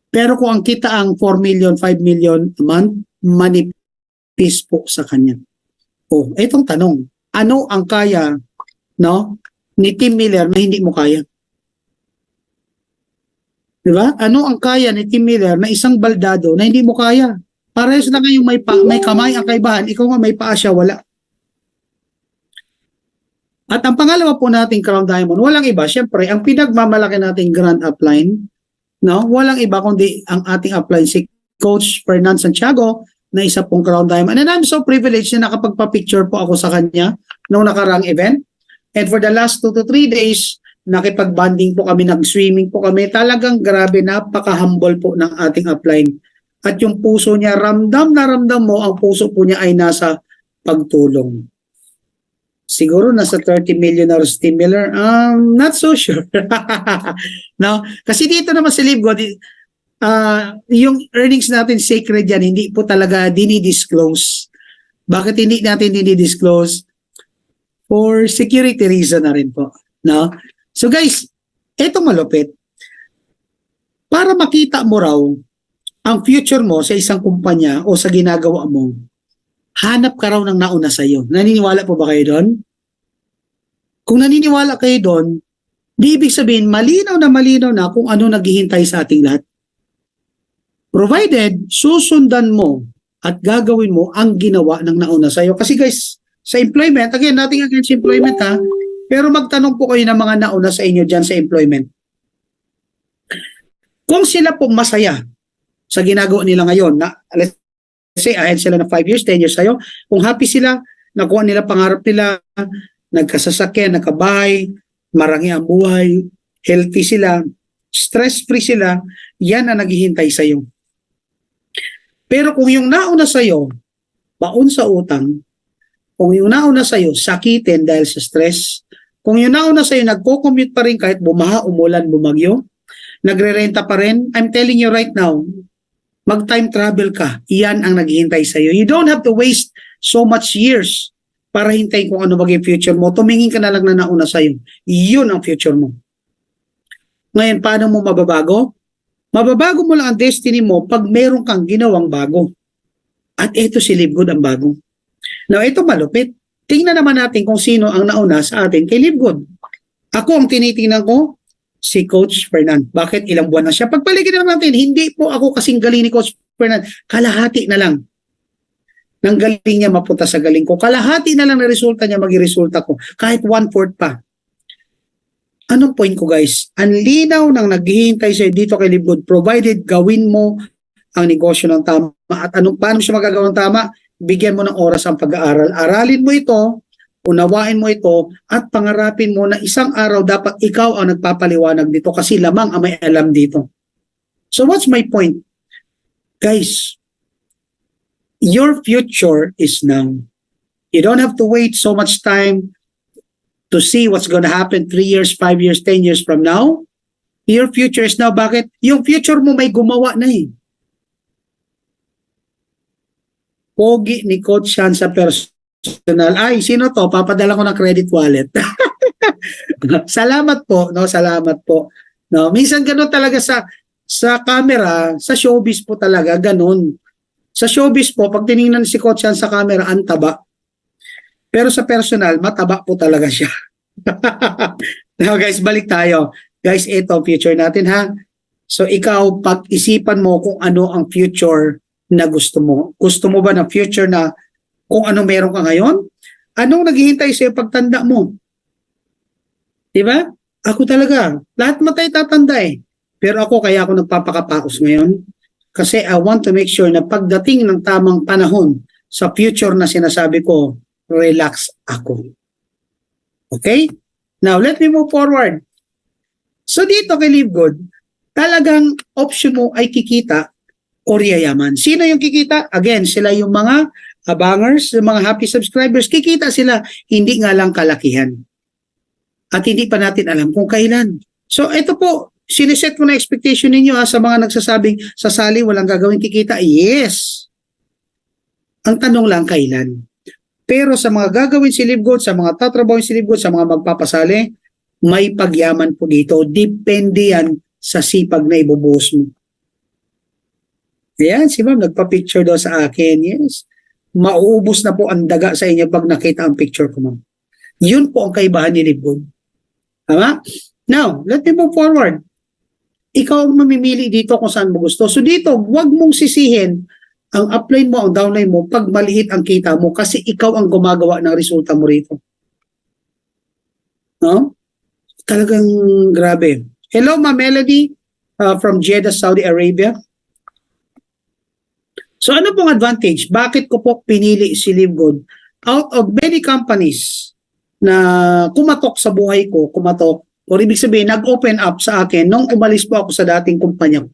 A: Pero kung ang kita ang 4 million, 5 million a month, manipis po sa kanya. Oh, itong tanong, ano ang kaya, no, ni Tim Miller na hindi mo kaya? Diba? Ano ang kaya ni Tim Miller na isang baldado na hindi mo kaya? Parehas na kayong may kamay ang kaibahan, ikaw nga may paa siya, wala. At ang pangalawa po nating Crown Diamond, walang iba, syempre, ang pinagmamalaki nating Grand Upline, no, walang iba kundi ang ating upline si Coach Fernand Santiago na isa pong Crown Diamond. And I'm so privileged na nakapagpa-picture po ako sa kanya nung nakarang event. And for the last 2 to 3 days, nakipag-bonding po kami, nag-swimming po kami. Talagang grabe, napaka-humble po ng ating upline. At yung puso niya, ramdam na ramdam mo, ang puso po niya ay nasa pagtulong. Siguro nasa 30 million or similar. Not so sure. No? Kasi dito naman sa LiveGood, yung earnings natin sacred yan, hindi po talaga dinidisclose. Bakit hindi natin dinidisclose? For security reason na rin po. No? So guys, eto malupit. Para makita mo raw ang future mo sa isang kumpanya o sa ginagawa mo, hanap ka raw ng nauna sa iyo. Naniniwala po ba kayo doon? Kung naniniwala kayo doon, di ibig sabihin malinaw na kung ano naghihintay sa ating lahat. Provided susundan mo at gagawin mo ang ginawa ng nauna sa iyo. Kasi guys, sa employment, again, nothing against employment ha, pero magtanong po kayo ng mga nauna sa inyo dyan sa employment. Kung sila po masaya sa ginagawa nila ngayon, na let's say ahead sila na 5 years, 10 years sa'yo, kung happy sila, nakuha nila pangarap nila, nagkasasakyan, nakabahay, marami ang buhay, healthy sila, stress-free sila, yan ang naghihintay sa'yo. Pero kung yung nauna sa'yo, baon sa utang, kung yung nauna sa'yo, sakitin dahil sa stress, kung yung nauna sa'yo, nagko-commute pa rin kahit bumaha, umulan, bumagyo, nagre-renta pa rin, I'm telling you right now, mag-time travel ka, iyan ang naghihintay sa'yo. You don't have to waste so much years para hintayin kung ano maging future mo. Tumingin ka na lang na nauna sa'yo. Yun ang future mo. Ngayon, paano mo mababago? Mababago mo lang ang destiny mo pag meron kang ginawang bago. At ito si LiveGood ang bago. Now, ito malupit. Tingnan naman natin kung sino ang nauna sa atin kay LiveGood. Ako ang tinitingnan ko, si Coach Fernan. Bakit? Ilang buwan na siya. Pagpaligid naman natin, hindi po ako kasing galing ni Coach Fernan. Kalahati na lang. Nang galing niya mapunta sa galing ko. Kalahati na lang na resulta niya maging resulta ko. Kahit 1/4 pa. Anong point ko guys? Ang linaw ng naghihintay sa'yo dito kay LiveGood, provided gawin mo ang negosyo ng tama. At paano siya magagawa ng tama? Bigyan mo ng oras ang pag-aaral. Aralin mo ito, unawain mo ito, at pangarapin mo na isang araw dapat ikaw ang nagpapaliwanag dito kasi lamang ang may alam dito. So what's my point? Guys, your future is now. You don't have to wait so much time to see what's going to happen 3 years, 5 years, 10 years from now. Your future is now. Bakit? Yung future mo may gumawa na eh. Pogi ni Coach Sean sa personal. Ay, sino to? Papadala ko ng credit wallet. Salamat po, no? Salamat po. No, minsan ganoon talaga sa camera, sa showbiz po talaga ganoon. Sa showbiz po, pag tiningnan si Coach Sean sa camera, ang taba. Pero sa personal, mataba po talaga siya. Now guys, balik tayo. Guys, ito future natin ha. So ikaw, pag-isipan mo kung ano ang future na gusto mo. Gusto mo ba ng future na kung ano meron ka ngayon? Anong naghihintay sa'yo pagtanda mo? Diba? Ako talaga. Lahat matay tatanda eh. Pero ako kaya ako nagpapakapaos ngayon. Kasi I want to make sure na pagdating ng tamang panahon sa future na sinasabi ko, relax ako. Okay? Now, let me move forward. So dito kay LiveGood, talagang option mo ay kikita or yayaman. Sino yung kikita? Again, sila yung mga abangers, yung mga happy subscribers, kikita sila, hindi nga lang kalakihan. At hindi pa natin alam kung kailan. So ito po, siniset ko na expectation ninyo sa mga nagsasabing sasali, walang gagawin kikita. Yes! Ang tanong lang kailan. Pero sa mga gagawin si LiveGood, sa mga tatrabawin si LiveGood, sa mga magpapasali, may pagyaman po dito. Depende yan sa sipag na ibubuhos mo. Ayan, si ma'am, nagpa-picture daw sa akin. Yes. Mauubos na po ang daga sa inyo pag nakita ang picture ko, ma'am. Yun po ang kaibahan ni LiveGood. Tama? Now, let me move forward. Ikaw ang mamimili dito kung saan mo gusto. So dito, huwag mong sisihin ang upline mo, ang downline mo, pag maliit ang kita mo kasi ikaw ang gumagawa ng resulta mo rito. No? Talagang grabe. Hello, Ma Melody from Jeddah, Saudi Arabia. So ano pong advantage? Bakit ko po pinili si LiveGood? Out of many companies na kumatok sa buhay ko, kumatok, o ibig sabihin, nag-open up sa akin nung umalis po ako sa dating kumpanya ko.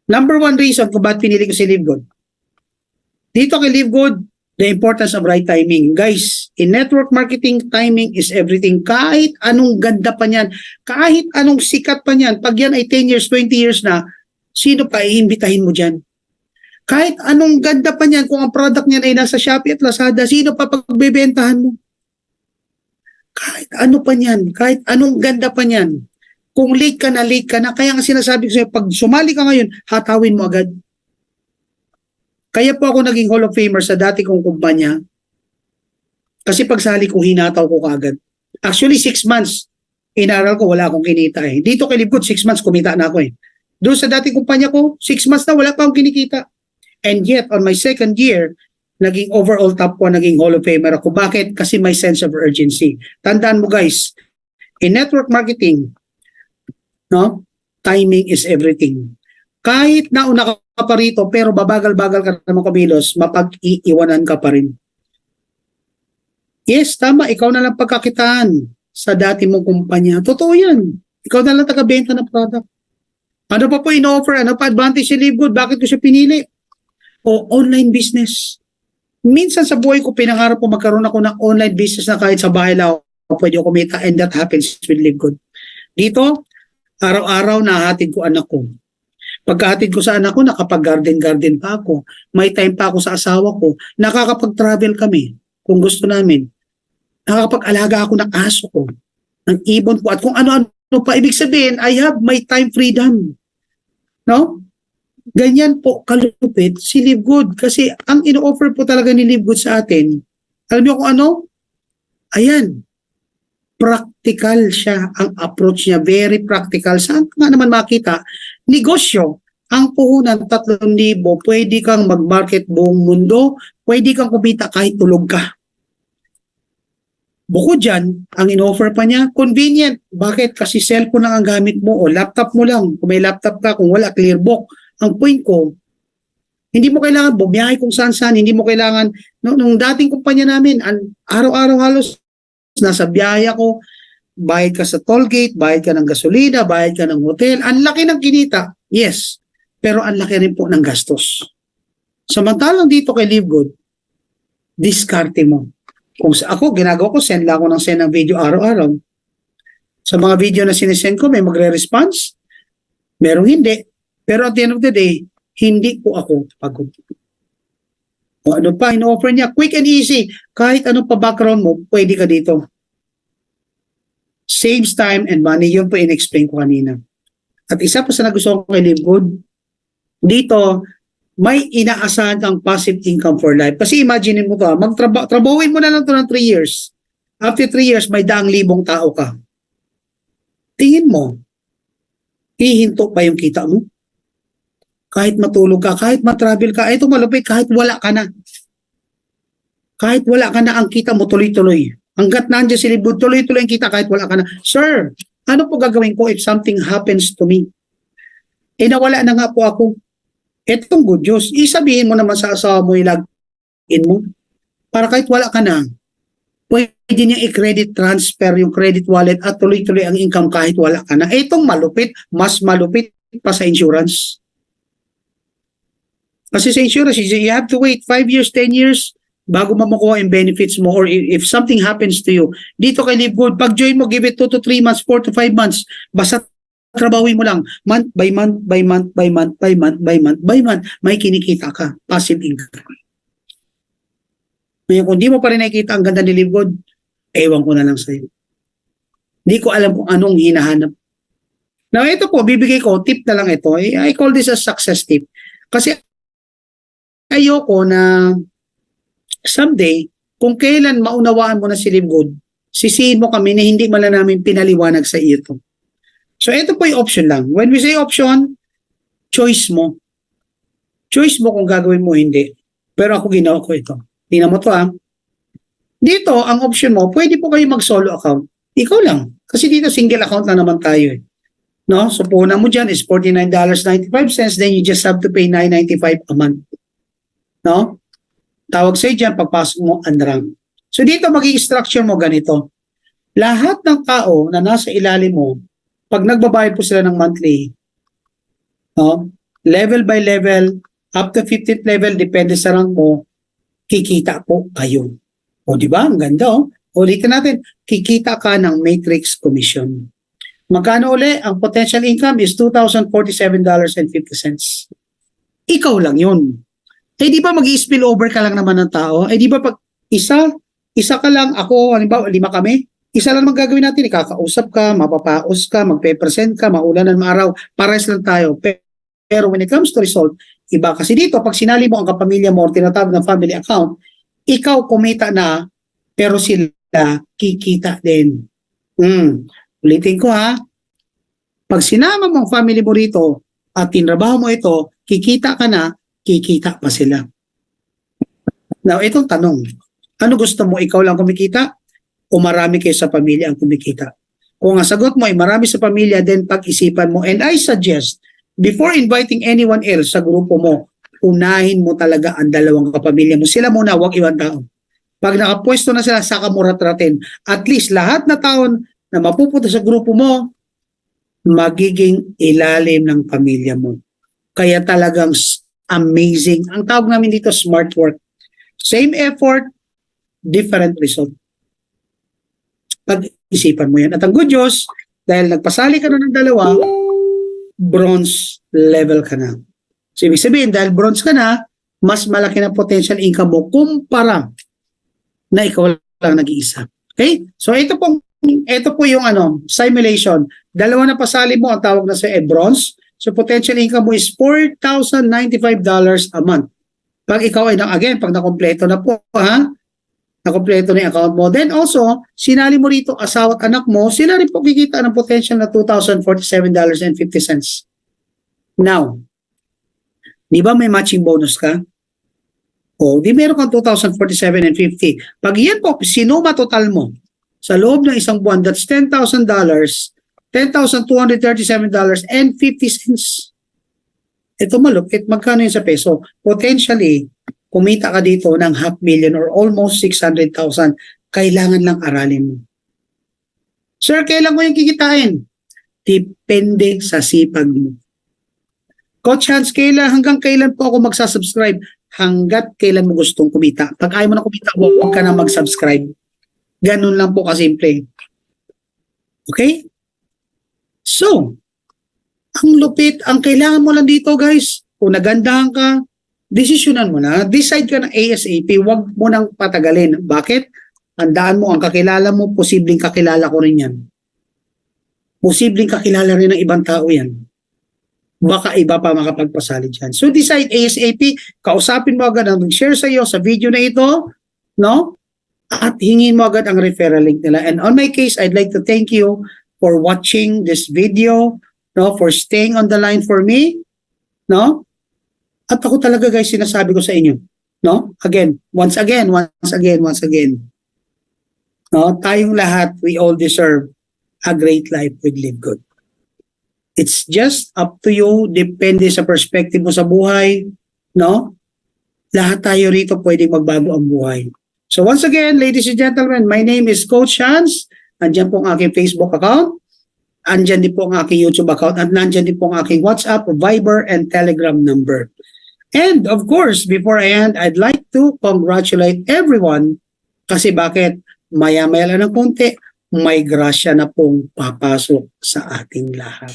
A: Number one reason kung bakit pinili ko si Live Good. Dito kay Live Good, the importance of right timing. Guys, in network marketing, timing is everything. Kahit anong ganda pa niyan, kahit anong sikat pa niyan, pag yan ay 10 years, 20 years na, sino pa iimbitahin mo dyan? Kahit anong ganda pa niyan, kung ang product niyan ay nasa Shopee at Lazada, sino pa pagbebentahan mo? Kahit ano pa niyan, kahit anong ganda pa niyan, kung late ka na, kaya nga sinasabi ko sa'yo, pag sumali ka ngayon, hatawin mo agad. Kaya po ako naging Hall of Famer sa dati kong kumpanya. Kasi pagsali ko, hinataw ko kaagad. Actually, 6 months, inaral ko, wala akong kinita eh. Dito kay Live Good, 6 months, kumita na ako eh. Doon sa dati kumpanya ko, 6 months na, wala pa akong kinikita. And yet, on my second year, naging overall top 1, naging Hall of Famer ako. Bakit? Kasi may sense of urgency. Tandaan mo guys, in network marketing, no, timing is everything. Kahit nauna ka pa rito, pero babagal-bagal ka naman kumilos, mapag-iiwanan ka pa rin. Yes, tama, ikaw na lang pagkakitaan sa dati mong kumpanya. Totoo yan. Ikaw na lang taga-benta ng product. Ano pa po in-offer? Ano pa advantage si Live Good? Bakit ko siya pinili? O online business. Minsan sa buhay ko, pinangarap ko magkaroon ako ng online business na kahit sa bahay lang ako pwede ako kumita, and that happens with Live Good. Dito, araw-araw nahatid ko anak ko. Pagkahatid ko sa anak ko, nakapag-garden pa ako. May time pa ako sa asawa ko. Nakakapag-travel kami kung gusto namin. Nakakapag-alaga ako ng aso ko, ng ibon ko, at kung ano-ano pa. Ibig sabihin, I have my time freedom. No? Ganyan po kalupit si Live Good. Kasi ang ino-offer po talaga ni Live Good sa atin, alam niyo kung ano? Ayan. Practical siya ang approach niya. Very practical. Saan nga naman makita? Negosyo. Ang puhunan, 3,000. Pwede kang mag-market buong mundo. Pwede kang kumita kahit tulog ka. Bukod dyan, ang in-offer pa niya, convenient. Bakit? Kasi cellphone lang ang gamit mo o laptop mo lang. Kung may laptop ka, kung wala, clear book. Ang point ko, hindi mo kailangan bumiyahe kung saan-saan. Hindi mo kailangan, nung dating kumpanya namin, araw-araw halos, nasa biyahe ako, bayad ka sa toll gate, bayad ka ng gasolina, bayad ka ng hotel. Ang laki ng kinita, yes. Pero ang laki rin po ng gastos. Samantalang dito kay Live Good, diskarte mo. Kung ako, ginagawa ko, send lang ako ng video araw-araw. Sa mga video na sinesend ko, may magre-response, merong hindi. Pero at the end of the day, hindi po ako pagod. O ano pa, in-offer niya, quick and easy. Kahit ano pa background mo, pwede ka dito. Saves time and money. Yun po in-explain ko kanina. At isa pa sa nagustuhan ko kay Live Good, dito, may inaasahan kang passive income for life. Kasi imagine mo to, trabahuin mo na lang to ng 3 years. After 3 years, may 100,000 tao ka. Tingin mo, hihinto pa yung kita mo? Kahit matulog ka, kahit matravel ka, ito malupit, kahit wala ka na. Kahit wala ka na, ang kita mo tuloy-tuloy. Hanggat nandiyan si Live Good, tuloy-tuloy ang kita kahit wala ka na. Sir, ano po gagawin ko if something happens to me? Nawala na nga po ako. Etong good news, isabihin mo naman sa asawa mo, ilagin mo. Para kahit wala ka na, pwede niya i-credit transfer yung credit wallet at tuloy-tuloy ang income kahit wala ka na. Itong malupit, mas malupit pa sa insurance. Kasi sa insurance, you have to wait 5 years, 10 years bago makuha yung benefits mo, or if something happens to you. Dito kay Live Good, pag join mo, give it 2 to 3 months, 4 to 5 months. Basta trabawin mo lang, month by month, by month, by month, by month, by month, by month, may kinikita ka, passive income. Ngayon, kung di mo pa rin nakikita ang ganda ni Live Good, ewan ko na lang sa'yo. Di ko alam kung anong hinahanap. Now, ito po, bibigay ko, tip na lang ito. I call this a success tip. Kasi ayoko na someday, kung kailan maunawaan mo na si Live Good, sisihin mo kami na hindi man lang namin pinaliwanag sa iyo ito. So, ito po yung option lang. When we say option, choice mo. Choice mo kung gagawin mo hindi. Pero ako ginawa ko ito. Tingnan mo to ha. Dito, ang option mo, pwede po kayo mag-solo account. Ikaw lang. Kasi dito, single account lang naman tayo eh. No? So, puhunan mo dyan is $49.95. Then you just have to pay $9.95 a month. No? Tawag sa'yo dyan, pagpasok mo, undrang. So dito magiging structure mo ganito. Lahat ng tao na nasa ilalim mo, pag nagbabayad po sila ng monthly, no, level by level, up to 15th level, depende sa rank mo, kikita po kayo. O di ba? Ang ganda oh. Ulitin natin, kikita ka ng matrix commission. Magkano uli? Ang potential income is $2,047.50. Ikaw lang yun. Eh di ba mag-i-spill over ka lang naman ng tao? Eh di ba pag isa ka lang, ako, halimbawa 5 kami, isa lang magagawin natin, ikakausap ka, mapapaos ka, magpe-present ka, maulanan, maaraw, pares lang tayo. Pero when it comes to result, iba kasi dito, pag sinali mo ang kapamilya mo o tinatawag ng family account, ikaw kumita na, pero sila kikita din. Ulitin ko ha, pag sinama mo ang family mo rito at tinrabaho mo ito, kikita ka na, kikita pa sila. Now, itong tanong, ano gusto mo, ikaw lang kumikita o marami kayo sa pamilya ang kumikita? Kung ang sagot mo ay marami sa pamilya, then pag-isipan mo. And I suggest, before inviting anyone else sa grupo mo, unahin mo talaga ang 2 kapamilya mo. Sila muna, huwag ibang tao. Pag nakapwesto na sila, saka mo ratratin. At least lahat na taon na mapupunta sa grupo mo, magiging ilalim ng pamilya mo. Kaya talagang amazing. Ang tawag namin dito, smart work. Same effort, different result. Pag-isipan mo yan. At ang good news, dahil nagpasali ka na ng 2, bronze level ka na. So, ibig sabihin, dahil bronze ka na, mas malaki na potential income mo kumpara na ikaw lang nag-iisa. Okay? So, ito po yung simulation. 2 na pasali mo, ang tawag na sa bronze. So, potential income mo is $4,095 a month. Pag ikaw ay, again, pag nakompleto na po, nakompleto na yung account mo. Then also, sinali mo rito asawa at anak mo, sila rin po kikita ng potential na $2,047.50. Now, di ba may matching bonus ka? O, di meron kang $2,047.50. Pag yan po, sinuma total mo, sa loob ng isang buwan, that's $10,000, $10,237.50. Ito malupit, magkano yun sa peso? Potentially, kumita ka dito ng $500,000 or almost 600,000. Kailangan lang aralin mo. Sir, kailan mo yung kikitain? Depende sa sipag mo. Coach Hans, hanggang kailan po ako magsasubscribe? Hanggat kailan mo gustong kumita. Pag ayaw mo na kumita, huwag ka na mag-subscribe. Ganun lang po kasimple. Okay? So, ang lupit, ang kailangan mo lang dito guys, kung nagandahan ka, desisyonan mo na, decide ka ng ASAP, huwag mo nang patagalin. Bakit? Tandaan mo, ang kakilala mo, posibleng kakilala ko rin yan. Posibleng kakilala rin ng ibang tao yan. Baka iba pa makapagpasali dyan. So decide ASAP, kausapin mo agad ang mag-share sa iyo sa video na ito, no? At hingin mo agad ang referral link nila. And on my case, I'd like to thank you for watching this video, no? For staying on the line for me, no? At ako talaga guys, sinasabi ko sa inyo, no? Again, once again. No? Tayong lahat, we all deserve a great life with Live Good. It's just up to you, depende sa perspective mo sa buhay, no? Lahat tayo rito pwedeng magbago ang buhay. So once again, ladies and gentlemen, my name is Coach Hans. Andyan po ang aking Facebook account. Andyan din po ang aking YouTube account. At nandyan din po ang aking WhatsApp, Viber, and Telegram number. And of course, before I end, I'd like to congratulate everyone kasi bakit maya-maya lang ng konti, may grasya na pong papasok sa ating lahat.